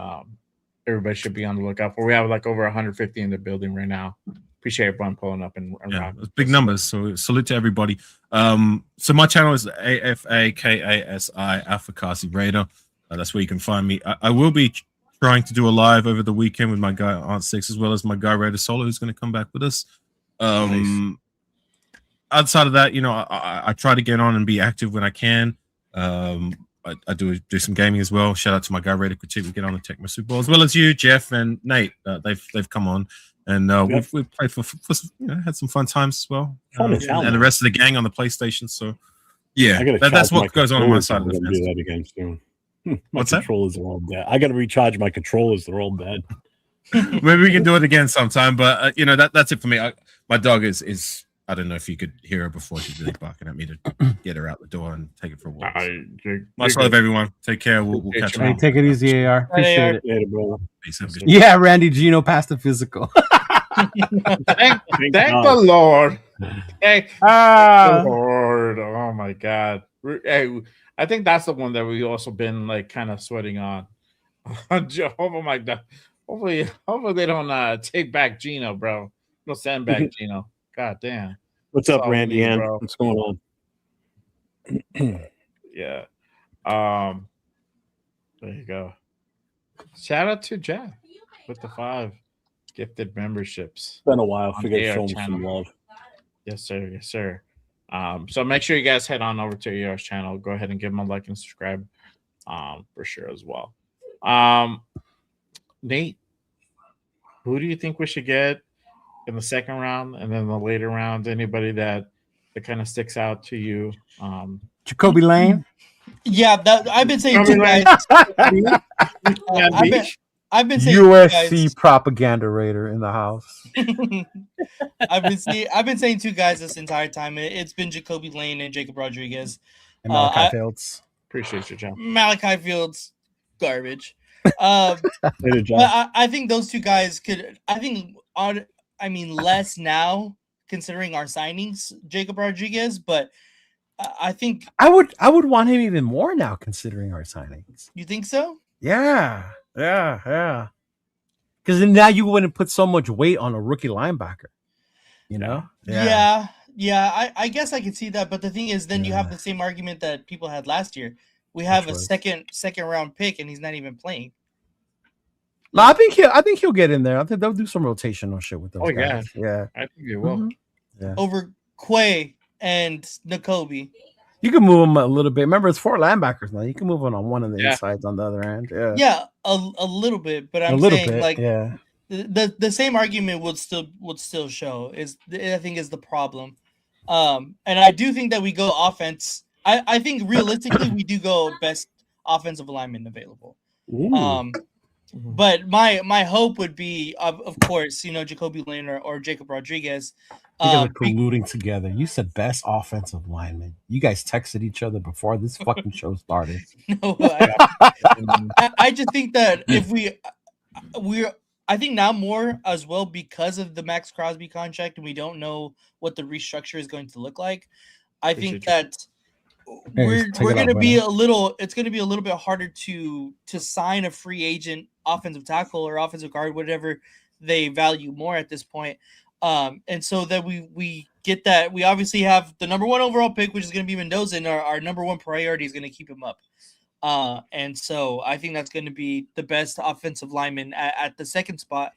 everybody should be on the lookout for? We have like over 150 in the building right now. Appreciate everyone pulling up and Yeah, it's big numbers. So salute to everybody. So my channel is AFAKASI Afakasi Raider. That's where you can find me. I will be trying to do a live over the weekend with my guy Aunt Six as well as my guy Raider Solo, who's going to come back with us. Nice. Outside of that, I try to get on and be active when I can. I do some gaming as well. Shout out to my guy Raider Critique. We get on the Tecmo Super Bowl as well as you, Jeff and Nate. They've come on and we've played for had some fun times as well. Fun as hell, and the man. rest of the gang on the PlayStation. So yeah, I gotta that's charge my what goes on my controllers. side of the I'm gonna fence. do that again soon. My What's that? controllers are all dead. I gotta recharge my controllers. They're all dead. Maybe we can do it again sometime. But that's it for me. My dog is I don't know if you could hear her before. She's really barking at me to get her out the door and take it for a walk. Much love, everyone. Take care. We'll catch Hey, up. take it easy, AR. Appreciate it. Later, brother. Peace. Have a good Yeah, Randy Geno passed the physical. Thank God. the Lord. Hey, Ah, Lord, oh my God! Hey, I think that's the one that we also been like kind of sweating on. Oh my God! Hopefully they don't take back Geno, bro. No send back Geno. God damn. What's That's up, all we Randy need, Ann? bro. What's going on? Yeah. There you go. Shout out to Jack with the 5 gifted memberships Been a while. on Figured AR show him channel. some love. Yes, sir. Yes, sir. So make sure you guys head on over to AR's channel. Go ahead and give him a like and subscribe, for sure as well. Nate, who do you think we should get in the second round and then the later rounds? Anybody that kind of sticks out to you? Jacoby Lane. Yeah, that I've been saying two guys. I've been saying two USC guys. propaganda raider in the house. I've been saying two guys this entire time. It's been Jacoby Lane and Jacob Rodriguez. And Malachi Fields. Appreciate you, John. Malachi Fields, garbage. Later, John. But I think those two guys could. I mean, less now considering our signings, Jacob Rodriguez. But I think I would want him even more now considering our signings. You think so? Yeah. Because then now you wouldn't put so much weight on a rookie linebacker. You know? Yeah. I guess I could see that, but the thing is, then you have the same argument that people had last year. We have a second round pick, and he's not even playing. No, I think he'll get in there. I think they'll do some rotational shit with those guys. Yeah. I think they will. Yeah. Over Quay and Nakobe. You can move them a little bit. Remember, it's 4 linebackers now. You can move on one of the insides on the other end. Yeah. Yeah, a little bit, but I'm saying like yeah. The same argument would still show I think is the problem. And I do think that we go offense. I think realistically we do go best offensive lineman available. But my hope would be of course, Jacoby Lane or Jacob Rodriguez. You guys are colluding together. You said best offensive lineman. You guys texted each other before this fucking show started. No, I just think that if we're I think now more as well because of the Maxx Crosby contract and we don't know what the restructure is going to look like. I think that we're going to be it's going to be a little bit harder to sign a free agent offensive tackle or offensive guard, whatever they value more at this point. And so that we get that we obviously have the number 1 overall pick, which is going to be Mendoza, and our number 1 priority is going to keep him up. And so I think that's going to be the best offensive lineman at the second spot,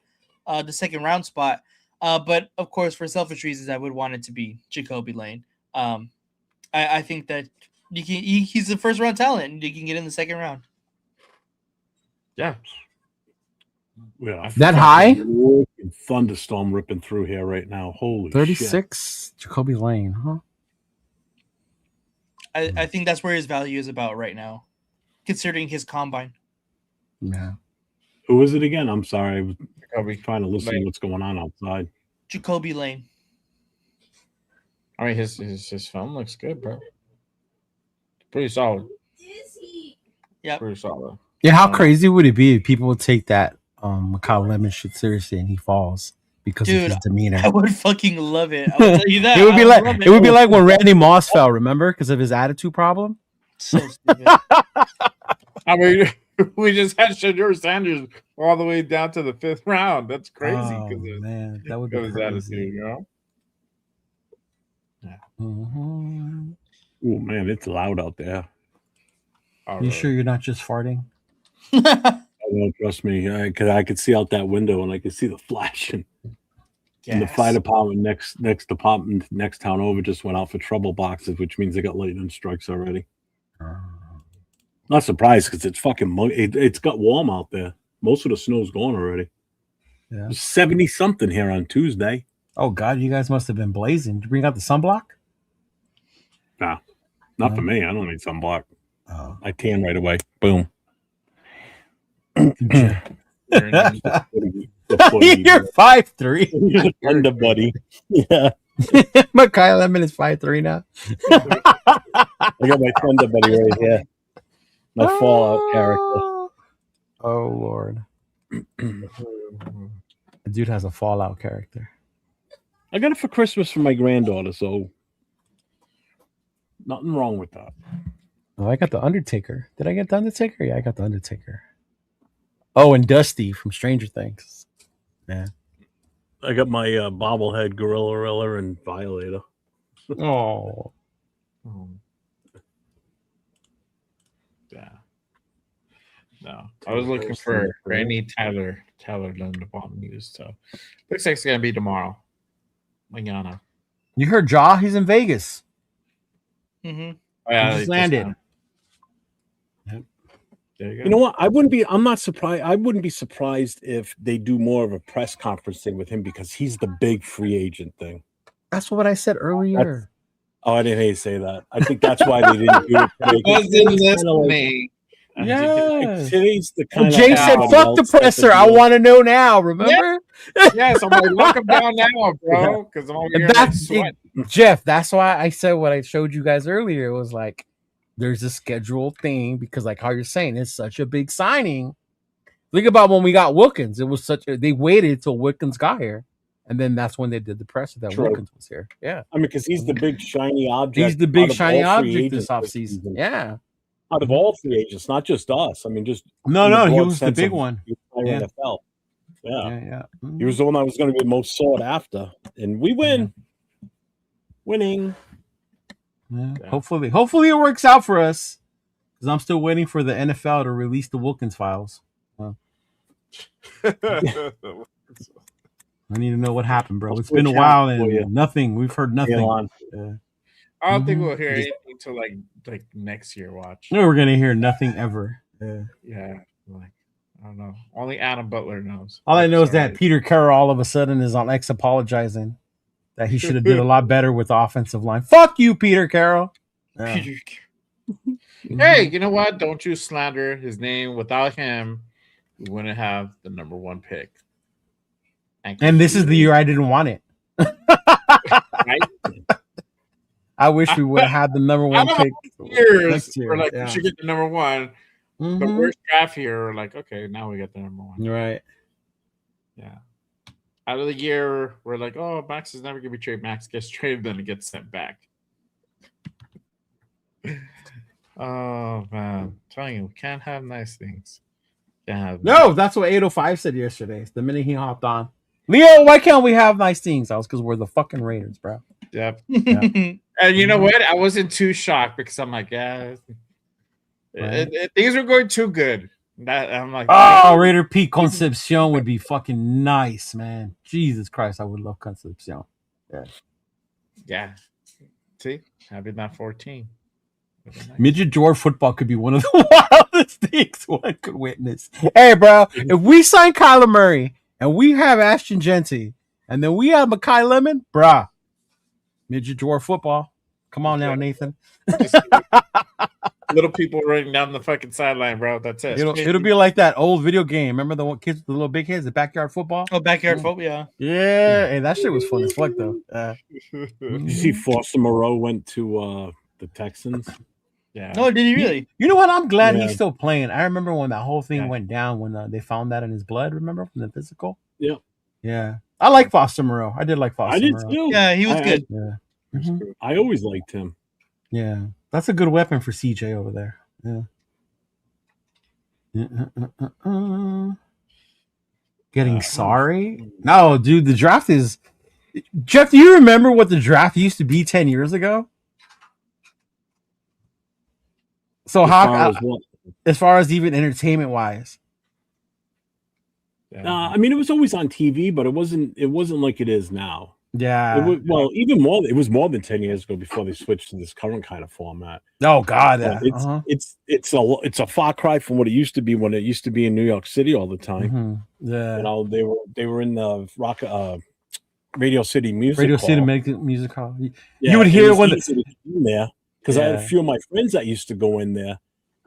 the second round spot. But of course, for selfish reasons, I would want it to be Jacoby Lane. I think that he's the first round talent and you can get in the second round. Yeah. That high? Thunderstorm ripping through here right now. Holy 36 shit. Jacoby Lane, huh? I think that's where his value is about right now, considering his combine. Yeah. Who is it again? I'm sorry. I was Jacoby trying to listen Lane. to what's going on outside. Jacoby Lane. I mean, his film looks good, bro. Pretty solid. Yeah. Pretty solid. Yeah, how crazy would it be if people would take that Kyle Lemon shit seriously and he falls because of his demeanor? I would fucking love it. I would tell you that. It would be like when Randy Moss fell, remember? Because of his attitude problem. So stupid. I mean, we just had Shadur Sanders all the way down to the 5th round. That's crazy. Oh, man, that would be his crazy. attitude, Yeah. Mm-hmm. Oh man, it's loud out there. You sure you're not just farting? Don't trust me, because I could see out that window and I could see the flashing. And the fire department next town over just went out for trouble boxes, which means they got lightning strikes already. Not surprised because it's fucking it's got warm out there. Most of the snow's gone already. Yeah, 70 something here on Tuesday. Oh God, you guys must have been blazing. Did you bring out the sunblock? Nah, not for me. I don't need sunblock. Oh. I tan right away. Boom. You're 5'3". Thunder buddy. Yeah. My Kyle Lemon is 5'3" now. I got my thunder buddy right here. My Fallout character. Oh Lord. The dude has a Fallout character. I got it for Christmas for my granddaughter, so nothing wrong with that. Oh, I got the Undertaker. Did I get the Undertaker? Yeah, I got the Undertaker. Oh, and Dusty from Stranger Things. Yeah. I got my bobblehead Gorilla and Violator. Oh. Yeah. No, I was looking for any Tyler Linderbaum news. So looks like it's gonna be tomorrow. Mañana. You heard Jaw? He's in Vegas. Mm-hmm. Oh, yeah, He they just landed. There you go. You know what? I'm not surprised. I wouldn't be surprised if they do more of a press conference thing with him because he's the big free agent thing. That's what I said earlier. I didn't hear you say that. I think that's why they didn't do it today. Wasn't listening. Yes. Today's the kind And Jay of said, fuck the presser. I want to know now. Remember? Yes, I'm like, lock him down now, bro. Because I'm over here like, sweat. Jeff, that's why I said what I showed you guys earlier. It was like, there's a scheduled thing because, like how you're saying, it's such a big signing. Think about when we got Wilkins. It was they waited till Wilkins got here. And then that's when they did the presser that Wilkins was here. Yeah. I mean, because he's the big shiny object. He's the big shiny object this offseason. Yeah. Out of all free agents, not just us. I mean, just no, he was the big one. Yeah. NFL. Yeah. Mm-hmm. He was the one that was going to be most sought after, and we win. Yeah. Winning. Yeah. Hopefully it works out for us. Because I'm still waiting for the NFL to release the Wilkins files. I need to know what happened, bro. It's been a while and nothing. We've heard nothing. I don't think we'll hear anything until like next year. Watch. No, we're gonna hear nothing ever. Yeah, like I don't know. Only Adam Butler knows. All I know is that Peter Carroll all of a sudden is on X apologizing that he should have did a lot better with the offensive line. Fuck you, Peter Carroll. Hey, you know what? Don't you slander his name. Without him, we wouldn't have the number 1 pick. And this is the year I didn't want it. Right? I wish we would have had the number 1 pick. Years, we're like, we should get the number 1. The worst draft here, we're like, okay, now we get the number 1. Right. Yeah. Out of the year, we're like, oh, Max is never going to be traded. Max gets traded, then it gets sent back. Oh, man. I'm telling you, we can't have nice things. No, that's what 805 said yesterday. The minute he hopped on. Leo, why can't we have nice things? I was because we're the fucking Raiders, bro. Yep. And you know what? I wasn't too shocked because I'm like, yeah, things were going too good. I'm like, oh, Raider Pete Concepcion would be fucking nice, man. Jesus Christ, I would love Concepcion. Yeah. See, having that 14. Nice. Midget George football could be one of the wildest things one could witness. Hey, bro, if we sign Kyler Murray and we have Ashton Genty and then we have Mekhi Lemon, bruh, midget dwarf football. Come on now, Nathan. Little people running down the fucking sideline, bro. That's it. It'll be like that old video game. Remember the kids with the little big heads, the backyard football? Oh, backyard football, yeah. Yeah, hey, that shit was fun as fuck, though. Did you see Foster Moreau went to the Texans? Yeah. No, did he really? You know what? I'm glad he's still playing. I remember when that whole thing went down when they found that in his blood. Remember from the physical? Yeah. Yeah. I like Foster Moreau. I did like Foster Moreau. I did too. Yeah, he was good. I always liked him. Yeah. That's a good weapon for CJ over there. Yeah. Getting sorry? No, dude, the draft is... Jeff, do you remember what the draft used to be 10 years ago? So as far as even entertainment wise, I mean, it was always on TV, but it wasn't like it is now. Yeah. Even more. It was more than 10 years ago before they switched to this current kind of format. Oh God, it's a far cry from what it used to be when it used to be in New York City all the time. Mm-hmm. Yeah. You know, they were in the Radio City Music Radio Hall. City Music Hall. You would hear when there. Because I had a few of my friends that used to go in there,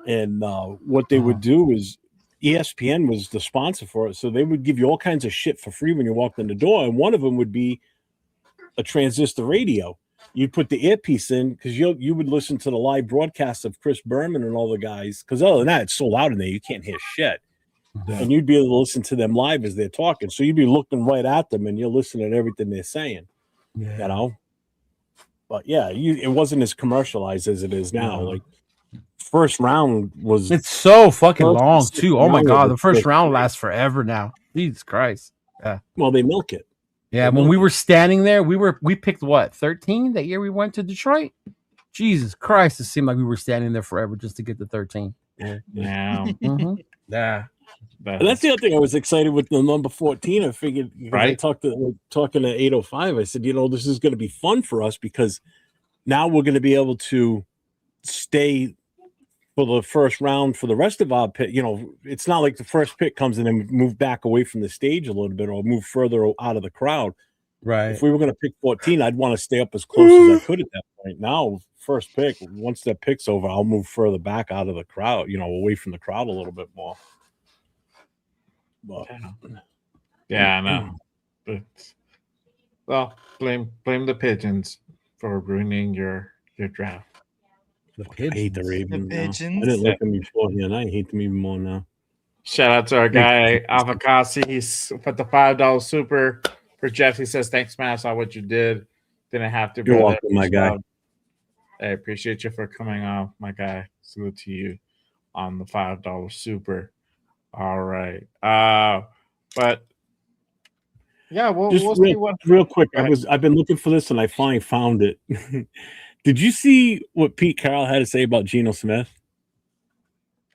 and what they would do is ESPN was the sponsor for it, so they would give you all kinds of shit for free when you walked in the door, and one of them would be a transistor radio. You'd put the earpiece in because you would listen to the live broadcast of Chris Berman and all the guys, because other than that, it's so loud in there, you can't hear shit. And you'd be able to listen to them live as they're talking, so you'd be looking right at them, and you're listening to everything they're saying. Yeah. You know, but yeah, it wasn't as commercialized as it is now. No. Like first round was It's so fucking first and long sixth too. Oh my round god, was the first just round great. lasts forever now. Jesus Christ. Yeah. Well, they milk it. Yeah, when we were standing there, we picked what, 13 that year we went to Detroit? Jesus Christ, it seemed like we were standing there forever just to get to 13. Yeah. Mm-hmm. Yeah. And that's the other thing. I was excited with the number 14. I figured because I Right. talking to 805. I said, this is going to be fun for us because now we're going to be able to stay for the first round for the rest of our pick. It's not like the first pick comes in and move back away from the stage a little bit or move further out of the crowd. Right. If we were going to pick 14, I'd want to stay up as close as I could at that point. Now, first pick, once that pick's over, I'll move further back out of the crowd, away from the crowd a little bit more. But, yeah, I know. But, well, blame the pigeons for ruining your draft. The I hate the pigeons. Ravens. The now. pigeons. I didn't like them before here, and I hate them even more now. Shout out to our guy Avocasi. He's put the $5 super for Jeff. He says, "Thanks, man. I saw what you did. Didn't have to." You're brother. welcome, my guy. I appreciate you for coming on, my guy. Salute to you on the $5 super. All right. But yeah, we'll see what. Real quick, I've been looking for this and I finally found it. Did you see what Pete Carroll had to say about Geno Smith?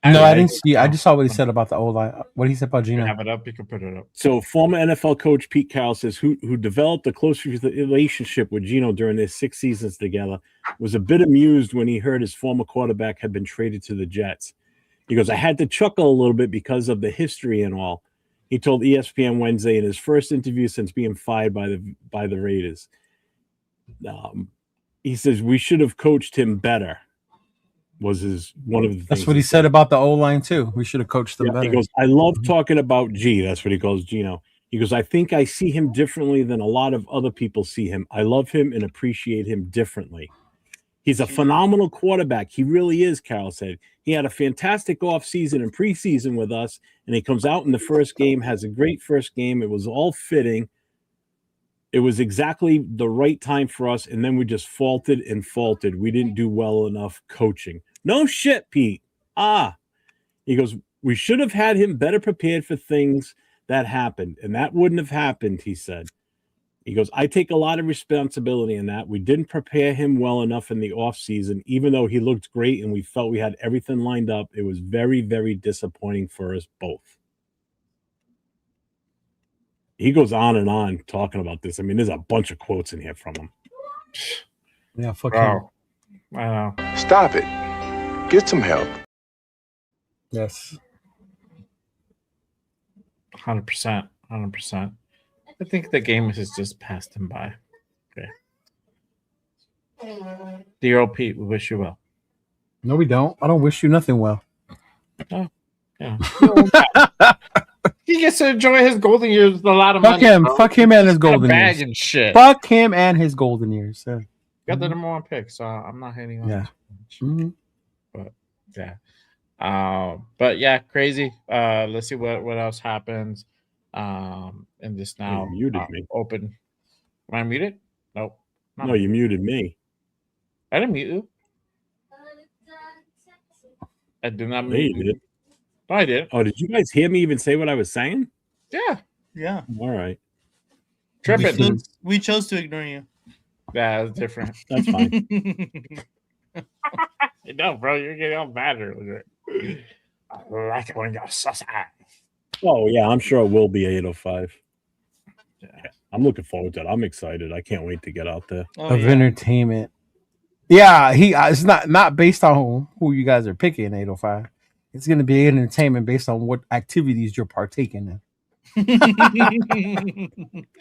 No, I didn't see. I just saw what he said about the O-line. What he said about You Geno. have it up. You can put it up. So, former NFL coach Pete Carroll says who developed a close relationship with Geno during their 6 seasons together was a bit amused when he heard his former quarterback had been traded to the Jets. He goes, "I had to chuckle a little bit because of the history and all." He told ESPN Wednesday in his first interview since being fired by the Raiders. He says we should have coached him better. Was one of the things. That's what he said about the O-line too. We should have coached them better. He goes, "I love talking about G." That's what he calls Geno. He goes, "I think I see him differently than a lot of other people see him. I love him and appreciate him differently. He's a phenomenal quarterback. He really is," Carroll said. "He had a fantastic offseason and preseason with us, and he comes out in the first game, has a great first game. It was all fitting. It was exactly the right time for us, and then we just faltered. We didn't do well enough coaching." No shit, Pete. He goes, "We should have had him better prepared for things that happened, and that wouldn't have happened," he said. He goes, "I take a lot of responsibility in that. We didn't prepare him well enough in the offseason, even though he looked great and we felt we had everything lined up. It was very, very disappointing for us both." He goes on and on talking about this. I mean, there's a bunch of quotes in here from him. Yeah, fuck him. I know. Stop it. Get some help. Yes. 100%. 100%. I think the game has just passed him by. Okay. Dear old Pete, we wish you well. No, we don't. I don't wish you nothing well. Oh, yeah. He gets to enjoy his golden years with a lot of Fuck money. him. Bro. Fuck him and his golden bag years. and shit. Fuck him and his golden years. Yeah. Got the number 1 pick, so I'm not hating on Yeah. it too much. But yeah, crazy. Let's see what else happens. In this now You muted me. open. Am I muted? Nope. No, you muted me. I didn't mute you. I did not Yeah, mute you did. No, I did. Oh, did you guys hear me even say what I was saying? Yeah. Yeah. All right. Tripping. We chose to ignore you. Yeah, it's different. That's fine. No, bro, you're getting all mad earlier. I like it when you're sus. Oh, yeah, I'm sure it will be 8:05. Yeah. I'm looking forward to it. I'm excited. I can't wait to get out there. Oh, Of yeah. entertainment. Yeah, it's not based on who you guys are picking. 805. It's going to be entertainment based on what activities you're partaking in.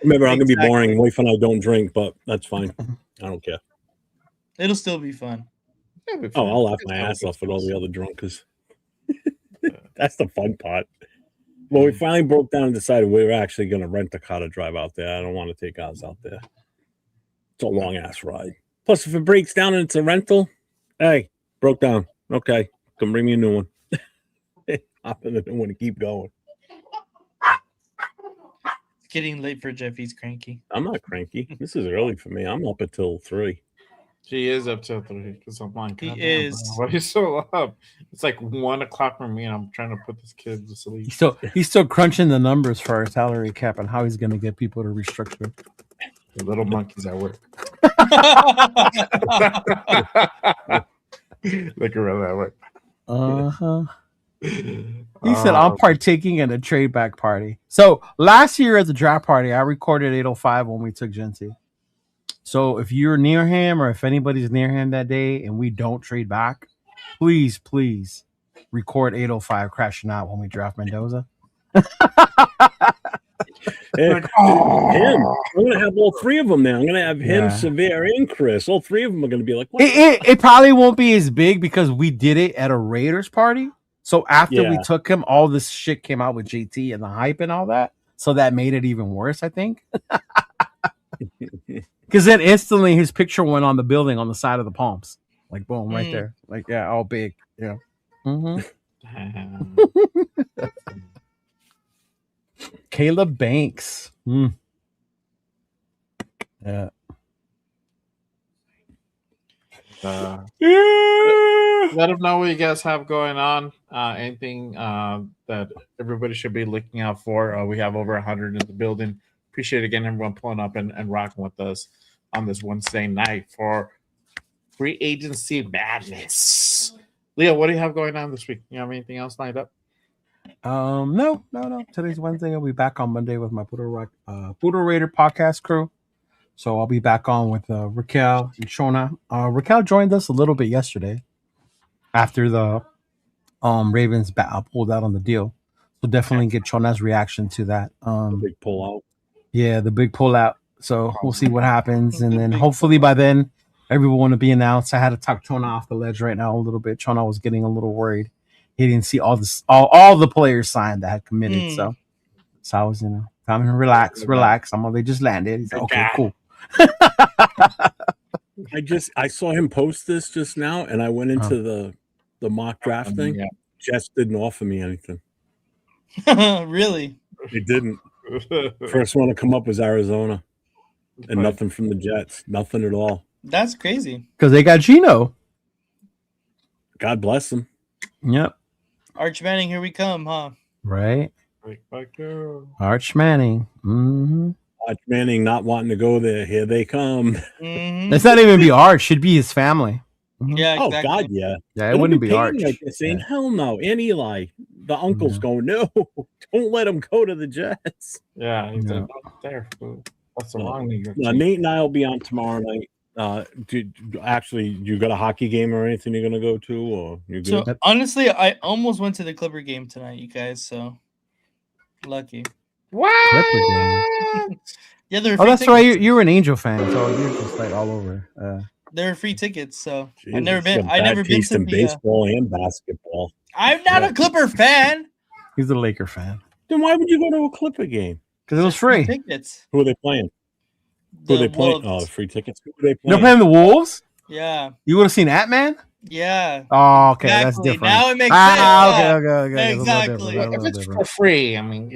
Remember, I'm gonna be boring. Wife and I don't drink, but that's fine. I don't care. It'll still be fun. Oh, I'll laugh my ass off with all the other drunkers. That's the fun part. Well, we finally broke down and decided we were actually going to rent a car to drive out there. I don't want to take ours out there. It's a long ass ride. Plus, if it breaks down and it's a rental, hey, broke down. Okay, come bring me a new one. Hop in the new one and keep going. getting late for Jeff. He's cranky. I'm not cranky. This is early for me. I'm up until 3. She is up till 3 because I'm like, He God damn, is. bro, why are you so up? It's like 1 o'clock for me, and I'm trying to put this kid to sleep. He's still crunching the numbers for our salary cap and how he's going to get people to restructure. The little monkeys at work. Like a real at work. He said, I'm partaking in a trade back party. So last year at the draft party, I recorded 805 when we took Genty. So if you're near him or if anybody's near him that day and we don't trade back, please record 805 crashing out when we draft Mendoza. Him. I'm going to have all 3 of them now. I'm going to have him, Severe, and Chris. All 3 of them are going to be like, what? It probably won't be as big because we did it at a Raiders party. So after we took him, all this shit came out with JT and the hype and all that. So that made it even worse, I think. Because then instantly his picture went on the building on the side of the Palms. Like, boom, right there. Like, yeah, all big. Yeah. Caleb Banks. Yeah. Let them know what you guys have going on. Anything that everybody should be looking out for. We have over 100 in the building. Appreciate again everyone pulling up and rocking with us on this Wednesday night for free agency madness. Leo, what do you have going on this week? You have anything else lined up? No. Today's Wednesday. I'll be back on Monday with my Poodle Raider podcast crew. So I'll be back on with Raquel and Shona. Raquel joined us a little bit yesterday after the Ravens pulled out on the deal. So definitely get Shona's reaction to that. The big pullout. Yeah, the big pullout. So we'll see what happens. And then hopefully by then, everyone will be announced. I had to talk Chona off the ledge right now a little bit. Chona was getting a little worried. He didn't see all the players signed that had committed. So I was, come and relax. They just landed. He's like, okay, cool. I saw him post this just now, and I went into the mock draft thing. Yeah. Jets didn't offer me anything. Really? They didn't. First one to come up was Arizona, and nothing from the Jets. Nothing at all. That's crazy. Because they got Geno. God bless them. Yep. Arch Manning, here we come, huh? Right. Arch Manning. Mm-hmm. Arch Manning not wanting to go there. Here they come. Mm-hmm. It's not even be Arch. Should be his family. Mm-hmm. Yeah, Oh, exactly. God, yeah. Yeah, it wouldn't be Arch. Like they're saying, hell no. And Eli, the uncle's going, no, don't let him go to the Jets. Yeah, he's like, not there. That's the wrong New York. Nate and I will be on tomorrow night. You got a hockey game or anything you're gonna go to, or you good? So honestly, I almost went to the Clipper game tonight, you guys. So lucky. What? Yeah, they're. Oh, that's right. You're an Angel fan, so you're just like all over. They're free tickets, so Jesus, I've never been. got I've bad never been taste to in the. baseball and basketball. I'm not a Clipper fan. He's a Laker fan Then why would you go to a Clipper game? because it was free. Tickets. Who are they playing? Who are they playing? Oh, free tickets. Who are they You're playing? playing the Wolves. Yeah. You would have seen Ant-Man. Yeah. Oh, okay, Exactly. that's different. Now it makes Okay. Exactly. If it's for free, I mean,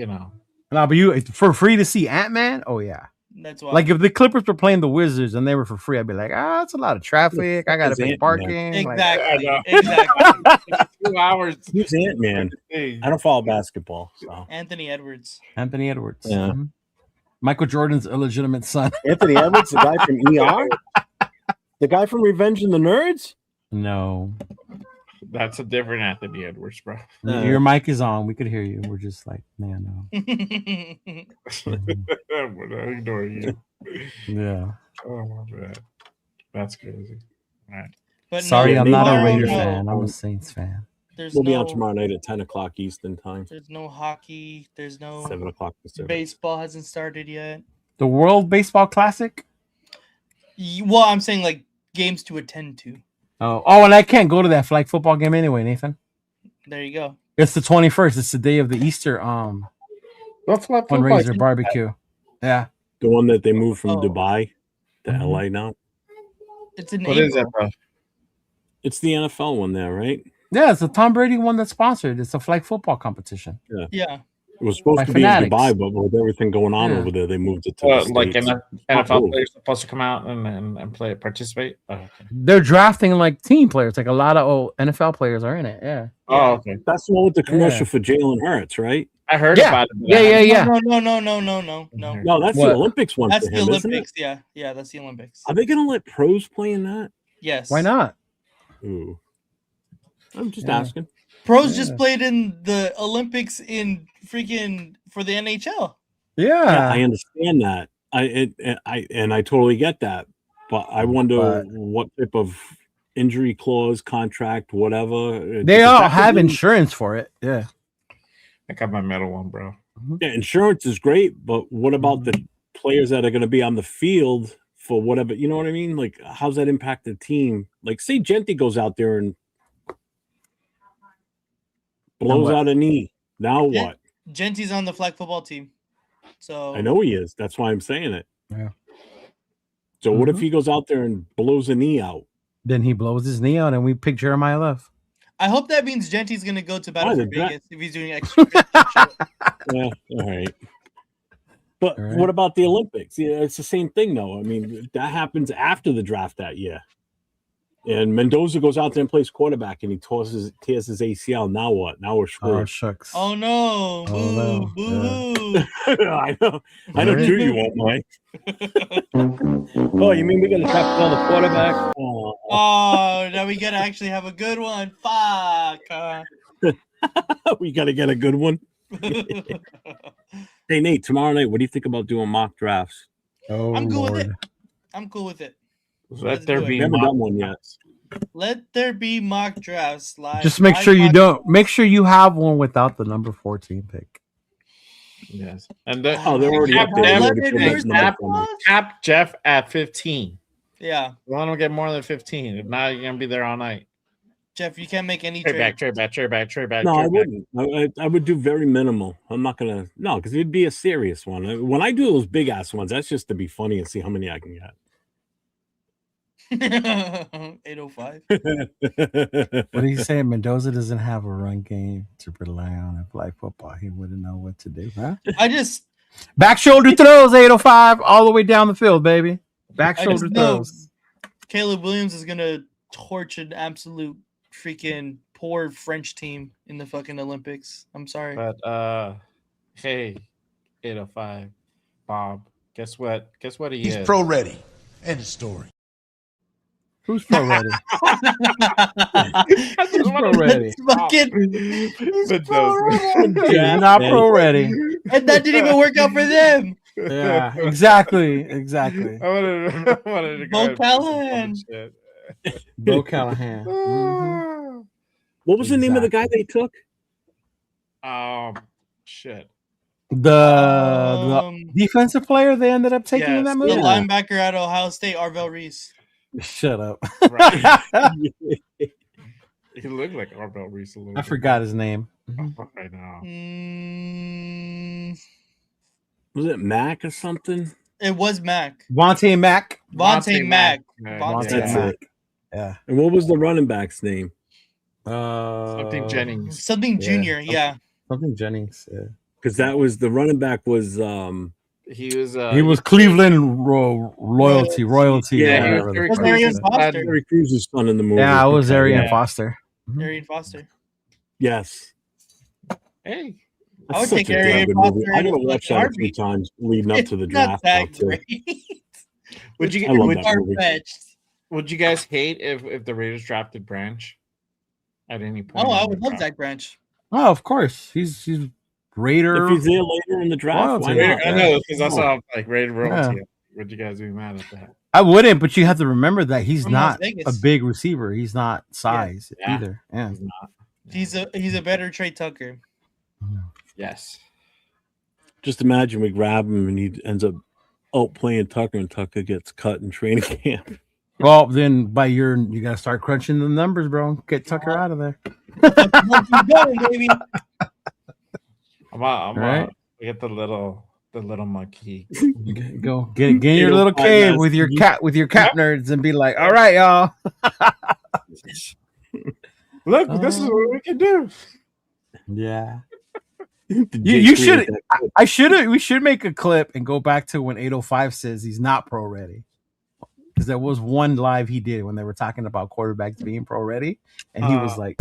No, but you for free to see Ant-Man. Oh yeah. That's why. Like if the Clippers were playing the Wizards and they were for free, I'd be like, that's a lot of traffic. I gotta pay Ant-Man. parking. Exactly. Like, Exactly. 2 hours. Who's Ant-Man? I don't follow basketball. So. Anthony Edwards. Anthony Edwards. Yeah. Mhm. Michael Jordan's illegitimate son. Anthony Edwards, the guy from ER? The guy from Revenge of the Nerds? No. That's a different Anthony Edwards, bro. Your mic is on. We could hear you. We're just like, no. We're not ignoring you. Yeah. Oh my God. That's crazy. All right. But Sorry, no, I'm not a tomorrow, Raider no. fan. I'm a Saints fan. There's We'll be no, on tomorrow night at 10 o'clock Eastern time. There's no hockey. There's no 7 o'clock Pacific. baseball hasn't started yet. The World Baseball Classic? Well, I'm saying like games to attend to. Oh, and I can't go to that flag football game anyway, Nathan. There you go. It's the 21st. It's the day of the Easter fundraiser barbecue. Yeah. The one that they moved from Oh. Dubai to Mhm. LA now. It's in What April. is that, bro? It's the NFL one there, right? Yeah, it's the Tom Brady one that's sponsored. It's a flag football competition. Yeah. It was supposed By to Fanatics. be in Dubai, but with everything going on Yeah. over there, they moved it to the Like States. NFL cool. players supposed to come out and play, participate. Oh, okay. They're drafting like team players. Like a lot of NFL players are in it. Yeah. Oh, okay. That's the one with the commercial Yeah. for Jalen Hurts, right? I heard Yeah. about it. but Yeah, I yeah, haven't- yeah. No. No, that's What? the Olympics one That's for the him, isn't it? Olympics. Yeah, that's the Olympics. Are they going to let pros play in that? Yes. Why not? Ooh. I'm just Yeah. asking. Pros Yeah. just played in the Olympics in freaking for the NHL. Yeah, I Yeah. understand that. I totally get that. But I wonder But- what type of injury clause, contract, whatever. They because all that could have be- insurance for it. Yeah. I got my medal one, bro. Yeah, insurance is great, but what about the players that are going to be on the field for whatever? You know what I mean? Like, how's that impact the team? Like, say Genti goes out there and blows what? out a knee. Now Yeah. what? Genti's on the flag football team. So I know he is. That's why I'm saying it. Yeah. So what if Mhm. he goes out there and blows a knee out? Then he blows his knee out and we pick Jeremiah Love. I hope that means Genti's gonna go to Battle Why for the dra- Vegas if he's doing extra. Yeah, all right. But All right. what about the Olympics? Yeah, it's the same thing, though. I mean, that happens after the draft that year. And Mendoza goes out there and plays quarterback, and he tears his ACL. Now what? Now we're Oh, screwed. shucks. Oh no! Boo! no. Boo! I know. I know. Right. Too. You won't, Mike. Oh, you mean we're gonna tap on the quarterback? Oh, Oh, now we gotta actually have a good one. Fuck. we gotta get a good one. Hey, Nate. Tomorrow night, what do you think about doing mock drafts? Oh, I'm cool with Lord. it. I'm cool with it. Let there do it. be We haven't mock done one yet. drafts. Let there be mock drafts. Live. Just make live sure you mock don't. drafts. Make sure you have one without the number 14 pick. Yes, and the, Oh, they're already cap up there. Jeff, They're already Eleven, putting where's that the number cap, for me. cap Jeff at 15. Yeah, Let him get more than 15. If not, you're gonna be there all night. Jeff, you can't make any Trade back, trades. trade back. No, I wouldn't. I would do very minimal. I'm not gonna. No, because it'd be a serious one. When I do those big ass ones, that's just to be funny and see how many I can get. 805. What are you saying? Mendoza doesn't have a run game to rely on in flag football. He wouldn't know what to do, huh? I just Back shoulder throws, 805, all the way down the field, baby. Back I shoulder just know throws. Caleb Williams is gonna torch an absolute freaking poor French team in the fucking Olympics. I'm sorry. But hey, 805, Bob. Guess what? Guess what he He's is. pro ready. End of story. Who's pro ready? Who's pro ready? Fucking, he's pro ready. He's not pro ready. And that didn't even work out for them. Yeah, exactly. I wanted to go Bo Callahan. Bo Callahan. Mhm. What was the name of the guy they took? Shit. The defensive player they ended up taking in that The movie. linebacker at Ohio State, Arvell Reese. Shut up. Right. He looked like Arbel Reese a little I bit. forgot his name. Right now. Was it Mac or something? It was Mac. Vontae Mack. Vontae Mac. Yeah, Vontae That's Mac. it. Yeah. And what was the running back's name? Something Jennings. Something Yeah. junior, yeah. Something Jennings. Yeah. Because that was the running back was He was. He was Cleveland royalty. Yeah, he whatever was the very Was fuck Arian it is. Foster. Terry Crews' son in the movie. Yeah, I was Arian Yeah. Foster. Arian Foster. Yes. Hey, I would Such take a damn Arian good movie. Foster I in gotta a watch that a few heartbeat. times leading up It's to the not draft. now, that too. great. would you I love would, that movie. Far-fetched. would you guys hate if the Raiders drafted Branch at any point? Oh, I in would the love draft? Zach Branch. Oh, of course. He's Raider. If he's there later in the draft, why Royalty. not? I know because I saw like Raider royalty. Yeah. Would you guys be mad at that? I wouldn't, but you have to remember that he's From Las not Vegas. a big receiver. He's not size Yeah. either. Yeah. He's not. He's a better Trey Tucker. Yes. Just imagine we grab him and he ends up out playing Tucker, and Tucker gets cut in training camp. Well, then you gotta start crunching the numbers, bro. Get Tucker out of there. Going, baby. I'm Right. get the little monkey. Go get in your little cave with your cat nerds and be like, all right, y'all. Look, this is what we can do. Yeah. You should. We should make a clip and go back to when 805 says he's not pro ready. Because there was one live he did when they were talking about quarterbacks being pro ready, and he was like,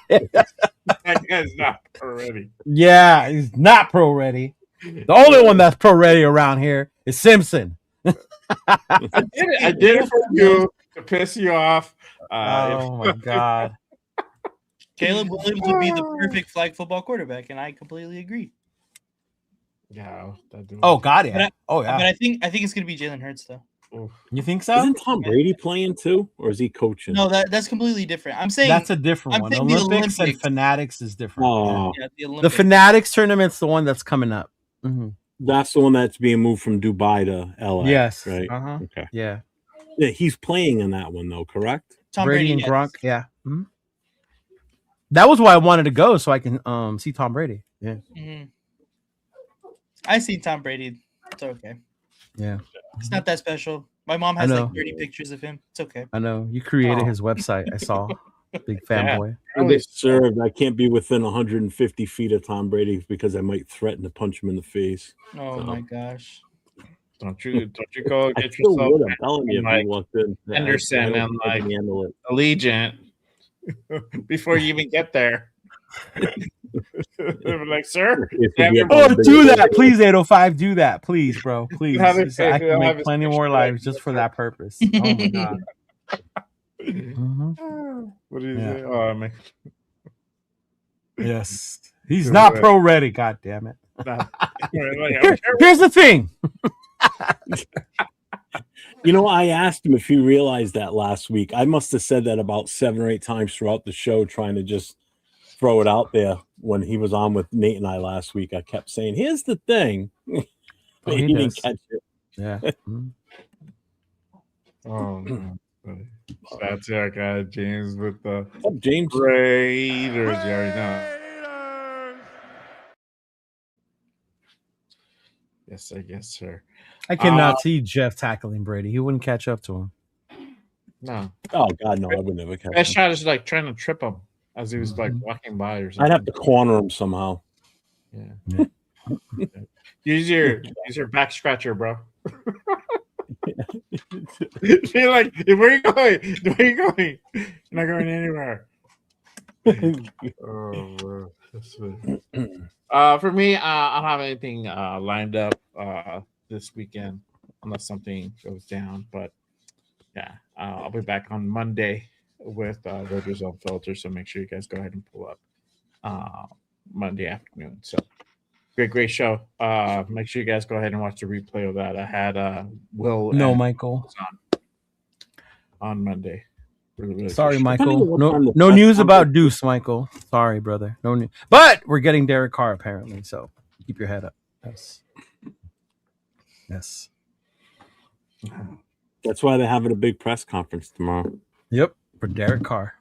That guy's not pro ready. "Yeah, he's not pro ready. The only one that's pro ready around here is Simpson." I did it for you to piss you off. Oh my god. Caleb Williams would be the perfect flag football quarterback, and I completely agree. Yeah. Oh god, yeah. But I think it's gonna be Jalen Hurts though. You think so? Isn't Tom Brady playing too, or is he coaching? No, that's completely different. I'm saying That's a different one. saying the Olympics and Olympics. Fanatics is different. Oh, Yeah, the The Olympics. Fanatics tournament's the one that's coming up. Mm-hmm. that's the one that's being moved from Dubai to LA. Yes. Right. Uh-huh. Okay. Yeah. Yeah, he's playing in that one though, correct? Tom Brady Brady and yes. Gronk. Yeah. Mhm. That was why I wanted to go so I can see Tom Brady. Yeah. Mhm. I see Tom Brady. It's okay. Yeah. It's not that special. My mom has I like know. 30 pictures of him. It's okay. I know you created Oh. his website. I saw. Big fanboy. They served. I can't be within 150 feet of Tom Brady because I might threaten to punch him in the face. Oh my gosh. Don't you go I get still yourself would have telling you if like he walked in. Henderson I don't and, think I can like, handle it. Allegiant before you even get there. They were like, sir, have your Oh, do that, please, 805. Do that, please, bro. Please. Have it- So I can have make his plenty more picture, lives like, just for that purpose. Oh my god. Mhm. what do you Yeah. say? Oh, man. Yes. He's Do not it. pro ready. God damn it. Nah. Here's the thing. You know, I asked him if he realized that last week. I must have said that about 7 or 8 times throughout the show, trying to just throw it out there when he was on with Nate and I last week. I kept saying, here's the thing. But he he didn't does. catch it. Yeah. Mhm. Oh, man. That's our guy, James, with the What's up, James? Raiders. You already know. Yes, I guess, sir. I cannot see Jeff tackling Brady. He wouldn't catch up to him. No. Oh, God, no, I would never catch Best him. shot is like trying to trip him as he was like walking by or something. I'd have to corner him somehow. Yeah. Use your back scratcher, bro. You're like, where are you going? Where are you going? You're not going anywhere. Oh, bro. That's funny. For me, I don't have anything lined up this weekend unless something goes down. But yeah, I'll be back on Monday with Raiders Unfiltered. So make sure you guys go ahead and pull up Monday afternoon. So great show. Make sure you guys go ahead and watch the replay of that. I had Will and Michael. on Monday. Really Sorry, good show. Michael. Depending on No the- news about Deuce, Michael. Sorry, brother. No news. But we're getting Derek Carr apparently. So keep your head up. Yes. That's why they're having a big press conference tomorrow. Yep. For Derek Carr.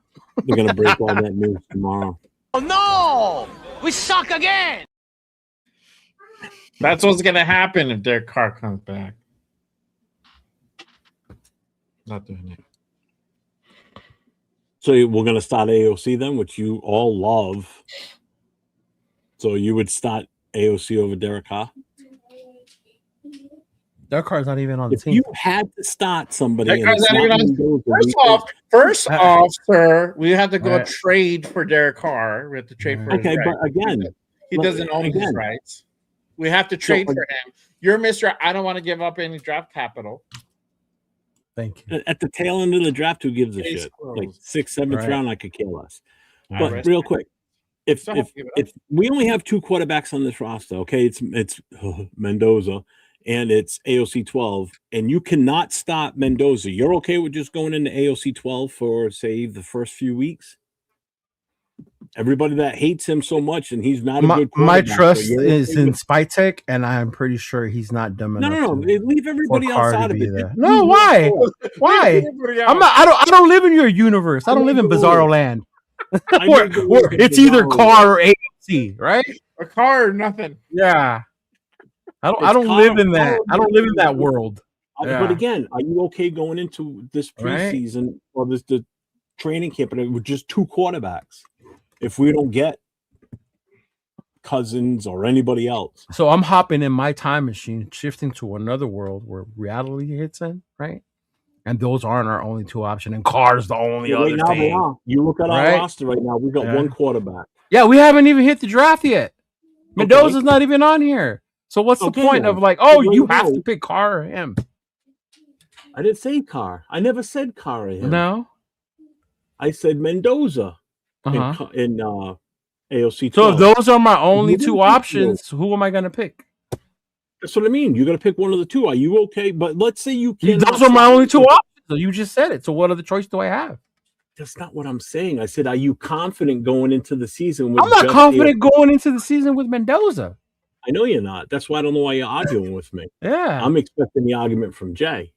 They're going to break all that news tomorrow. That's what's gonna happen if Derek Carr comes back. Not doing it. So we're going to start AOC then, which you all love. So you would start AOC over Derek Carr? Derek Carr's not even on the If team. you had to start somebody, Derek and Carr's it's not even not on- Mendoza, First off, sir, we have to go Right. trade for Derek Carr. We have to trade for his okay, rights. but again, He doesn't own his again. rights. We have to trade for him. You're Mr. I don't want to give up any draft capital. Thank you. at the tail end of the draft, who gives a Case shit? closed. Like 6th, 7th Right. round, I could care less. I But rest real my- quick, if Don't give it up. if we only have 2 quarterbacks on this roster, okay, it's Mendoza and it's AOC 12, and you cannot stop Mendoza. You're okay with just going into AOC 12 for say the first few weeks? Everybody that hates him so much, and he's not a good My quarterback, trust so you're is okay in with- Spytek, and I'm pretty sure he's not dumb No, enough. no, no. Leave everybody for else Carr out to of be it. there. Just No, do why? your Why? Everybody else. I'm not. I don't live in your universe. I don't live in Bizarro Land. I where, need to where live in it's either Bizarro Carr or AOC, right? A car or nothing. Yeah. I It's don't live Carr- in that. I don't live in that world. Yeah. But again, are you okay going into this Right. preseason or the training camp with just 2 quarterbacks? If we don't get Cousins or anybody else. So I'm hopping in my time machine, shifting to another world where reality hits in, right? And those aren't our only two options. And Carr's the only Right other now they thing. are. You look at our Right? roster right now. We got Yeah. one quarterback. Yeah, we haven't even hit the draft yet. Mendoza's not even on here. So what's the point of like, oh, you have to pick Carr or him? I didn't say Carr. I never said Carr or him. No. I said Mendoza Uh-huh. in AOC 12. So if those are my only two options, who am I going to pick? That's what I mean. You're going to pick one of the two. Are you okay? But let's say you can't. Those are my only two options. So you just said it. So what other choice do I have? That's not what I'm saying. I said, are you confident going into the season? With I'm not confident going into the season with Mendoza. I know you're not. That's why I don't know why you're arguing with me. Yeah. I'm expecting the argument from Jay.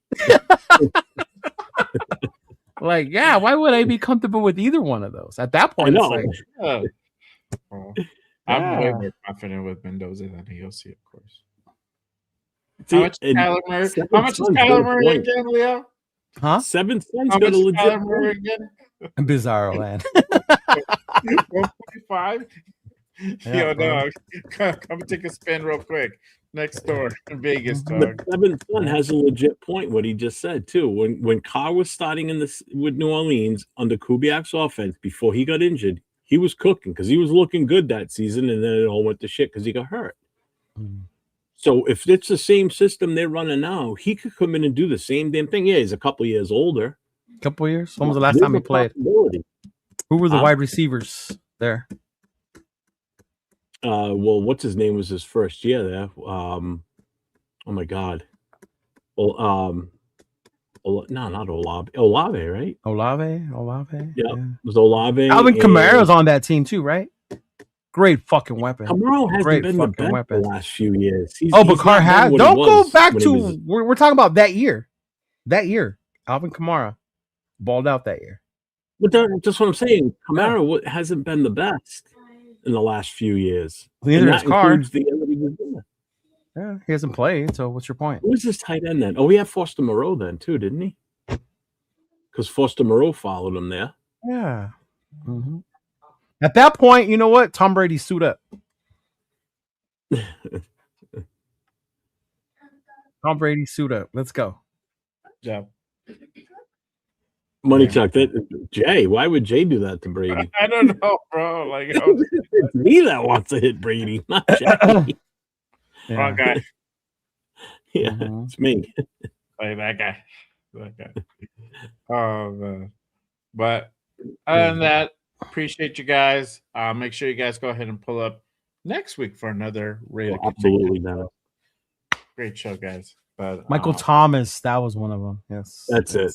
Like, yeah, why would I be comfortable with either one of those? At that point, I know. it's like, I'm way more confident with Mendoza than AOC, of course. See, How much is Kyler Murray again, Leo? Huh? 7 cents How got much a is legit Kyler Murray point. again? Bizarro land. 1.5. Yo, dog, come take a spin real quick. Next door in Vegas, dog. But 7 Son has a legit point. What he just said too. When Carr was starting with New Orleans under Kubiak's offense before he got injured, he was cooking because he was looking good that season, and then it all went to shit because he got hurt. So if it's the same system they're running now, he could come in and do the same damn thing. Yeah, he's a couple years older. Couple years? When was the last time he played? Who were the wide receivers there? Well, what's his name was his first year there. Oh my God. Well, no, not Olave. Olave, right? Olave. Yeah, it was Olave. Alvin Kamara's on that team too, right? Great fucking weapon. Kamara hasn't Great been the fucking best weapon. the last few years. But Carr has. Don't go back to. We're talking about that year. That year, Alvin Kamara balled out that year. But that's what I'm saying. Kamara hasn't been the best in the last few years. Neither is Carr. The year that he was there. Yeah, he hasn't played. So what's your point? Who was his tight end then? Oh, he had Foster Moreau then too, didn't he? Because Foster Moreau followed him there. Yeah. Mm-hmm. At that point, you know what? Tom Brady suit up. Tom Brady suit up. Let's go. Yeah. Money Chuck. Jay, why would Jay do that to Brady? I don't know, bro. Like, it's me that wants to hit Brady, not Jay. Wrong guy. Yeah, it's me. Like that guy. Oh man. But other than that, appreciate you guys. Make sure you guys go ahead and pull up next week for another rated. Absolutely not. Great show, guys. But Michael Thomas, that was one of them. Yes, that's it.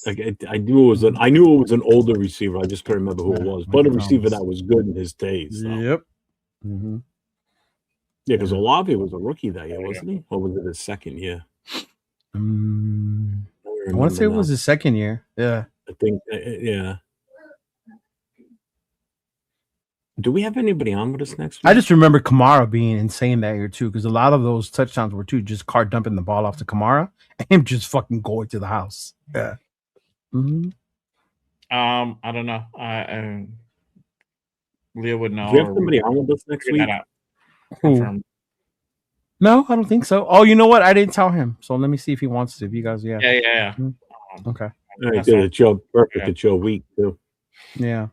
I knew it was an older receiver. I just couldn't remember who it was, but a receiver that was good in his days. So. Yep. Mm-hmm. Yeah, because Olave was a rookie that year, wasn't he? Or was it his second year? I want to say it was his second year. Yeah, I think. Yeah. Do we have anybody on with us next week? I just remember Kamara being insane that year too, because a lot of those touchdowns were too just Carr dumping the ball off to Kamara and him just fucking going to the house. Yeah. Mm-hmm. I don't know. Leo would know. Do we have somebody on with us next week? Who? No, I don't think so. Oh, you know what? I didn't tell him. So let me see if he wants to. If you guys, yeah. Okay. All right, good. It's your perfect. It's your week too. Yeah.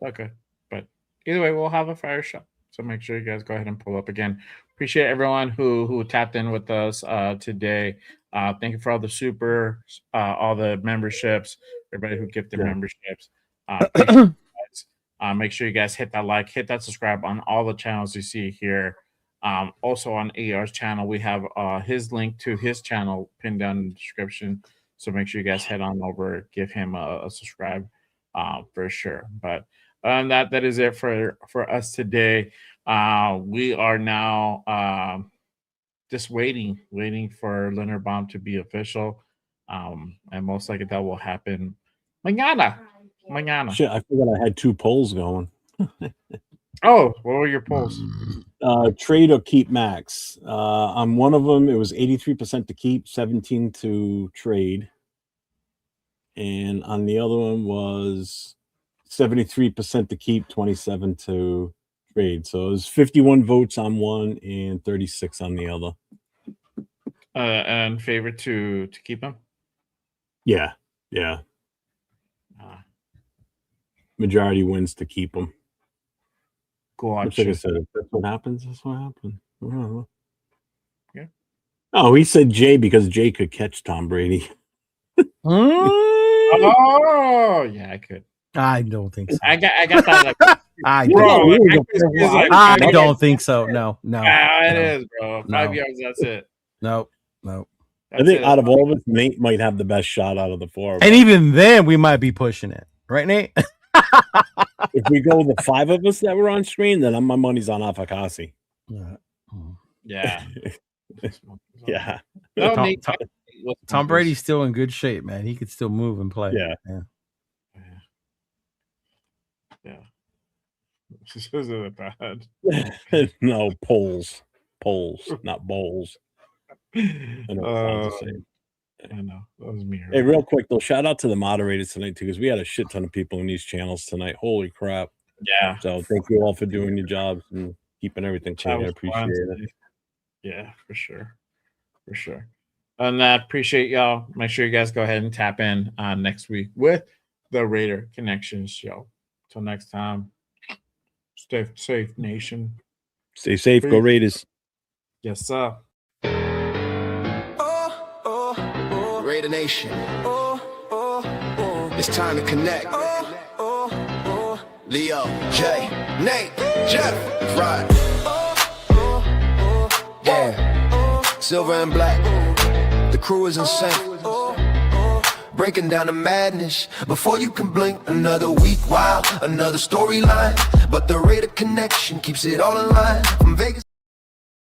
Okay. But either way, we'll have a fire show. So make sure you guys go ahead and pull up again. Appreciate everyone who tapped in with us today. Thank you for all the memberships, everybody who gifted memberships. Make sure you guys hit that like, hit that subscribe on all the channels you see here. Also on AR's channel, we have his link to his channel pinned down in the description. So make sure you guys head on over, give him a subscribe for sure. But that is it for us today. We are now just waiting for Linderbaum to be official. And most likely that will happen mañana. Shit, I forgot I had 2 polls going. Oh, what were your polls? Trade or keep Maxx. On one of them, it was 83% to keep, 17 to trade. And on the other one was 73% to keep, 27 to trade. So it was 51 votes on one and 36 on the other. And favorite to keep him. Yeah. Majority wins to keep them. Like I said, if that's what happens, that's what happens. Yeah. Oh, he said Jay because Jay could catch Tom Brady. Oh, yeah, I could. I don't think so. I got that. Like, I don't think so. No. It is, bro. 5 yards. That's it. No. I think out of all of us, Nate might have the best shot out of the four. And even then, we might be pushing it, right, Nate? If we go the five of us that were on screen, then my money's on Afakasi. Yeah. Yeah. No, Tom Brady's still in good shape, man. He could still move and play. Yeah. This isn't bad. No, polls, not bowls. I know. That was me. Hey, real quick though, shout out to the moderators tonight too, because we had a shit ton of people in these channels tonight. Holy crap! Yeah. So thank you all for doing your jobs and keeping everything clean. I appreciate it. Yeah, for sure. And I appreciate y'all. Make sure you guys go ahead and tap in next week with the Raider Connections show. Till next time, stay safe, nation. Stay safe. Go Raiders. Yes, sir. Raider Nation. It's time to connect. Leo, Jay, Nate, Jeff, Rod. Yeah. Silver and black. The crew is insane. Breaking down the madness before you can blink. Another week, wow, another storyline. But the Raider Connection keeps it all in line. From Vegas.